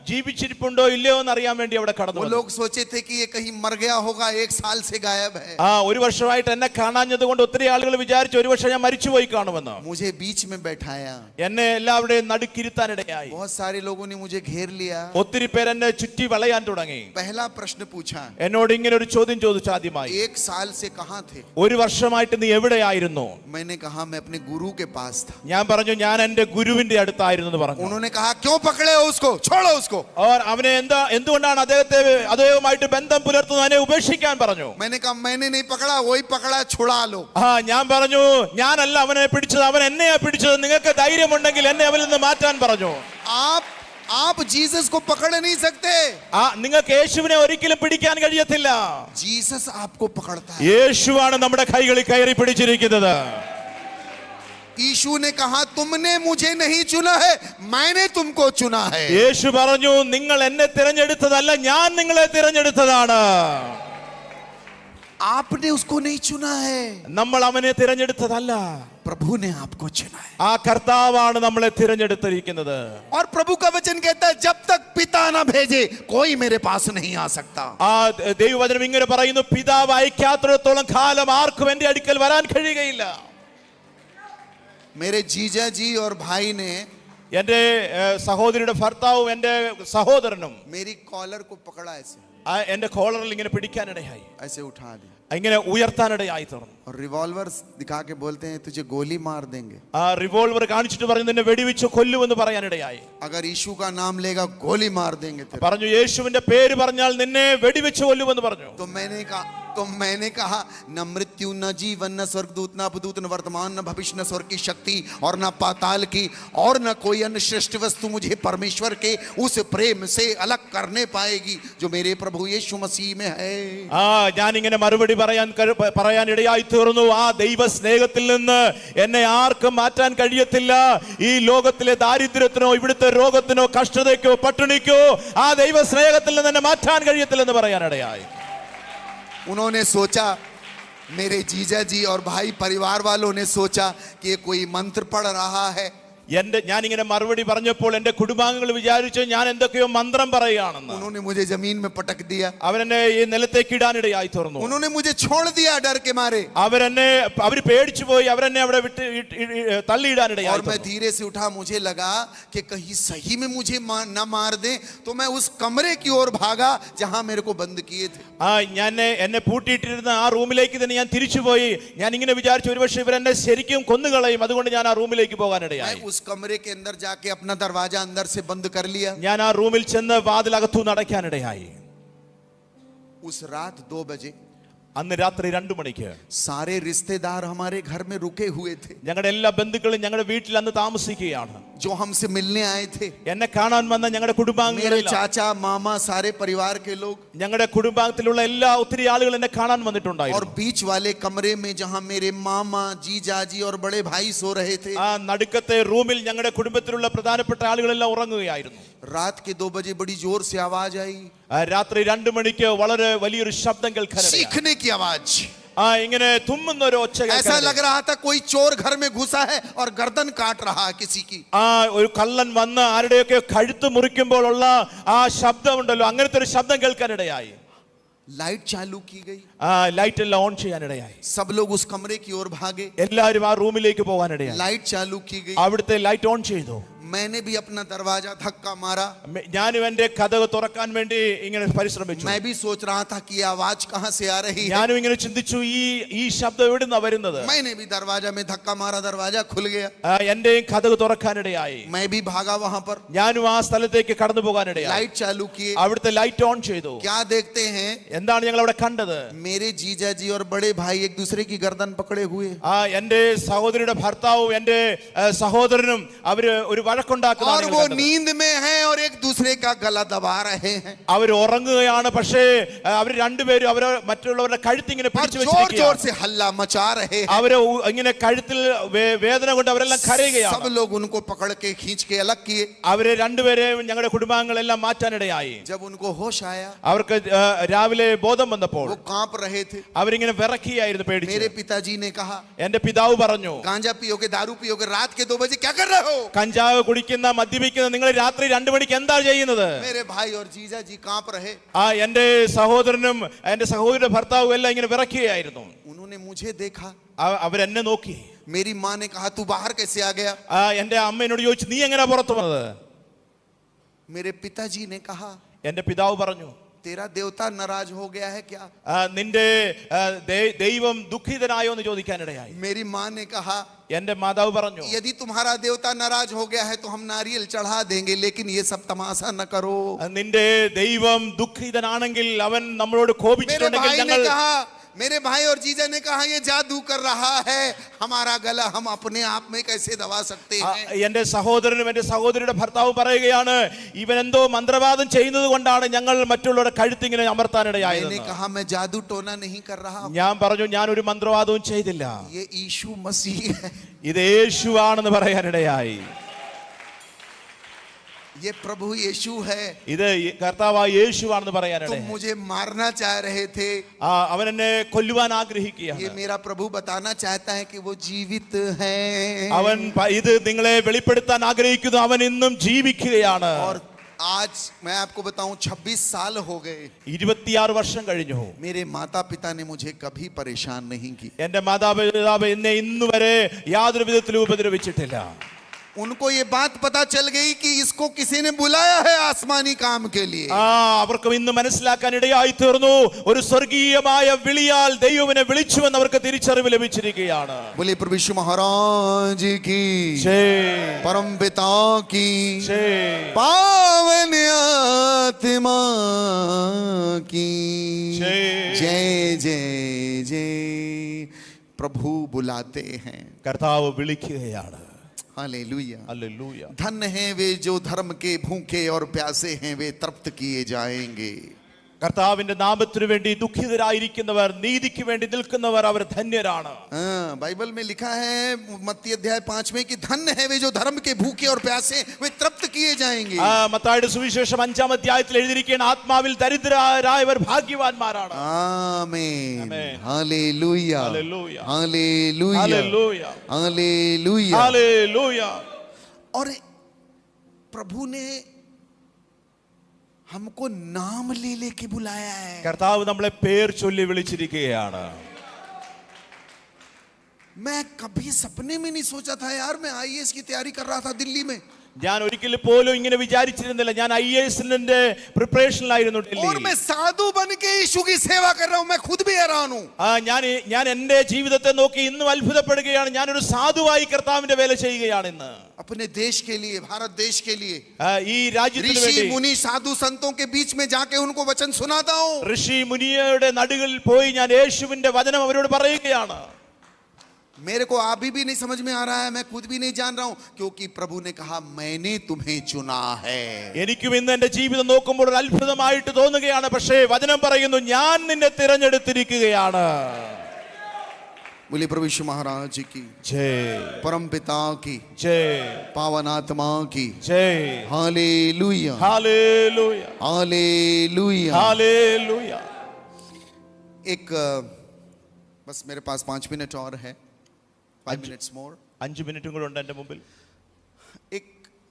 ജീവിച്ചിരിപ്പുണ്ടോ ഇല്ലയോ എന്ന് അറിയാൻ വേണ്ടി അവിടെ കടന്നു. वो लोग सोचे थे कि ये कहीं मर गया होगा, 1 साल से गायब है. ഒരു വർഷമായിട്ട് എന്നെ കാണാഞ്ഞത് കൊണ്ട് ഒത്തിരി ആളുകൾ വിചാരിച്ചു ഒരു വർഷം ഞാൻ മരിച്ചുപോയി കാണുമെന്ന്. मुझे बीच में बैठाया. എന്നെ എല്ലാവരുടെയും നടുക്കിരുത്താനിടയായി. बहुत सारे लोगों ने मुझे घेर लिया. ഒത്തിരി പേര് എന്നെ ചുറ്റി വളയാൻ തുടങ്ങി. पहला प्रश्न पूछा, എന്നോട് ഇങ്ങനെ ഒരു ചോദ്യം ചോദിച്ചു ആദ്യമായി. 1 साल से कहां थे? ഒരു വർഷമായിട്ട് നീ എവിടെയായിരുന്നു? मैंने कहा मैं अपने गुरु के पास था. ഞാൻ പറഞ്ഞു ഞാൻ എന്റെ ഗുരുവിന്റെ അടുത്തായിരുന്നു എന്ന് പറഞ്ഞു. उन्होंने कहा क्यों पकड़े हो उसको, छोड़ो उसको. और അവനെ എന്തുകൊണ്ടാണ് അദ്ദേഹവുമായിട്ട് ബന്ധം പുലർത്തുന്നത്, അതിനെ ഉപേക്ഷിക്കാൻ പറഞ്ഞു. मैंने कहा मैंने नहीं पकड़ा, वही पकड़ा, छुड़ा लो. ഞാൻ പറഞ്ഞു ഞാനല്ല അവനെ പിടിച്ചത്, അവൻ എന്നെയാ പിടിച്ചത്, നിങ്ങൾക്ക് ധൈര്യമുണ്ടെങ്കിൽ എന്നെ അവനിൽ നിന്ന് മാറ്റാൻ പറഞ്ഞു. आप जीसस को पकड़ नहीं सकते. നിങ്ങൾക്ക് യേശുവിനെ ഒരിക്കലും പിടിക്കാൻ കഴിയത്തില്ല. जीसस आपको पकड़ता है. യേശുവാണ് നമ്മുടെ കൈകളിൽ കയറി പിടിച്ചിരിക്കുന്നത്. यीशु ने कहा तुमने मुझे नहीं चुना है, मैंने तुमको चुना है. യേശു പറഞ്ഞു നിങ്ങൾ എന്നെ തിരഞ്ഞെടുത്തതല്ല, ഞാൻ നിങ്ങളെ തിരഞ്ഞെടുത്തതാണ്. आपने उसको नहीं चुना है, നമ്മൾ അവനെ തിരഞ്ഞെടുത്തതല്ല, प्रभु ने आपको चुना है. ആ കർത്താവാണ് നമ്മളെ തിരഞ്ഞെടുത്തിരിക്കുന്നത്. और प्रभु का वचन कहता है जब तक पिता ना भेजे कोई मेरे पास नहीं आ सकता. ആ ദൈവവചനം ഇങ്ങനെ പറയുന്നു, പിതാവ് അയക്കാത്തിടത്തോളം കാലം ആർക്കും എന്റെ അടുക്കൽ വരാൻ കഴിയുകയില്ല. मेरे जीजा जी और भाई ने എന്റെ സഹോദരിയുടെ ഭർത്താവും എന്റെ സഹോദരനും मेरी कॉलर को पकड़ा, ऐसे എന്റെ കോളറിൽ ഇങ്ങനെ പിടിക്കാനിടയായി, ऐसे उठा दिया ഇങ്ങനെ ഉയർത്താനിടയായി തീർന്നു. और रिवॉल्वर दिखा के बोलते हैं तुझे गोली मार देंगे. ആ റിവോൾവർ കാണിച്ചിട്ട് പറഞ്ഞു നിന്നെ വെടിവെച്ച് കൊല്ലുമെന്ന് പറയാനിടയായി. अगर यीशु का नाम लेगा गोली मार देंगे तेरे. പറഞ്ഞു യേശുവിന്റെ പേര് പറഞ്ഞാൽ നിന്നെ വെടിവെച്ച് കൊല്ലുമെന്ന് പറഞ്ഞു. तो मैंने कहा न मृत्यु न जीवन न स्वर्गदूत न अपदूत न वर्तमान न भविष्य न स्वर्ग की शक्ति और न पाताल की और न कोई अन्य श्रेष्ठ वस्तु मुझे परमेश्वर के उस प्रेम से अलग करने पाएगी जो मेरे प्रभु यीशु मसीह में है. ഞാൻ ഇങ്ങനെ മറുപടി പറയാൻ ഇടയായി തീർന്നു. ആ ദൈവ സ്നേഹത്തിൽ നിന്ന് എന്നെ ആർക്കും മാറ്റാൻ കഴിയത്തില്ല. ഈ ലോകത്തിലെ ദാരിദ്ര്യത്തിനോ ഇവിടുത്തെ രോഗത്തിനോ കഷ്ടതയ്ക്കോ പട്ടിണിക്കോ ആ ദൈവ സ്നേഹത്തിൽ നിന്ന് എന്നെ മാറ്റാൻ കഴിയത്തില്ലെന്ന് പറയാനിടയായി. उन्होंने सोचा, मेरे जीजा जी और भाई परिवार वालों ने सोचा कि ये कोई मंत्र पढ़ रहा है. ഞാൻ ഇങ്ങനെ മറുപടി പറഞ്ഞപ്പോൾ എന്റെ കുടുംബാംഗങ്ങൾ വിചാരിച്ചു ഞാൻ എന്തൊക്കെയോ മന്ത്രം പറയുകയാണെന്ന്. उन्होंने मुझे जमीन में पटक दिया. അവരെന്നെ ഈ നിലത്തേക്ക് ഇടാനിടയായി തീർന്നു. उन्होंने मुझे छोड़ दिया डर के मारे. അവർ പേടിച്ചു പോയി, അവരെന്നെ അവിടെ വിട്ട് തള്ളിയിടാനിടയായി. और मैं धीरे से उठा, मुझे लगा कि कहीं सही में मुझे न मार दे, तो मैं उस कमरे की ओर भागा जहां मेरे को बंद किए थे. എന്നെ പൂട്ടിയിട്ടിരുന്ന ആ റൂമിലേക്ക് തന്നെ ഞാൻ തിരിച്ചുപോയി. ഞാൻ ഇങ്ങനെ വിചാരിച്ചു ഒരുപക്ഷെ ഇവരെന്നെ ശരിക്കും കൊന്നുകളയും, അതുകൊണ്ട് ഞാൻ ആ റൂമിലേക്ക് പോകാനിടയായി. उस कमरे के अंदर जाके अपना दरवाजा अंदर से बंद कर लिया. ഞാൻ ആ റൂമിൽ ചെന്ന് വാതിലകത്തു നടക്കാനിടയായി. उस रात 2 बजे അന്ന് രാത്രി 2 മണിക്ക് सारे रिश्तेदार हमारे घर में रुके हुए थे. ഞങ്ങളുടെ എല്ലാ ബന്ധുക്കളും ഞങ്ങളുടെ വീട്ടിൽ അന്ന് താമസിക്കുകയാണ്. जो हमसे मिलने आए थे, എന്നെ കാണാൻ വന്ന ഞങ്ങളുടെ मेरे കുടുംബാംഗങ്ങളെല്ലാം, चाचा मामा सारे परिवार के लोग. ഞങ്ങളുടെ കുടുംബത്തിലുള്ള എല്ലാ ഒത്തിരി ആളുകൾ എന്നെ കാണാൻ और വന്നിട്ടുണ്ടായിരുന്നു. बीच वाले कमरे में जहां मेरे मामा जीजा जी और बड़े भाई सो रहे थे, ആ നടുക്കത്തെ റൂമിൽ ഞങ്ങളുടെ കുടുംബത്തിലുള്ള പ്രധാനപ്പെട്ട ആളുകളെല്ലാം ഉറങ്ങുകയായിരുന്നു. रात के 2 बजे बड़ी जोर से आवाज आई, രാത്രി 2 മണിക്ക് വളരെ വലിയൊരു ശബ്ദം കേൾക്കാനിടയായി. चीखने की आवाज. ഇങ്ങനെ തുമ്മുന്ന ഒരു ഒച്ച ऐसा കേൾക്കാനിടയായി. लग रहा था कोई चोर घर में घुसा है और गर्दन काट रहा है किसी की. ഒരു കള്ളൻ വന്ന് ആരുടെയൊക്കെ കഴുത്ത് മുറിക്കുമ്പോഴുള്ള ആ ശബ്ദമുണ്ടല്ലോ, അങ്ങനത്തെ ഒരു ശബ്ദം കേൾക്കാനിടയായി. लाइट चालू की गई. ലൈറ്റ് എല്ലാം ഓൺ ചെയ്യാനിടയായി. सब लोग उस कमरे की ओर भागे. എല്ലാവരും ആ റൂമിലേക്ക് പോകാനിടയായി. लाइट चालू की गई. അവിടുത്തെ ലൈറ്റ് ഓൺ ചെയ്തു. मैंने भी अपना दरवाजा धक्का मारा। ഞാനും എന്റെ കതക് തുറക്കാൻ വേണ്ടി ഇങ്ങനെ പരിശ്രമിച്ചു. मैं भी सोच रहा था कि ये आवाज कहां से आ रही है। ഞാനും ഇങ്ങനെ ചിന്തിച്ചു ഈ ശബ്ദം എവിടുന്നാ വരുന്നത്. मैंने भी दरवाजा में धक्का मारा, दरवाजा खुल गया। എന്റെയും കതക് തുറക്കാനിടയായി. मैं भी भागा वहां पर, ഞാനും ആ സ്ഥലത്തേക്ക് കടന്നു പോകാനിടയായി. लाइट चालू किए, അവിടുത്തെ ലൈറ്റ് ഓൺ ചെയ്തു. क्या देखते हैं, എന്താണ് ഞങ്ങൾ അവിടെ കണ്ടത്? मेरे जीजा जी और बड़े भाई एक दूसरे की गर्दन पकड़े हुए, എന്റെ സഹോദരിയുടെ ഭർത്താവും എന്റെ സഹോദരനും അവര് ഒരു और वो नींद में हैं और एक दूसरे का गला दबा रहे हैं। അവർ ഉറങ്ങുകയാണ്, പക്ഷേ അവർ രണ്ടുപേരും അവരെ മറ്റുള്ളവരുടെ കഴുത്ത് ഇങ്ങനെ പിടിച്ചു जोर जोर से हल्ला मचा रहे हैं। അവര് ഇങ്ങനെ കഴുത്തിൽ വേദന കൊണ്ട് അവരെല്ലാം കരയുകയാണ്. सब लोग उनको पकड़ के खींच के अलग किए। അവരെ രണ്ടുപേരെയും ഞങ്ങളുടെ കുടുംബാംഗങ്ങളെല്ലാം മാറ്റാനിടയായി. जब उनको होश आया, അവർക്ക് രാവിലെ ബോധം വന്നപ്പോൾ वो कांप रहे थे। അവരിങ്ങനെ വിറക്കിയായിരുന്നു പേടിച്ച്. मेरे पिताजी ने कहा, എന്റെ പിതാവ് പറഞ്ഞു, गांजा पियोगे, दारू पियोगे, रात के 2 बजे क्या कर रहे हो? കഞ്ചാവ് കുടിക്കുന്ന മദ്യപിക്കുന്ന നിങ്ങൾ രാത്രി 2 മണിക്ക് എന്താ ചെയ്യുന്നത്? मेरे भाई और जीजा जी कांप रहे। എന്റെ സഹോദരനും എന്റെ സഹോദരിയുടെ ഭർത്താവും എല്ലാം ഇങ്ങനെ വിറക്കുകയായിരുന്നു. उन्होंने मुझे देखा, അവരെന്നെ നോക്കി. मेरी माँ ने कहा तू बाहर कैसे आ गया? എന്റെ അമ്മ എന്നോട് ചോദിച്ചു, നീ എങ്ങനെ പുറത്തു വന്നത്? मेरे पिताजी ने कहा, എന്റെ പിതാവ് പറഞ്ഞു, तेरा देवता नाराज हो गया है क्या? നിന്റെ ദൈവം ദുഃഖിതനായോ എന്ന് ചോദിക്കാനിടയായി. मेरी माँ ने कहा, എന്റെ മാതാവ് പറഞ്ഞു, यदि तुम्हारा देवता नाराज हो गया है तो हम नारियल चढ़ा देंगे, लेकिन ये सब तमाशा न करो। നിന്റെ ദൈവം ദുഃഖിതനാണെങ്കിൽ അവൻ നമ്മളോട് കോപിച്ചിട്ടുണ്ടെങ്കിൽ ഞങ്ങൾ. मेरे भाई और जीजा ने कहा ये जादू कर रहा है, हमारा गला हम अपने आप में कैसे दबा सकते हैं? എന്റെ സഹോദരനും എന്റെ സഹോദരിയുടെ ഭർത്താവ് പറയുകയാണ്, ഇവൻ എന്തോ മന്ത്രവാദം ചെയ്യുന്നത് കൊണ്ടാണ് ഞങ്ങൾ മറ്റുള്ളവരുടെ കഴുത്തിങ്ങനെ അമർത്താനിടയായത്. मैंने कहा मैं जादू टोना नहीं कर रहा हूं। ഞാൻ പറഞ്ഞു, ഞാൻ ഒരു മന്ത്രവാദവും ചെയ്തില്ല, ये यीशु मसीह है, ഇത് യേശുവാണെന്ന് പറയാനിടയായി. ये प्रभु यीशु है, ഇത് കർത്താവായ യേശുവാണെന്ന് तुम പറയാനിടയായി. मुझे मारना चाह रहे थे, അവൻ എന്നെ കൊല്ലുവാൻ ആഗ്രഹിക്കുകയാണ്. ये मेरा प्रभु बताना चाहता है कि वो जीवित है। അവൻ ഇത് നിങ്ങളെ വെളിപ്പെടുത്താൻ ആഗ്രഹിക്കുന്നു, അവൻ ഇന്നും ജീവിക്കുകയാണ്. और आज मैं आपको बताऊं 26 साल हो गए, 26 വർഷം കഴിഞ്ഞു. मेरे माता पिता ने मुझे कभी परेशान नहीं किया। എന്റെ മാതാപിതാവ് എന്നെ ഇന്നുവരെ യാതൊരു വിധത്തിലും ഉപദ്രവിച്ചിട്ടില്ല. उनको ये बात पता चल गई कि इसको किसी ने बुलाया है आसमानी काम के लिए। അവർക്ക് ഇന്ന് മനസ്സിലാക്കാൻ ഇടയായി തീർന്നു, ഒരു സ്വർഗീയമായ വിളിയാൽ ദൈവനെ വിളിച്ചുവെന്ന് അവർക്ക് തിരിച്ചറിവ് ലഭിച്ചിരിക്കുകയാണ്. बोले प्रभु यीशु महाराज की, परम पिता की, पावन आत्मा की जय जय जय। प्रभु बुलाते हैं, കർത്താവ് വിളിക്കുകയാണ്. Hallelujah hallelujah. धन्य हैं वे जो धर्म के भूखे और प्यासे हैं, वे तृप्त किए जाएंगे। കർത്താവിന്റെ നാമത്തിനു വേണ്ടി ദുഃഖിതരായിരിക്കുന്നവർ, നീതിക്ക് വേണ്ടി നിൽക്കുന്നവർ, അവർ ധന്യരാണ്. बाइबल में लिखा है मत्ती अध्याय 5 में कि धन्य है वे जो धर्म के भूखे और प्यासे, वे तृप्त किए जाएंगे। മത്തായിയുടെ സുവിശേഷം 5-ാം അധ്യായത്തിൽ എഴുതിയിരിക്കുകയാണ്, ആത്മാവിൽ ദരിദ്രരായവർ ഭാഗ്യവാന്മാരാണ്. Amen, hallelujah, hallelujah, hallelujah, hallelujah, hallelujah, hallelujah. और प्रभु ने हमको नाम ले लेके बुलाया है। കർത്താവ് നമ്മളെ പേർ ചൊല്ലി വിളിച്ചിരിക്കുകയാണ്. मैं कभी सपने में नहीं सोचा था यार, मैं आईएएस की तैयारी कर रहा था दिल्ली में, ഞാൻ ഒരിക്കലും പോലും ഇങ്ങനെ വിചാരിച്ചിരുന്നില്ല. ഞാൻ IAS-ന്റെ പ്രിപ്പറേഷനിലായിരുന്നു और ഡൽഹിയിൽ. मैं साधु बन के यीशु की सेवा कर रहा हूं। मैं खुद भी हैरान हूं। ഞാൻ എന്റെ ജീവിതത്തെ നോക്കി ഇന്നും അത്ഭുതപ്പെടുകയാണ്. ഞാനൊരു സാധുവായി കർത്താവിന്റെ വേല ചെയ്യുകയാണ് ഇന്ന്. अपने देश के लिए, भारत देश के लिए ഈ രാജ്യത്തിന് ऋषि വേണ്ടി मुनि साधु संतों के बीच में जाके उनको वचन सुनाता हूं। ഋഷി മുനിയുടെ നടുകളിൽ പോയി ഞാൻ യേശുവിന്റെ വചനം അവരോട് പറയുകയാണ്. मेरे को अभी भी नहीं समझ में आ रहा है, मैं खुद भी नहीं जान रहा हूं, क्योंकि प्रभु ने कहा मैंने तुम्हें चुना है। എനിക്കും ഇന്ന് എന്റെ ജീവിതം നോക്കുമ്പോൾ ഒരു അത്ഭുതമായിട്ട് തോന്നുകയാണ്. പക്ഷേ വചനം പറയുന്നു, ഞാൻ നിന്നെ തിരഞ്ഞെടുത്തിരിക്കുകയാണ്. बोले प्रभु यीशु महाराज की जय, परम पिता की जय, पावन आत्मा की जय, हालेलुया, हालेलुया, हालेलुया, हालेलुया. एक बस मेरे पास 5 मिनट और है, 5 मिनट्स मोर. 5 മിനിറ്റും കൂടെ ഉണ്ട് എൻ്റെ മുമ്പിൽ. एक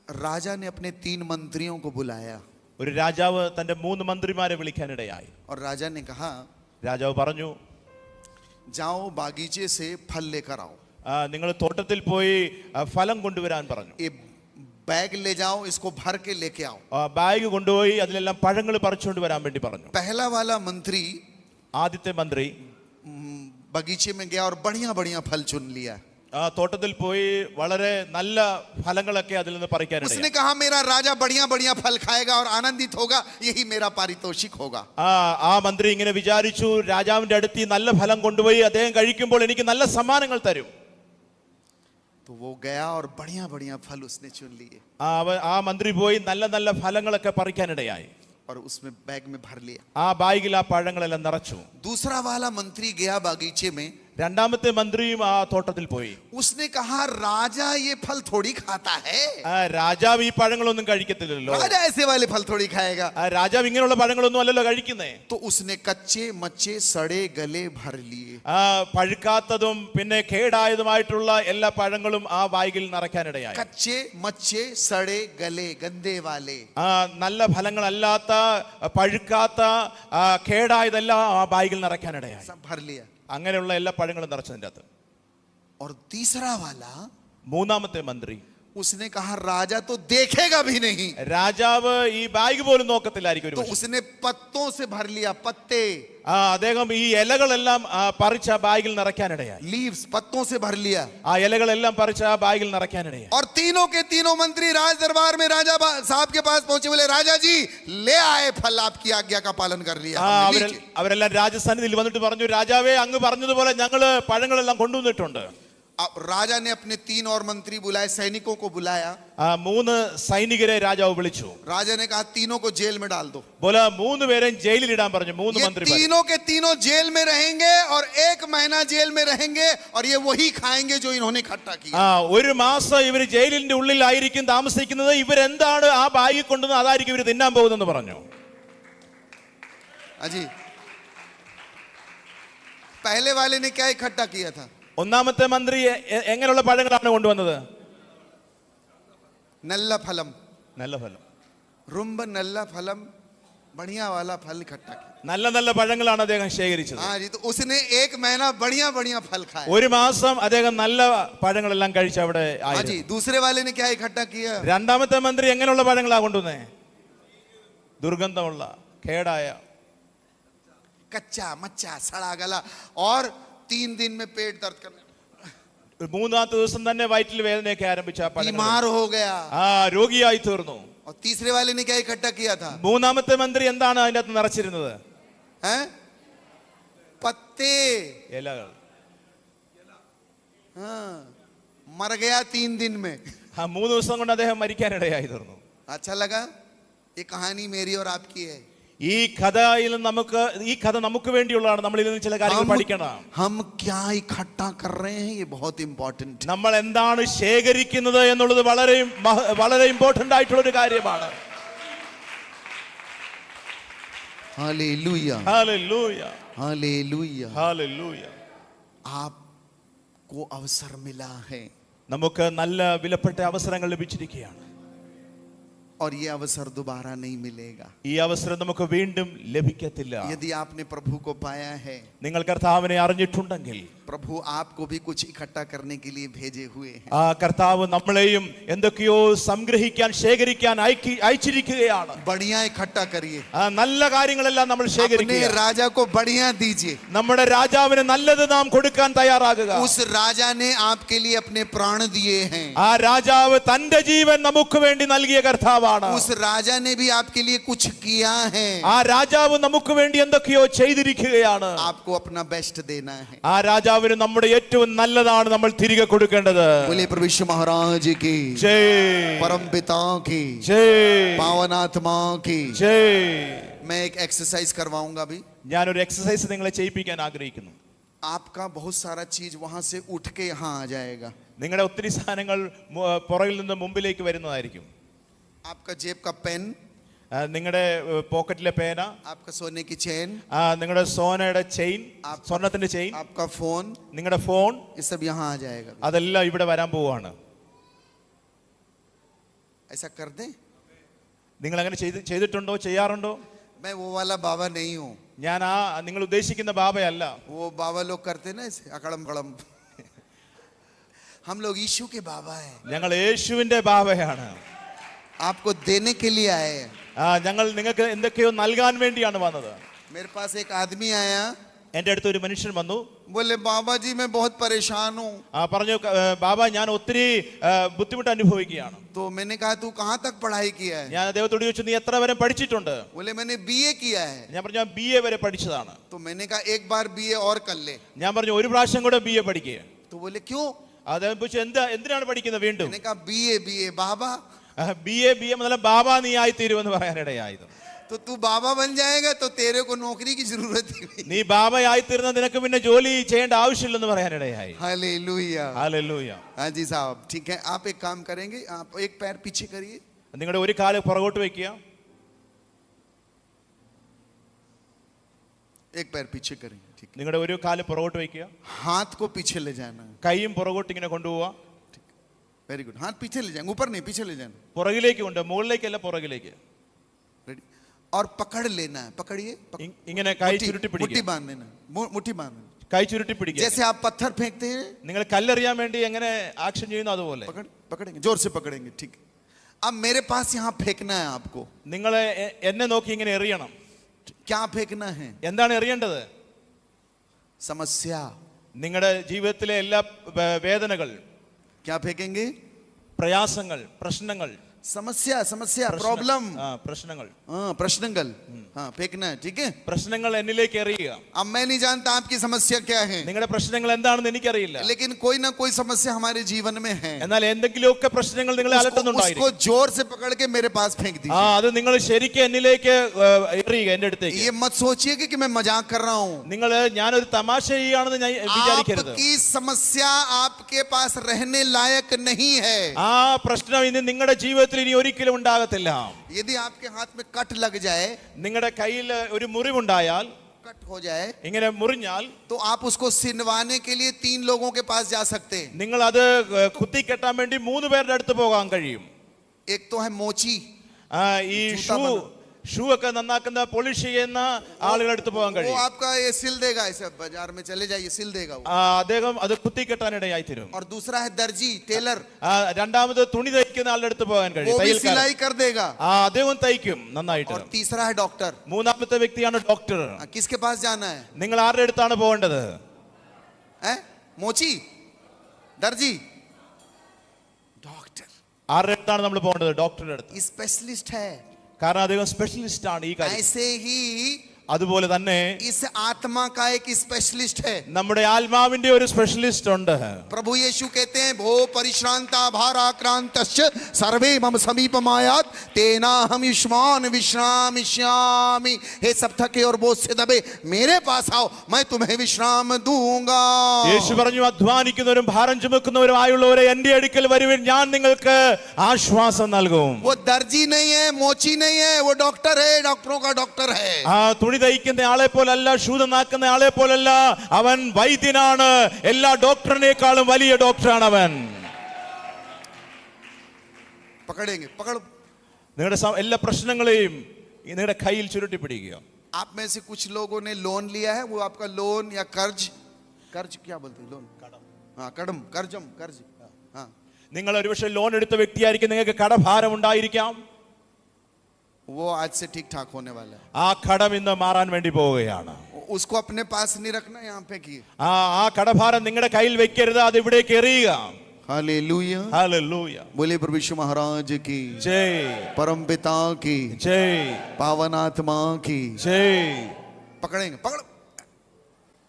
राजा ने अपने 3 मंत्रियों को बुलाया ഒരു രാജാവ് തന്റെ 3 മന്ത്രിമാരെ വിളിക്കാനിടയായി. और राजा ने कहा രാജാവ് പറഞ്ഞു, जाओ बागीचे से फल लेकर आओ. നിങ്ങൾ തോട്ടത്തിൽ പോയി ഫലം കൊണ്ടുവരാൻ പറഞ്ഞു. ये बैग ले जाओ, इसको भर के लेके आओ। ബാഗ് കൊണ്ടുപോയി അതിലെല്ലാം പഴങ്ങൾ പറിച്ചുകൊണ്ട് വരാൻ വേണ്ടി പറഞ്ഞു. पहला वाला मंत्री ആദ്യത്തെ മന്ത്രി बगीचे में गया और बढ़िया बढ़िया फल चुन लिया। തോട്ടത്തിൽ പോയി വളരെ നല്ല ഫലങ്ങളൊക്കെ അതിൽ നിന്ന് പറിക്കാനിടയായി. उसने कहा मेरा राजा बढ़िया बढ़िया फल खाएगा और आनंदित होगा, यही मेरा पारितोषिक होगा। ആ മന്ത്രി ഇങ്ങനെ വിചാരിച്ചു, രാജാവിന്റെ അടുത്ത് ഈ നല്ല ഫലം കൊണ്ടുപോയി അദ്ദേഹം കഴിക്കുമ്പോൾ എനിക്ക് നല്ല സമ്മാനങ്ങൾ തരും. तो वो गया और बढ़िया बढ़िया फल उसने चुन लिए ആ മന്ത്രി പോയി നല്ല നല്ല ഫലങ്ങളൊക്കെ പറിക്കാനിടയായി. और उसमें बैग में भर लिया। ആ ബാഗിൽ ആ പഴങ്ങളെല്ലാം നിറച്ചു. दूसरा वाला मंत्री गया बागीचे में, രണ്ടാമത്തെ മന്ത്രിയും ആ തോട്ടത്തിൽ പോയി. उसने कहा राजा ये फल थोड़ी खाता है, രാജാവ് ഈ പഴങ്ങളൊന്നും കഴിക്കത്തില്ലല്ലോ, राजा ऐसे वाले फल थोड़ी खाएगा। രാജാവ് ഇങ്ങനെയുള്ള പഴങ്ങളൊന്നും അല്ലല്ലോ കഴിക്കുന്നേ. तो उसने कच्चे मच्चे सड़े गले भर लिए। പഴുക്കാത്തതും പിന്നെ കേടായതുമായിട്ടുള്ള എല്ലാ പഴങ്ങളും ആ ബാഗിൽ നിറയ്ക്കാനിടയായി. कच्चे मच्चे सड़े गले गंदे वाले, നല്ല ഫലങ്ങളല്ലാത്ത പഴുക്കാത്ത കേടായതെല്ലാം ആ ബാഗിൽ നിറയ്ക്കാനിടയായി. सब भर लिया। അങ്ങനെയുള്ള എല്ലാ പഴങ്ങളും നിറച്ചതിൻ്റെ അകത്ത്. और तीसरा वाला, മൂന്നാമത്തെ മന്ത്രി, उसने कहा राजा तो देखेगा भी नहीं, രാജാവ് ഈ ബാഗ് പോലും നോക്കത്തില്ലായിരിക്കും तो ഒരുപക്ഷെ. उसने पत्तों से भर लिया, पत्ते അദ്ദേഹം ഈ ഇലകളെല്ലാം പറിച്ച ആ ബാഗിൽ നിറയ്ക്കാനിടയായി. लीव्स पत्तों से भर लिया। ആ ഇലകളെല്ലാം പറിച്ച ആ ബാഗിൽ നിറയ്ക്കാനിടയായി. और तीनों के तीनों मंत्री राज दरबार में राजा साहब के पास पहुंचे, बोले राजा जी ले आए फल, आपकी आज्ञा का पालन कर लिया। അവരെല്ലാം രാജസന്നിധിയിൽ വന്നിട്ട് പറഞ്ഞു, രാജാവേ അങ്ങ് പറഞ്ഞതുപോലെ ഞങ്ങള് പഴങ്ങളെല്ലാം കൊണ്ടുവന്നിട്ടുണ്ട്. अब राजा ने अपने 3 और मंत्री बुलाए, सैनिकों को बुलाया। മൂന്ന് സൈനികരെ രാജാവ് വിളിച്ചു. राजा ने कहा तीनों को जेल में डाल दो। बोला മൂന്ന് പേരെയും ജയിലിൽ ഇടാൻ പറഞ്ഞു. മൂന്ന് മന്ത്രിമാർ तीनों के तीनों जेल में रहेंगे और 1 महीना जेल में रहेंगे, और ये वही खाएंगे जो इन्होंने इकट्ठा किया। ഒരു മാസം ഇവർ ജയിലിന്റെ ഉള്ളിലായിരിക്കും താമസിക്കുന്നത്. ഇവരെന്താണ് ആ ബാഗിൽ കൊണ്ടുവന്ന് അതായിരിക്കും ഇവർ തിന്നാൻ പോകുന്നെന്ന് പറഞ്ഞു. अजी पहले वाले ने क्या इकट्ठा किया था? ഒന്നാമത്തെ മന്ത്രി എങ്ങനെയുള്ള പഴങ്ങളാണ് കൊണ്ടുവന്നത്? नल्ला फलम, നല്ല ഫലം, रुम्ब नल्ला फलम, बढ़िया वाला फल इकट्ठा किया। നല്ല നല്ല പഴങ്ങളാണ് അദ്ദേഹം ശേഖരിച്ചത്. हाँ जी, तो उसने 1 महीना बढ़िया बढ़िया फल खाया। ഒരു മാസം അദ്ദേഹം നല്ല പഴങ്ങളെല്ലാം കഴിച്ച് അവിടെ हाँ ആയിരുന്നു. जी, दूसरे वाले ने क्या इकट्ठा किया? രണ്ടാമത്തെ മന്ത്രി എങ്ങനെയുള്ള പഴങ്ങളാ കൊണ്ടുവന്നേ? ദുർഗന്ധമുള്ള കേടായ, कच्चा मच्चा सड़ा गला, और 3 दिन में पेट दर्द करने, മൂന്നാമത്തെ ദിവസം തന്നെ വയറ്റിൽ വേദനയൊക്കെ ആരംഭിച്ച ആ പഴങ്ങൾ बीमार हो गया। രോഗിയായി തീർന്നു. और तीसरे वाले ने क्या इकट्ठा किया था? മൂന്നാമത്തെ മന്ത്രി എന്താണ് അതിന്റെ അകത്ത് നിറച്ചിരുന്നത്? हैं? पत्ते। ഇലകൾ. हाँ, मर गया 3 दिन में। 3 ദിവസം കൊണ്ട് അദ്ദേഹം മരിക്കാനിടയായി തീർന്നു. अच्छा लगा? ये कहानी मेरी और आपकी है। ഈ കഥ നമുക്ക് വേണ്ടിയുള്ളതാണ്. നമ്മൾ ഇതിൽ നിന്ന് ചില കാര്യങ്ങൾ പഠിക്കണം. हम क्या इकट्ठा कर रहे हैं, ये बहुत इंपॉर्टेंट है। നമ്മൾ എന്താണ് ശേഖരിക്കുന്നത് എന്നുള്ളത് വളരെ ഇമ്പോർട്ടന്റ് ആയിട്ടുള്ള ഒരു കാര്യമാണ്. Hallelujah, hallelujah, hallelujah. ഹല്ലേലൂയ. आपको अवसर मिला है, നമുക്ക് നല്ല വിലപ്പെട്ട അവസരങ്ങൾ ലഭിച്ചിരിക്കുകയാണ്. और ये अवसर दोबारा नहीं मिलेगा। ഈ അവസരം നമുക്ക് വീണ്ടും ലഭിക്കത്തില്ല. यदि आपने प्रभु को पाया है, നിങ്ങൾ കർത്താവിനെ അറിഞ്ഞിട്ടുണ്ടെങ്കിൽ प्रभु आपको भी कुछ इकट्ठा करने के लिए भेजे हुए हैं। ആ കർത്താവ് നമ്മളെയും എന്തൊക്കെയോ സംഗ്രഹിക്കാൻ ശേഖരിക്കാൻ അയച്ചിരിക്കുകയാണ്. बढ़िया इकट्ठा करिए, നല്ല കാര്യങ്ങളെല്ലാം നമ്മൾ अपने ശേഖരിക്കുക. राजा को बढ़िया दीजिए। നമ്മുടെ രാജാവിന് നല്ലത് നാം കൊടുക്കാൻ തയ്യാറാകുക. उस राजा ने आपके लिए अपने प्राण दिए हैं। ആ രാജാവ് തന്റെ ജീവൻ നമുക്ക് വേണ്ടി നൽകിയ കർത്താവാണ്. उस राजा ने भी आपके लिए कुछ किया है। ആ രാജാവ് നമുക്ക് വേണ്ടി എന്തൊക്കെയോ ചെയ്തിരിക്കുകയാണ്. आपको अपना बेस्ट देना है। ആ രാജാവിന് നമ്മുടെ ഏറ്റവും നല്ലതാണ് നമ്മൾ തിരികെ കൊടുക്കേണ്ടത്. बोले प्रभु यीशु महाराज की ജയ്, परम पिता की ജയ്, पावन आत्मा की। ജയ്. मैं एक एक्सरसाइज करवाऊंगा अभी। ഞാനൊരു എക്സസൈസ് നിങ്ങളെ ചെയ്യിപ്പിക്കാൻ ആഗ്രഹിക്കുന്നു. आपका बहुत सारा चीज वहां से उठ के यहाँ आ जाएगा। നിങ്ങളുടെ ഒത്തിരി സാധനങ്ങൾ പുറകിൽ നിന്ന് മുമ്പിലേക്ക് വരുന്നതായിരിക്കും. आपका जेब का पेन, നിങ്ങളുടെ പോക്കറ്റിലെ പേന, आपका सोने की चेन, നിങ്ങളുടെ സോനയുടെ ചെയിൻ, സ്വർണത്തിന്റെ ചെയിൻ, आपका फोन, നിങ്ങളുടെ ഫോൺ, ये सब यहाँ आ जाएगा। അതെല്ലാം ഇവിടെ വരാൻ പോവാണ്. ऐसा कर दें? നിങ്ങൾ അങ്ങനെ ചെയ്തിട്ടുണ്ടോ, ചെയ്യാറുണ്ടോ? मैं वो वाला बाबा नहीं हूँ। ഞാൻ നിങ്ങൾ ഉദ്ദേശിക്കുന്ന ബാബയല്ല. वो बाबा लोग करते ना ऐसे अकड़म कड़म। हम लोग यीशु के बाबा हैं। ഞങ്ങൾ യേശുവിന്റെ ബാബയാണ്. आपको देने के लिए आए हैं। ഞങ്ങൾ നിങ്ങൾക്ക് എന്തൊക്കെയോ നൽകാൻ വേണ്ടിയാണ് വന്നത്. मेरे पास एक आदमी आया, എൻ്റെ അടുത്ത് ഒരു മനുഷ്യൻ വന്നു. बोले बाबा जी मैं बहुत परेशान हूँ। പറഞ്ഞു, ബാബ ഞാൻ ഒത്തിരി ബുദ്ധിമുട്ട് അനുഭവിക്കുകയാണ്. तो मैंने कहा तू कहाँ तक पढ़ाई किया है? ഞാൻ അദ്ദേഹത്തോട് ചോദിച്ചു, നീ എത്ര വരെ പഠിച്ചിട്ടുണ്ട്? बोले मैंने BA किया है। ഞാൻ പറഞ്ഞു, ഞാൻ BA വരെ പഠിച്ചതാണ്. तो मैंने कहा एक बार BA और कर ले। ഞാൻ പറഞ്ഞു, ഒരു പ്രാവശ്യം കൂടെ BA പഠിക്കുക. तो बोले क्यों? അദ്ദേഹം ചോദിച്ചു, എന്തിനാണ് പഠിക്കുന്നത് വീണ്ടും? मैंने कहा BA बाबा। BA मतलब ബാബ നീ ആയി തീരുമെന്ന് പറയാനിടയായത്. तो तू बाबा बन जाएगा तो तेरे को नौकरी की जरूरत ही नहीं। നീ ബാബയായി തീർന്ന നിനക്ക് പിന്നെ ജോലി ചെയ്യേണ്ട ആവശ്യമില്ലെന്ന് പറയാനിടയായി. हालेलुया। ഹല്ലേലൂയ. हाँ जी साहब, ठीक है। आप एक काम करेंगे, आप एक पैर पीछे करिए, നിങ്ങളുടെ ഒരു കാല് പുറകോട്ട് വെക്കുക. एक पैर पीछे करेंगे, ठीक है। നിങ്ങളുടെ ഒരു കാല് പുറകോട്ട് വെക്കുക. हाथ को पीछे ले जाना है। കൈയും പുറകോട്ട് ഇങ്ങനെ കൊണ്ടുപോവുക. Very good. हाथ पीछे ले जाएंगे, ऊपर नहीं, पीछे ले जाना। പുറകിലേക്ക് കൊണ്ട്, മുകളിലേക്കല്ല പുറകിലേക്ക്. रेडी। और पकड़ लेना है, पकड़िए। ഇങ്ങനെ കൈ ചുരുട്ടി मुट्ठी പിടിക്കുക. बांध देना, मुट्ठी बांध देना। കൈ ചുരുട്ടി പിടിക്കുക. जैसे आप पत्थर फेंकते हैं, നിങ്ങൾ കല്ലെറിയാൻ വേണ്ടി എങ്ങനെ ആക്ഷൻ ചെയ്യുന്നു അതുപോലെ पकड़ेंगे, जोर से पकड़ेंगे, ठीक है। अब मेरे पास यहाँ फेंकना है आपको। നിങ്ങൾ എന്നെ നോക്കി ഇങ്ങനെ എറിയണം. क्या फेंकना है? എന്താണ് എറിയേണ്ടത്? समस्या। നിങ്ങളുടെ ജീവിതത്തിലെ എല്ലാ വേദനകൾ, क्या फेंकेंगे? പ്രയാസങ്ങൾ, പ്രശ്നങ്ങൾ. समस्या, समस्या, प्रॉब्लम। പ്രശ്നങ്ങൾ. हाँ, प्रश्नगल। हाँ, फेंकना है, ठीक है। പ്രശ്നങ്ങൾ എന്നിലേക്ക് എറിയുക. अब मैं नहीं जानता आपकी समस्या क्या है, നിങ്ങളുടെ പ്രശ്നങ്ങൾ എന്താണെന്ന് എനിക്കറിയില്ല. लेकिन कोई ना कोई समस्या हमारे जीवन में है। എന്നാൽ എന്തെങ്കിലുമൊക്കെ പ്രശ്നങ്ങൾ നിങ്ങളെ അലട്ടുന്നുണ്ടായിരിക്കും. उसको जोर से पकड़ के मेरे पास फेंक दीजिए। അത് നിങ്ങൾ ശരിക്കും എന്നിലേക്ക് എറിയുക, എന്റെ അടുത്തേക്ക്. ये मत सोचिए कि मैं मजाक कर रहा हूँ। നിങ്ങൾ ഞാനൊരു തമാശ ചെയ്യുകയാണെന്ന് ഞാൻ വിചാരിക്കരുത്. आपकी समस्या आपके पास रहने लायक नहीं है। ആ പ്രശ്നം ഇനി നിങ്ങളുടെ ജീവിതത്തിൽ ഇനി ഒരിക്കലും ഉണ്ടാകത്തില്ല. यदि आपके हाथ में कट लग जाए, നിങ്ങളുടെ കയ്യിൽ ഒരു മുറിവുണ്ടായാൽ, कट हो जाए, ഇങ്ങനെ മുറിഞ്ഞാൽ, तो आप उसको सिनवाने के लिए 3 लोगों के पास जा सकते हैं। നിങ്ങൾ അത് കുത്തിക്കെട്ടാൻ വേണ്ടി 3 പേരുടെ അടുത്ത് പോകാൻ കഴിയും. एक तो है मोची, ഈ ഷൂ ഒക്കെ നന്നാക്കുന്ന പോളിഷ് ചെയ്യുന്ന ആളുകളുടെ അടുത്ത് പോകാൻ वो കഴിയും. आपका ये सिल देगा, ऐसे बाजार में चले जाइए, सिल देगा वो। അദ്ദേഹം അത് കുത്തിക്കെട്ടാനിടയായി തരും. और दूसरा है दर्जी, टेलर, രണ്ടാമത് തുണി തയ്ക്കുന്ന ആളുടെ അടുത്ത് പോകാൻ वो കഴിയും. भी सिलाई कर देगा। അദ്ദേഹം തയ്ക്കും നന്നായിട്ട്. और तीसरा है डॉक्टर। മൂന്നാമത്തെ വ്യക്തിയാണ് ഡോക്ടർ. किसके पास जाना है? നിങ്ങൾ ആരുടെ അടുത്താണ് പോകേണ്ടത്? मोची, दर्जी, डॉक्टर। ആരുടെ അടുത്താണ് നമ്മൾ പോകേണ്ടത്? ഡോക്ടറുടെ അടുത്ത്. स्पेशलिस्ट है। കാരണം അദ്ദേഹം സ്പെഷ്യലിസ്റ്റ് ആണ് ഈ കാര്യം. ऐसे ही അതുപോലെ തന്നെ इस आत्मा का एक स्पेशलिस्ट है। നമ്മുടെ ആത്മാവിന്റെ ഒരു സ്പെഷ്യലിസ്റ്റ് ഉണ്ട്. प्रभु यीशु कहते हैं, भो परिश्रांता भाराक्रांतश्च सर्वे मम समीपमायात तेना हम युष्मान विश्रामिष्यामि। हे सब थके और बोझ से दबे मेरे पास आओ, मैं तुम्हें विश्राम दूंगा। യേശു പറഞ്ഞു, അധ്വാനിക്കുന്നവരും ഭാരം ചുമക്കുന്നവരുമായുള്ളവരെ എന്റെ അടുക്കൽ വരുവിൻ, ഞാൻ നിങ്ങൾക്ക് ആശ്വാസം നൽകും. वो दर्जी नहीं है, मोची नहीं है, वो डॉक्टर है, डॉक्टरों का डॉक्टर है। തുണി തയ്ക്കുന്ന ആളെ പോലല്ല, ഷൂ നന്നാക്കുന്ന ആളെ പോലല്ല, അവൻ വൈദ്യനാണ്. എല്ലാ ഡോക്ടറിനേക്കാളും വലിയ ഡോക്ടറാണ് അവൻ. पकड़ेंगे, पकड़ो। നിങ്ങളുടെ എല്ലാ പ്രശ്നങ്ങളെയും നിങ്ങളുടെ കയ്യിൽ ചുരുട്ടി പിടിക്കുക. आप में से कुछ लोगों ने लोन लिया है, वो आपका लोन या कर्ज, कर्ज क्या बोलते हैं, लोन, हाँ, कड़म, कर्जम, कर्ज, हाँ। നിങ്ങൾ ഒരുപക്ഷെ ലോൺ എടുത്ത വ്യക്തിയായിരിക്കും, നിങ്ങൾക്ക് കടഭാരം ഉണ്ടായിരിക്കാം. वो आज से ठीक ठाक होने वाला है। ആ കടം ഇന്ന് മാറാൻ വേണ്ടി പോവുകയാണ്. उसको अपने पास नहीं रखना, यहाँ पे की। ആ കടഭാരം നിങ്ങളുടെ കയ്യിൽ വെക്കരുത്, അത് ഇവിടേക്ക് എറിയുക. Hallelujah, hallelujah. बोले प्रभु यीशु महाराज की ജയ്, परम पिता की ജയ്, पावन आत्मा की। ജയ്. पकड़ेंगे, पकड़ो,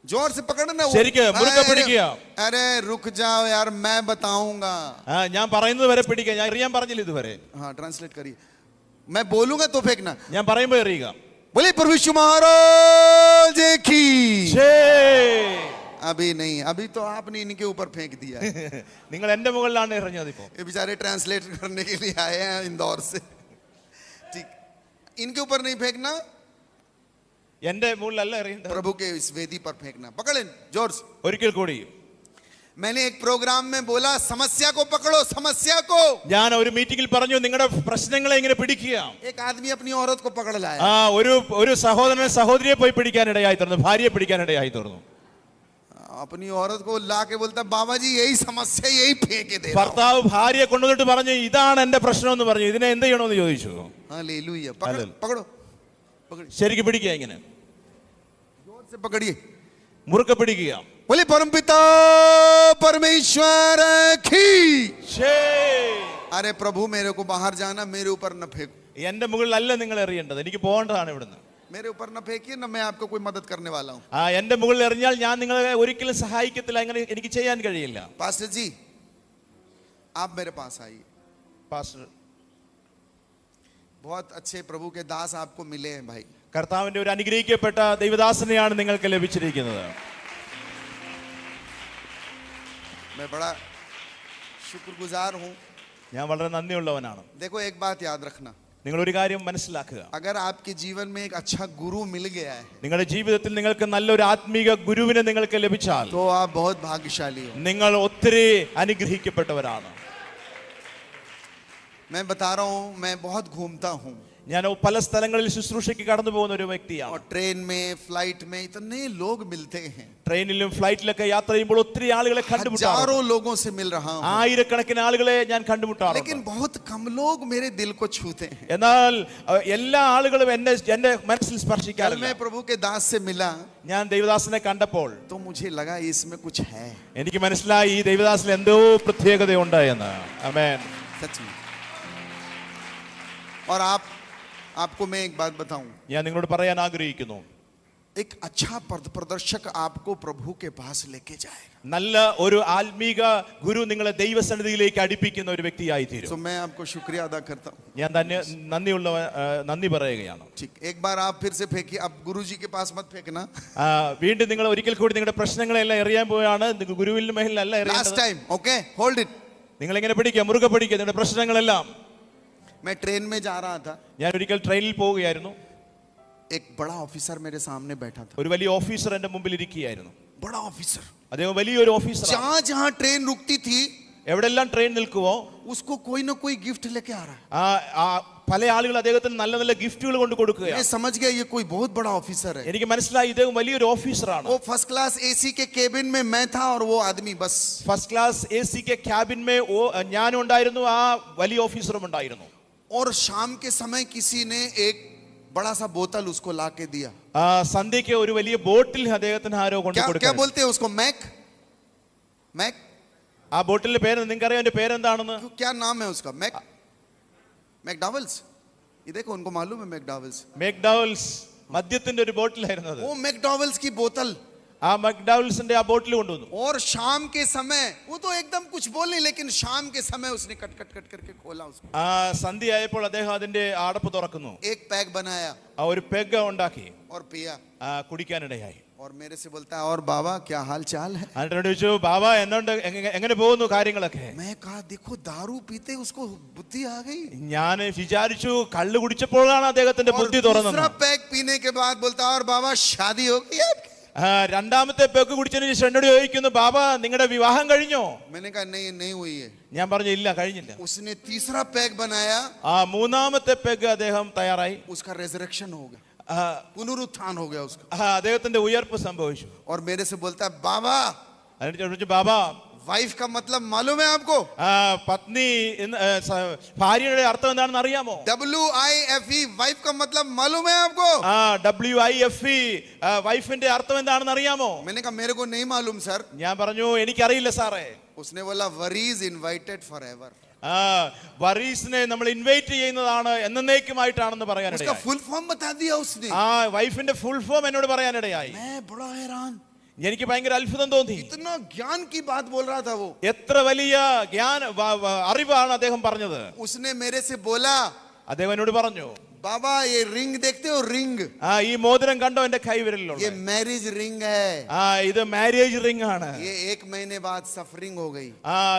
जोर से पकड़ना। ശരിക്ക് മുറുക്കെ പിടിക്കുക. अरे रुक जाओ यार, मैं बताऊंगा। ഞാൻ പറയുന്നത് വരെ പിടിക്കുക. ഞാൻ എറിയാൻ പറഞ്ഞില്ല ഇതുവരെ. हाँ, ट्रांसलेट करिए। मैं बोलूंगा तो फेंकना। ഞാൻ പറയുമ്പോ എറിയുക. बोले प्रभु यीशु महाराज की। ജയ്. अभी नहीं, अभी तो आपने इनके ऊपर फेंक दिया। നിങ്ങൾ എന്റെ മുകളിലാണ് എറിഞ്ഞത്. ഇപ്പോ ये बेचारे ट्रांसलेट करने के लिए आए हैं इंदौर से, ठीक। इनके ऊपर नहीं फेंकना, എന്റെ മുകളിലല്ല എറിയേണ്ടത്, प्रभु के इस वेदी पर फेंकना। पकड़े जोर से। ഒരിക്കൽ കൂടി. मैंने एक प्रोग्राम में बोला, समस्या को पकड़ो, समस्या को। ഞാൻ ഒരു മീറ്റിംഗിൽ പറഞ്ഞു, നിങ്ങളുടെ പ്രശ്നങ്ങളെ ഇങ്ങനെ പിടിക്കുക. एक आदमी अपनी औरत को पकड़ लाया। ഒരു സഹോദരനെ സഹോദരിയെ പോയി പിടിക്കാനിടയായി തീർന്നു, ഭാര്യയെ പിടിക്കാനിടയായി തീർന്നു. अपनी औरत को ला के बोलता बाबा जी यही समस्या यही फेंके दे ഭർത്താവ് ഭാര്യയെ കൊണ്ടുവന്നിട്ട് പറഞ്ഞു ഇതാണ് എന്റെ പ്രശ്നം എന്ന് പറഞ്ഞു. ഇതിനെ എന്ത് ചെയ്യണമെന്ന് ചോദിച്ചു. हालेलुया पकड़ो पकड़ो पकड़िए ശരിക്കും പിടിക്കുക, ഇങ്ങനെ जोर से पकड़िए മുറുക്കെ പിടിക്കുക. बोले परमपिता परमेश्वर की अरे प्रभु मेरे को बाहर जाना मेरे ऊपर न फेंको എന്റെ മുകളിലല്ല നിങ്ങൾ എറിയേണ്ടത്, എനിക്ക് പോകേണ്ടതാണ് ഇവിടുന്ന്. मेरे ऊपर न फेंकिए ना मैं आपको कोई मदद करने वाला हूँ. എന്റെ മുകളിൽ എറിഞ്ഞാൽ ഞാൻ നിങ്ങളെ ഒരിക്കലും സഹായിക്കത്തില്ല, അങ്ങനെ എനിക്ക് ചെയ്യാൻ കഴിയില്ല. पास्टर जी आप मेरे पास आइए. പാസ്റ്റർ, बहुत अच्छे प्रभु के दास आपको मिले हैं भाई. കർത്താവിന്റെ ഒരു അനുഗ്രഹിക്കപ്പെട്ട ദൈവദാസനെയാണ് നിങ്ങൾക്ക് ലഭിച്ചിരിക്കുന്നത്. मैं बड़ा शुक्रगुजार हूँ. ഞാൻ വളരെ നന്ദിയുള്ളവനാണ്. देखो एक बात याद रखना, നിങ്ങൾ ഒരു കാര്യം മനസ്സിലാക്കുക. अगर आपके जीवन में एक अच्छा गुरु मिल गया है നിങ്ങളുടെ ജീവിതത്തിൽ നിങ്ങൾക്ക് നല്ലൊരു ആത്മീക ഗുരുവിനെ നിങ്ങൾക്ക് ലഭിച്ചാൽ तो आप बहुत भाग्यशाली हो. നിങ്ങൾ ഒത്തിരി അനുഗ്രഹിക്കപ്പെട്ടവരാണ്. मैं बता रहा हूँ मैं बहुत घूमता हूँ ഞാൻ പല സ്ഥലങ്ങളിൽ ശുശ്രൂഷയ്ക്ക് കടന്നു പോകുന്ന ഒരു വ്യക്തിയാണ്. और ट्रेन में फ्लाइट में इतने लोग मिलते हैं, ട്രെയിനിലും ഫ്ലൈറ്റിലൊക്കെ യാത്ര ചെയ്യുമ്പോൾ ഒത്തിരി ആളുകളെ കണ്ടുമുട്ടാറുണ്ട്. हजारों लोगों से मिल रहा हूँ, ആയിരക്കണക്കിന് ആളുകളെ ഞാൻ കണ്ടുമുട്ടാറുണ്ട്. लेकिन बहुत कम लोग मेरे दिल को छूते हैं. എന്നാൽ എല്ലാ ആളുകളും എന്റെ മനസ്സിൽ कल സ്പർശിക്കാറില്ല. मैं प्रभु के दास से मिला ഞാൻ ദൈവദാസനെ കണ്ടപ്പോൾ तो मुझे लगा इसमें कुछ है. എനിക്ക് മനസ്സിലായി ഈ ദൈവദാസന് എന്തോ പ്രത്യേകതയുണ്ട് എന്ന്. ആമേൻ. सच में. और आपको मैं एक बात बताऊं, ഞാൻ നിങ്ങളോട് പറയാൻ ആഗ്രഹിക്കുന്നു, एक अच्छा प्रदर्शक आपको प्रभु के पास लेके जाएगा. നല്ല ഒരു ആത്മീക ഗുരു നിങ്ങളെ ദൈവസന്നിധിയിലേക്ക് അടുപ്പിക്കുന്ന ഒരു വ്യക്തിയായി तो തീരും. मैं आपको शुक्रिया अदा करता हूं. ഞാൻ നന്ദി പറയുകയാണ്. ठीक, एक बार आप फिर से फेंकिए. अब गुरुजी के पास मत फेंकना. വീണ്ടും നിങ്ങൾ ഒരിക്കൽ കൂടി നിങ്ങളുടെ പ്രശ്നങ്ങളെല്ലാം എറിയാൻ പോയാണ്, ഗുരുവിന്റെ മേലല്ല लास्ट എറിയേണ്ടത്. टाइम. Okay, hold it. നിങ്ങൾ എങ്ങനെ പിടിക്കുക, മുറുകെ പിടിക്കുക നിങ്ങളുടെ പ്രശ്നങ്ങളെല്ലാം. मैं ट्रेन में जा रहा था, ഞാൻ ഒരിക്കൽ ട്രെയിനിൽ പോവുകയായിരുന്നു. एक बड़ा ऑफिसर मेरे सामने बैठा था. ഒരു വലിയ ഓഫീസർ എന്റെ മുമ്പിൽ ഇരിക്കുകയായിരുന്നു. बड़ा ऑफिसर. അദ്ദേഹം വലിയൊരു ഓഫീസർ. जहां जहां ट्रेन रुकती थी എവിടെല്ലാം ട്രെയിൻ നിൽക്കുവോ उसको कोई ना कोई गिफ्ट लेके आ रहा है. പല ആളുകൾ അദ്ദേഹത്തിന് നല്ല നല്ല ഗിഫ്റ്റുകൾ കൊണ്ട് मैं കൊടുക്കുകയാണ്. समझ गया ये कोई बहुत बड़ा ऑफिसर है. എനിക്ക് മനസ്സിലായി ഇദ്ദേഹം വലിയൊരു ഓഫീസറാണ്. वो फर्स्ट क्लास एसी के केबिन में मैं था और वो आदमी बस. ഫസ്റ്റ് ക്ലാസ് AC के ക്യാബിൻ में ഞാനും ഉണ്ടായിരുന്നു, ആ വലിയ ഓഫീസറും ഉണ്ടായിരുന്നു. और शाम के समय किसी ने एक बड़ा सा बोतल उसको ला के दिया. സന്ധ്യയ്ക്ക് ഒരു വലിയ ബോട്ടിൽ അദ്ദേഹത്തിന് ആരോ കൊണ്ട് क्या കൊടുത്തു. बोलते हैं उसको? मैक. मैक. ആ ബോട്ടിലിന്റെ പേര് നിങ്ങൾക്കറിയാം, എന്റെ പേരെന്താണെന്ന്? क्या नाम है उसका? मैक. मैकडॉवल्स. ये देखो उनको मालूम है मैकडॉवल्स. മെക്ഡവൽസ് മദ്യത്തിന്റെ ഒരു ബോട്ടിലായിരുന്നു അത്. वो मैकडॉवल्स की बोतल. ആ മെക്ഡവൽസിന്റെ ആ ബോട്ടിൽ കൊണ്ടുവന്നു. और शाम के समय वो तो एकदम कुछ बोल नहीं, लेकिन शाम के समय उसने कट कट कट करके खोला उसको. സന്ധ്യ ആയപ്പോൾ അദ്ദേഹം അതിന്റെ അടപ്പ് തുറക്കുന്നു. एक पैक बनाया ആ ഒരു പെഗ് ഉണ്ടാക്കി और पिया. കുടിക്കാനിടയായി. और मेरे से बोलता है और बाबा क्या हाल चाल है? എന്നിട്ട് ചോദിച്ചു, ബാബ എന്നുണ്ട്, എങ്ങനെ പോകുന്നു കാര്യങ്ങളൊക്കെ? मैं कहा देखो दारू पीते उसको बुद्धि आ गई. ഞാൻ വിചാരിച്ചു കള്ളു കുടിച്ചപ്പോഴാണ് അദ്ദേഹത്തിന്റെ और ബുദ്ധി തുറന്നത്. दूसरा पैक पीने के बाद बोलता और बाबा शादी हो गई आपकी? രണ്ടാമത്തെ പെഗ് കുടിച്ചതിന് ശേഷം എന്നോട് ചോദിക്കുന്നു, ബാബ നിങ്ങളുടെ വിവാഹം കഴിഞ്ഞോ? मैंने कहा नहीं नहीं हुई है. ഞാൻ പറഞ്ഞു ഇല്ല, കഴിഞ്ഞില്ല. उसने तीसरा पैक बनाया. മൂന്നാമത്തെ പെഗ് അദ്ദേഹം തയ്യാറായി. उसका रेजरेक्शन हो गया, पुनरुत्थान हो गया उसका. അദ്ദേഹത്തിന്റെ ഉയർപ്പ് സംഭവിച്ചു. और मेरे से बोलता है बाबा എന്നിട്ട് ചോദിച്ചു, ബാബ वाइफ का मतलब मालूम है आपको? പത്നി ഭാര്യയുടെ അർത്ഥം എന്താണെന്ന് അറിയാമോ? WIFE वाइफ का मतलब मालूम है आपको? WIFE വൈഫിന്റെ അർത്ഥം എന്താണെന്ന് അറിയാമോ? मैंने कहा मेरे को नहीं मालूम सर. ഞാൻ പറഞ്ഞു എനിക്കറിയില്ല സാറേ. उसने बोला वरीज इनवाइटेड फॉरएवर. വറീസിനെ നമ്മൾ ഇൻവൈറ്റ് ചെയ്യുന്നതാണ് എന്നേക്കുമായിട്ടാണെന്ന് उसका പറയാനിടയായി. फुल फॉर्म बता दिया उसने. വൈഫിന്റെ ഫുൾ ഫോം എന്നോട് പറയാനിടയായി. मैं बड़ा हैरान. എനിക്ക് ഭയങ്കര അത്ഭുതം തോന്നി. इतना ज्ञान की बात बोल रहा था वो. എത്ര വലിയ അറിവാണ് അദ്ദേഹം പറഞ്ഞത്. उसने मेरे से बोला അദ്ദേഹം എന്നോട് പറഞ്ഞു, बाबा ये रिंग देखते हो? रिंग. ഈ മോതിരം കണ്ടോ എന്റെ കൈവിരലിലുള്ള? ये मैरिज रिंग है. ഇത് മാരേജ് റിംഗ് ആണ്. ये 1 महीने बाद सफरिंग हो गई.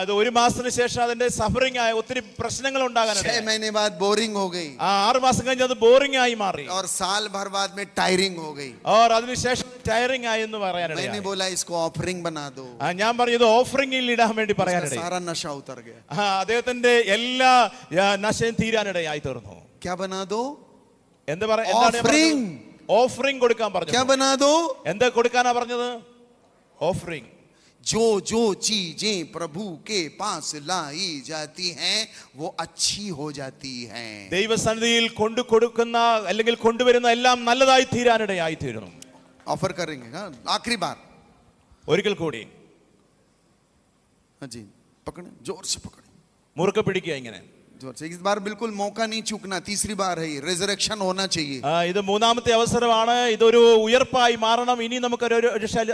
ഇത് ഒരു മാസത്തിന് ശേഷം അതിന്റെ സഫറിംഗ് ആയ ഒത്തിരി പ്രശ്നങ്ങൾ 6 ഉണ്ടാകാനിടയായി. महीने बाद बोरिंग हो गई. 6 മാസം കഴിഞ്ഞ് അത് ബോറിംഗ് ആയി മാറി. और साल भर बाद में टायरिंग हो गई. അതിനുശേഷം ടയറിംഗ് ആയി എന്ന് मैंने പറയാനിടയായി. बोला इसको ऑफरिंग बना दो. ഞാൻ പറഞ്ഞത് ഓഫറിംഗിൽ ഇടാൻ വേണ്ടി उसका പറയാനിടയായി. सारा नशा उतर गया. അദ്ദേഹത്തിന്റെ എല്ലാ നശയും തീരാനിടയായി തീർന്നു. क्या बना दो? എന്താ Offering. ഓഫറിംഗ് കൊടുക്കാൻ പറഞ്ഞു. क्या बना दो? എന്താ കൊടുക്കാനാ പറഞ്ഞത്? offering. जो जो चीजें प्रभु के पास लाई जाती हैं वो अच्छी हो जाती हैं. ദൈവസന്നിധിയിൽ കൊടുക്കുന്ന അല്ലെങ്കിൽ കൊണ്ടുവരുന്ന എല്ലാം നല്ലതായി തീരാനിടയായി തീരുന്നു. ऑफर करेंगे. हाँ, आखिरी बार. ഒരിക്കൽ കൂടി. हाँ जी, पकड़े, जोर से पकड़े, മുറുക്കെ പിടിക്കുക ഇങ്ങനെ. जोर से. इस बार बिल्कुल मौका नहीं चूकना. तीसरी बार है ये. रिजरेक्शन होना चाहिए. ഇത് മൂന്നാമത്തെ അവസരമാണ്. ഇതൊരു ഉയർപ്പായി മാറണം. ഇനി നമുക്ക് ഒരു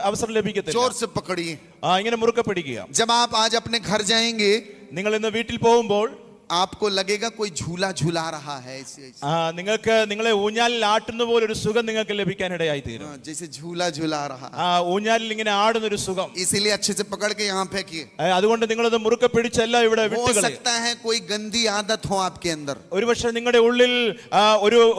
അവസരം ലഭിക്കത്തില്ല. जोर से पकड़िए. ഇങ്ങനെ മുറുക്കെ പിടിക്കുക. जब आप आज अपने घर जाएंगे നിങ്ങൾ ഇന്ന് വീട്ടിൽ പോകുമ്പോൾ आपको लगेगा कोई झूला झूला रहा है. നിങ്ങൾക്ക് നിങ്ങളെ ഊഞ്ഞാലിൽ ആട്ടുന്ന പോലെ ഒരു സുഖം നിങ്ങൾക്ക് ലഭിക്കാനിടയായി തീരും. जैसे झूला झूला रहा. ഊഞ്ഞാലിൽ ഇങ്ങനെ ആടുന്ന ഒരു സുഖം. इसीलिए अच्छे से पकड़ के यहाँ फेंकिए. അതുകൊണ്ട് നിങ്ങളത് മുറുക്കെ പിടിച്ചല്ല ഇവിടെ हो വിട്ടുകളെ. सकता है कोई गंदी आदत हो आपके अंदर. ഒരുപക്ഷെ നിങ്ങളുടെ ഉള്ളിൽ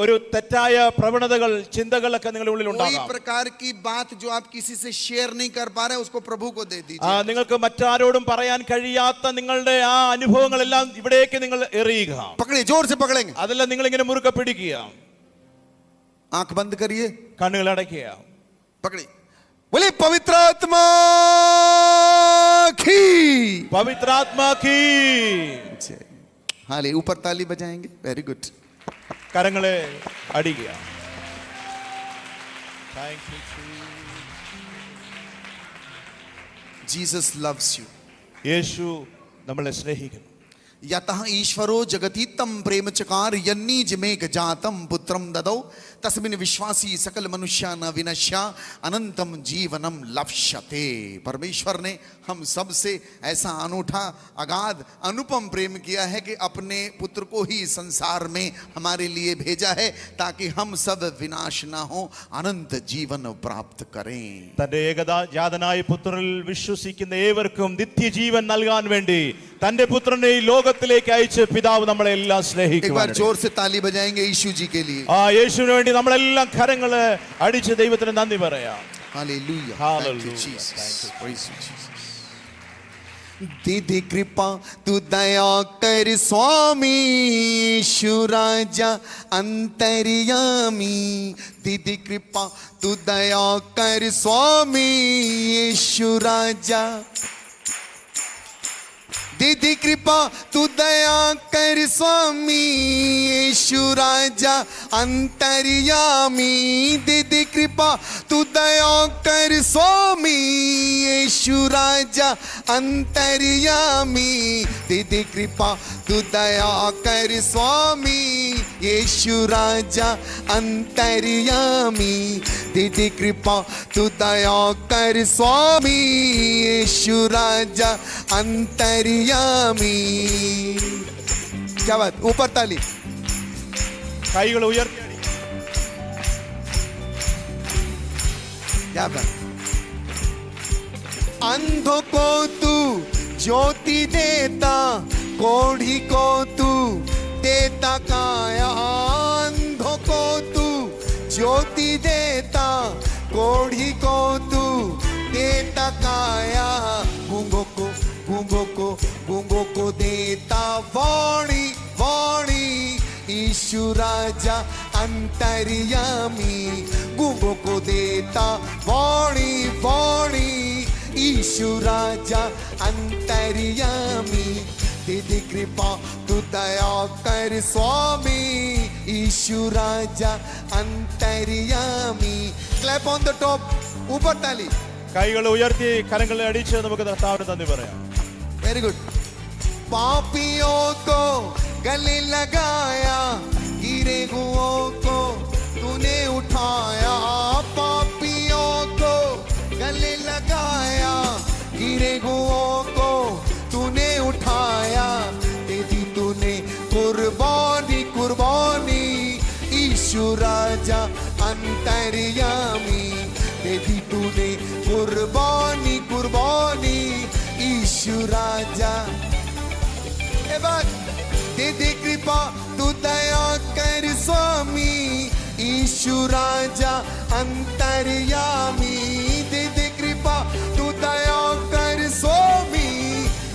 ഒരു തെറ്റായ പ്രവണതകൾ ചിന്തകളൊക്കെ നിങ്ങളുടെ ഉള്ളിൽ कोई ഉണ്ടാകാം. प्रकार की बात जो आप किसी से शेयर नहीं कर पा रहे उसको प्रभु को दे दीजिए. നിങ്ങൾക്ക് മറ്റാരോടും പറയാൻ കഴിയാത്ത നിങ്ങളുടെ ആ അനുഭവങ്ങളെല്ലാം ഇവിടേക്ക് നിങ്ങൾ എറിയുക. पकड़िए, जोर से पकड़ेंगे. അതെല്ലാം നിങ്ങൾ ഇങ്ങനെ മുറുക്കെ പിടിക്കുക. आंख बंद करिए, കണ്ണുകൾ അടയ്ക്കുക. पकड़िए. बोले पवित्र आत्मा की. പവിത്രാത്മാ കീ. हाले ऊपर ताली बजाएंगे. Very good. കരങ്ങളെ അടിക്കുക. Jesus loves you. യേശു നമ്മളെ സ്നേഹിക്കുന്നു. यतः ईश्वरो जगतीतम प्रेम चकार यन्नीज मेघ जातम पुत्रम ददौ तस्मिन् विश्वासी सकल मनुष्य न विनश्या अनंतम जीवनम लक्ष्यते. परमेश्वर ने हम सब से ऐसा अनूठा अगाध अनुपम प्रेम किया है कि अपने पुत्र को ही संसार में हमारे लिए भेजा है ताकि हम सब विनाश न हो अनंत जीवन प्राप्त करें. തന്റെ ഏകജാതനായ പുത്രനിൽ വിശ്വസിക്കുന്ന ഏവർക്കും നിത്യജീവൻ നൽകാൻ വേണ്ടി തന്റെ പുത്രനെ ഈ ലോകത്തിലേക്ക് അയച്ച് പിതാവ് നമ്മളെ എല്ലാം एक बार സ്നേഹിക്കുന്നു. जोर से ताली बजाएंगे यीशु जी के लिए. യേശുവിന് വേണ്ടി നമ്മളെല്ലാം കരങ്ങള് അടിച്ച് ദൈവത്തിന് നന്ദി പറയാം. Hallelujah. Hallelujah. Thank you, Jesus. Praise you, Jesus. दीदी कृपा तू दया कर स्वामी यीशु राजा अंतर्यामी. दीदी कृपा तू दया कर स्वामी यीशु राजा. दीदी कृपा तू दया कर स्वामी यीशु राजा अंतर्यामी. दीदी कृपा तू दया कर स्वामी यीशु राजा अंतर्यामी. दीदी कृपा तू दया कर स्वामी यीशु राजा अंतर्यामी. दीदी कृपा तू दया कर स्वामी यीशु राजा अंतर्यामी. क्या बात. ऊपर ताली. കൈകൾ ഉയർത്തി അടി. क्या बात. अंधों को तू ज्योति देता कोढ़ी को तू देता काया. अंधों को तू ज्योति देता कोढ़ी को तू देता काया. गूंगों को देता वाणी वाणी यीशु राजा अंतर्यामी. गूंगों को देता वाणी वाणी यीशु राजा अंतर्यामी. दीदी कृपा तू दया कर स्वामी यीशु राजा अंतर्यामी. Clap on the top. ऊपर ताली. കൈകൾ ഉയർത്തി കരങ്ങളെ അടിച്ച് നമുക്ക് കർത്താവിന് നന്ദി പറയാം. Very good. पापियों को गले लगाया गिरे हुओं को तूने उठाया. पापियों को गले लगाया गिरे हुओं को तूने उठाया. दे दी तूने कुर्बानी कुर्बानी यीशु राजा अंतर्यामी. दे दी तूने कुर्बानी कुर्बानी यीशु राजा. दीदी कृपा तू दया कर स्वामी यीशु राजा अंतर्यामी. दीदी कृपा तू दया कर स्वामी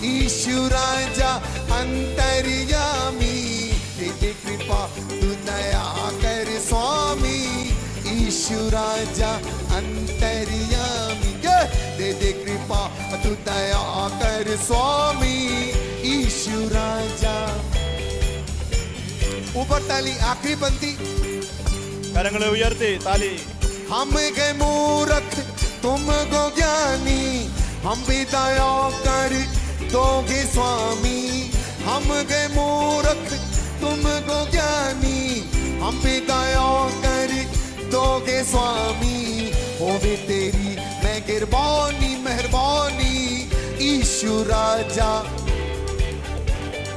यीशु राजा अंतर्यामी. दीदी कृपा तू दया कर स्वामी यीशु राजा अंतर्यामी. दे दे कृपा तू दया कर स्वामी यीशु राजा। ऊपर ताली, आखिरी पंक्ति। കരങ്ങളെ ഉയർത്തി താലി. हम गए मूर्ख तुम गो ज्ञानी, हम भी दया कर दोगे स्वामी। हम गए मूर्ख तुम गो ज्ञानी, हम भी दया कर दोगे स्वामी। होवे तेरी मेहरबानी मेहरबानी यीशु राजा।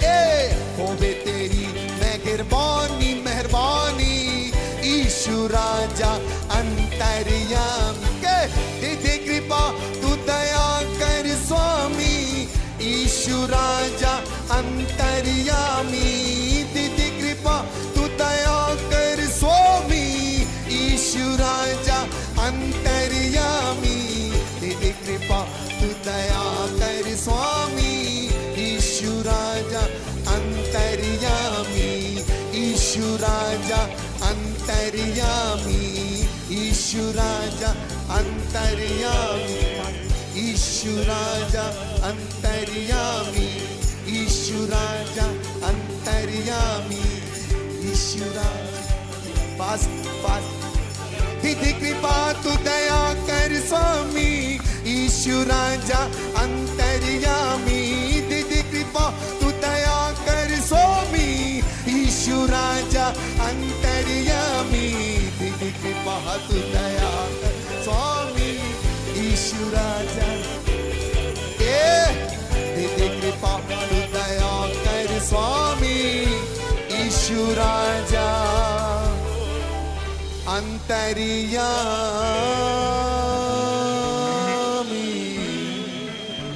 ए होवे तेरी मेहरबानी मेहरबानी यीशु राजा। अंतर्यामी के दे दे कृपा तू दया कर स्वामी यीशु राजा। अंतर्यामी दे दे कृपा तू दया कर स्वामी यीशु राजा। अंतर्यामी दे दे कृपा तू दया कर स्वामी यीशु राजा। अंतर्यामी यीशु राजा। अंतर्यामी यीशु राजा। अंतर्यामी यीशु राजा। अंतर्यामी यीशु राजा। अंतर्यामी यीशु राजा। पास पास दीदी कृपा तू दया कर स्वामी यीशु राजा। अंतर्यामी दीदी कृपा तू दया कर स्वामी यीशु राजा। अंतर्यामी दीदी कृपा तू दया कर स्वामी यीशु राजा। ए दीदी कृपा तू दया कर स्वामी यीशु राजा। अंतर्यामी।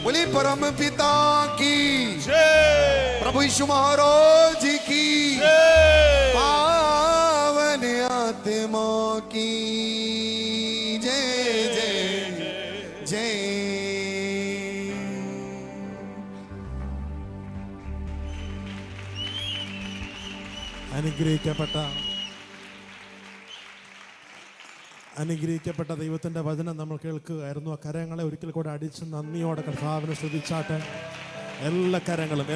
बोली परम पिता की ജയ്. प्रभु यीशु महाराज की ജയ്. पावन आत्मा की जय जय जय। അനുഗ്രഹിക്കപ്പെട്ട ദൈവത്തിൻ്റെ വചനം നമ്മൾ കേൾക്കുകയായിരുന്നു. ആ കരങ്ങളെ ഒരിക്കൽ കൂടെ അടിച്ച് നന്ദിയോടെ കർത്താവിനെ സ്തുതിച്ചാട്ടെ. എല്ലാ കരങ്ങളും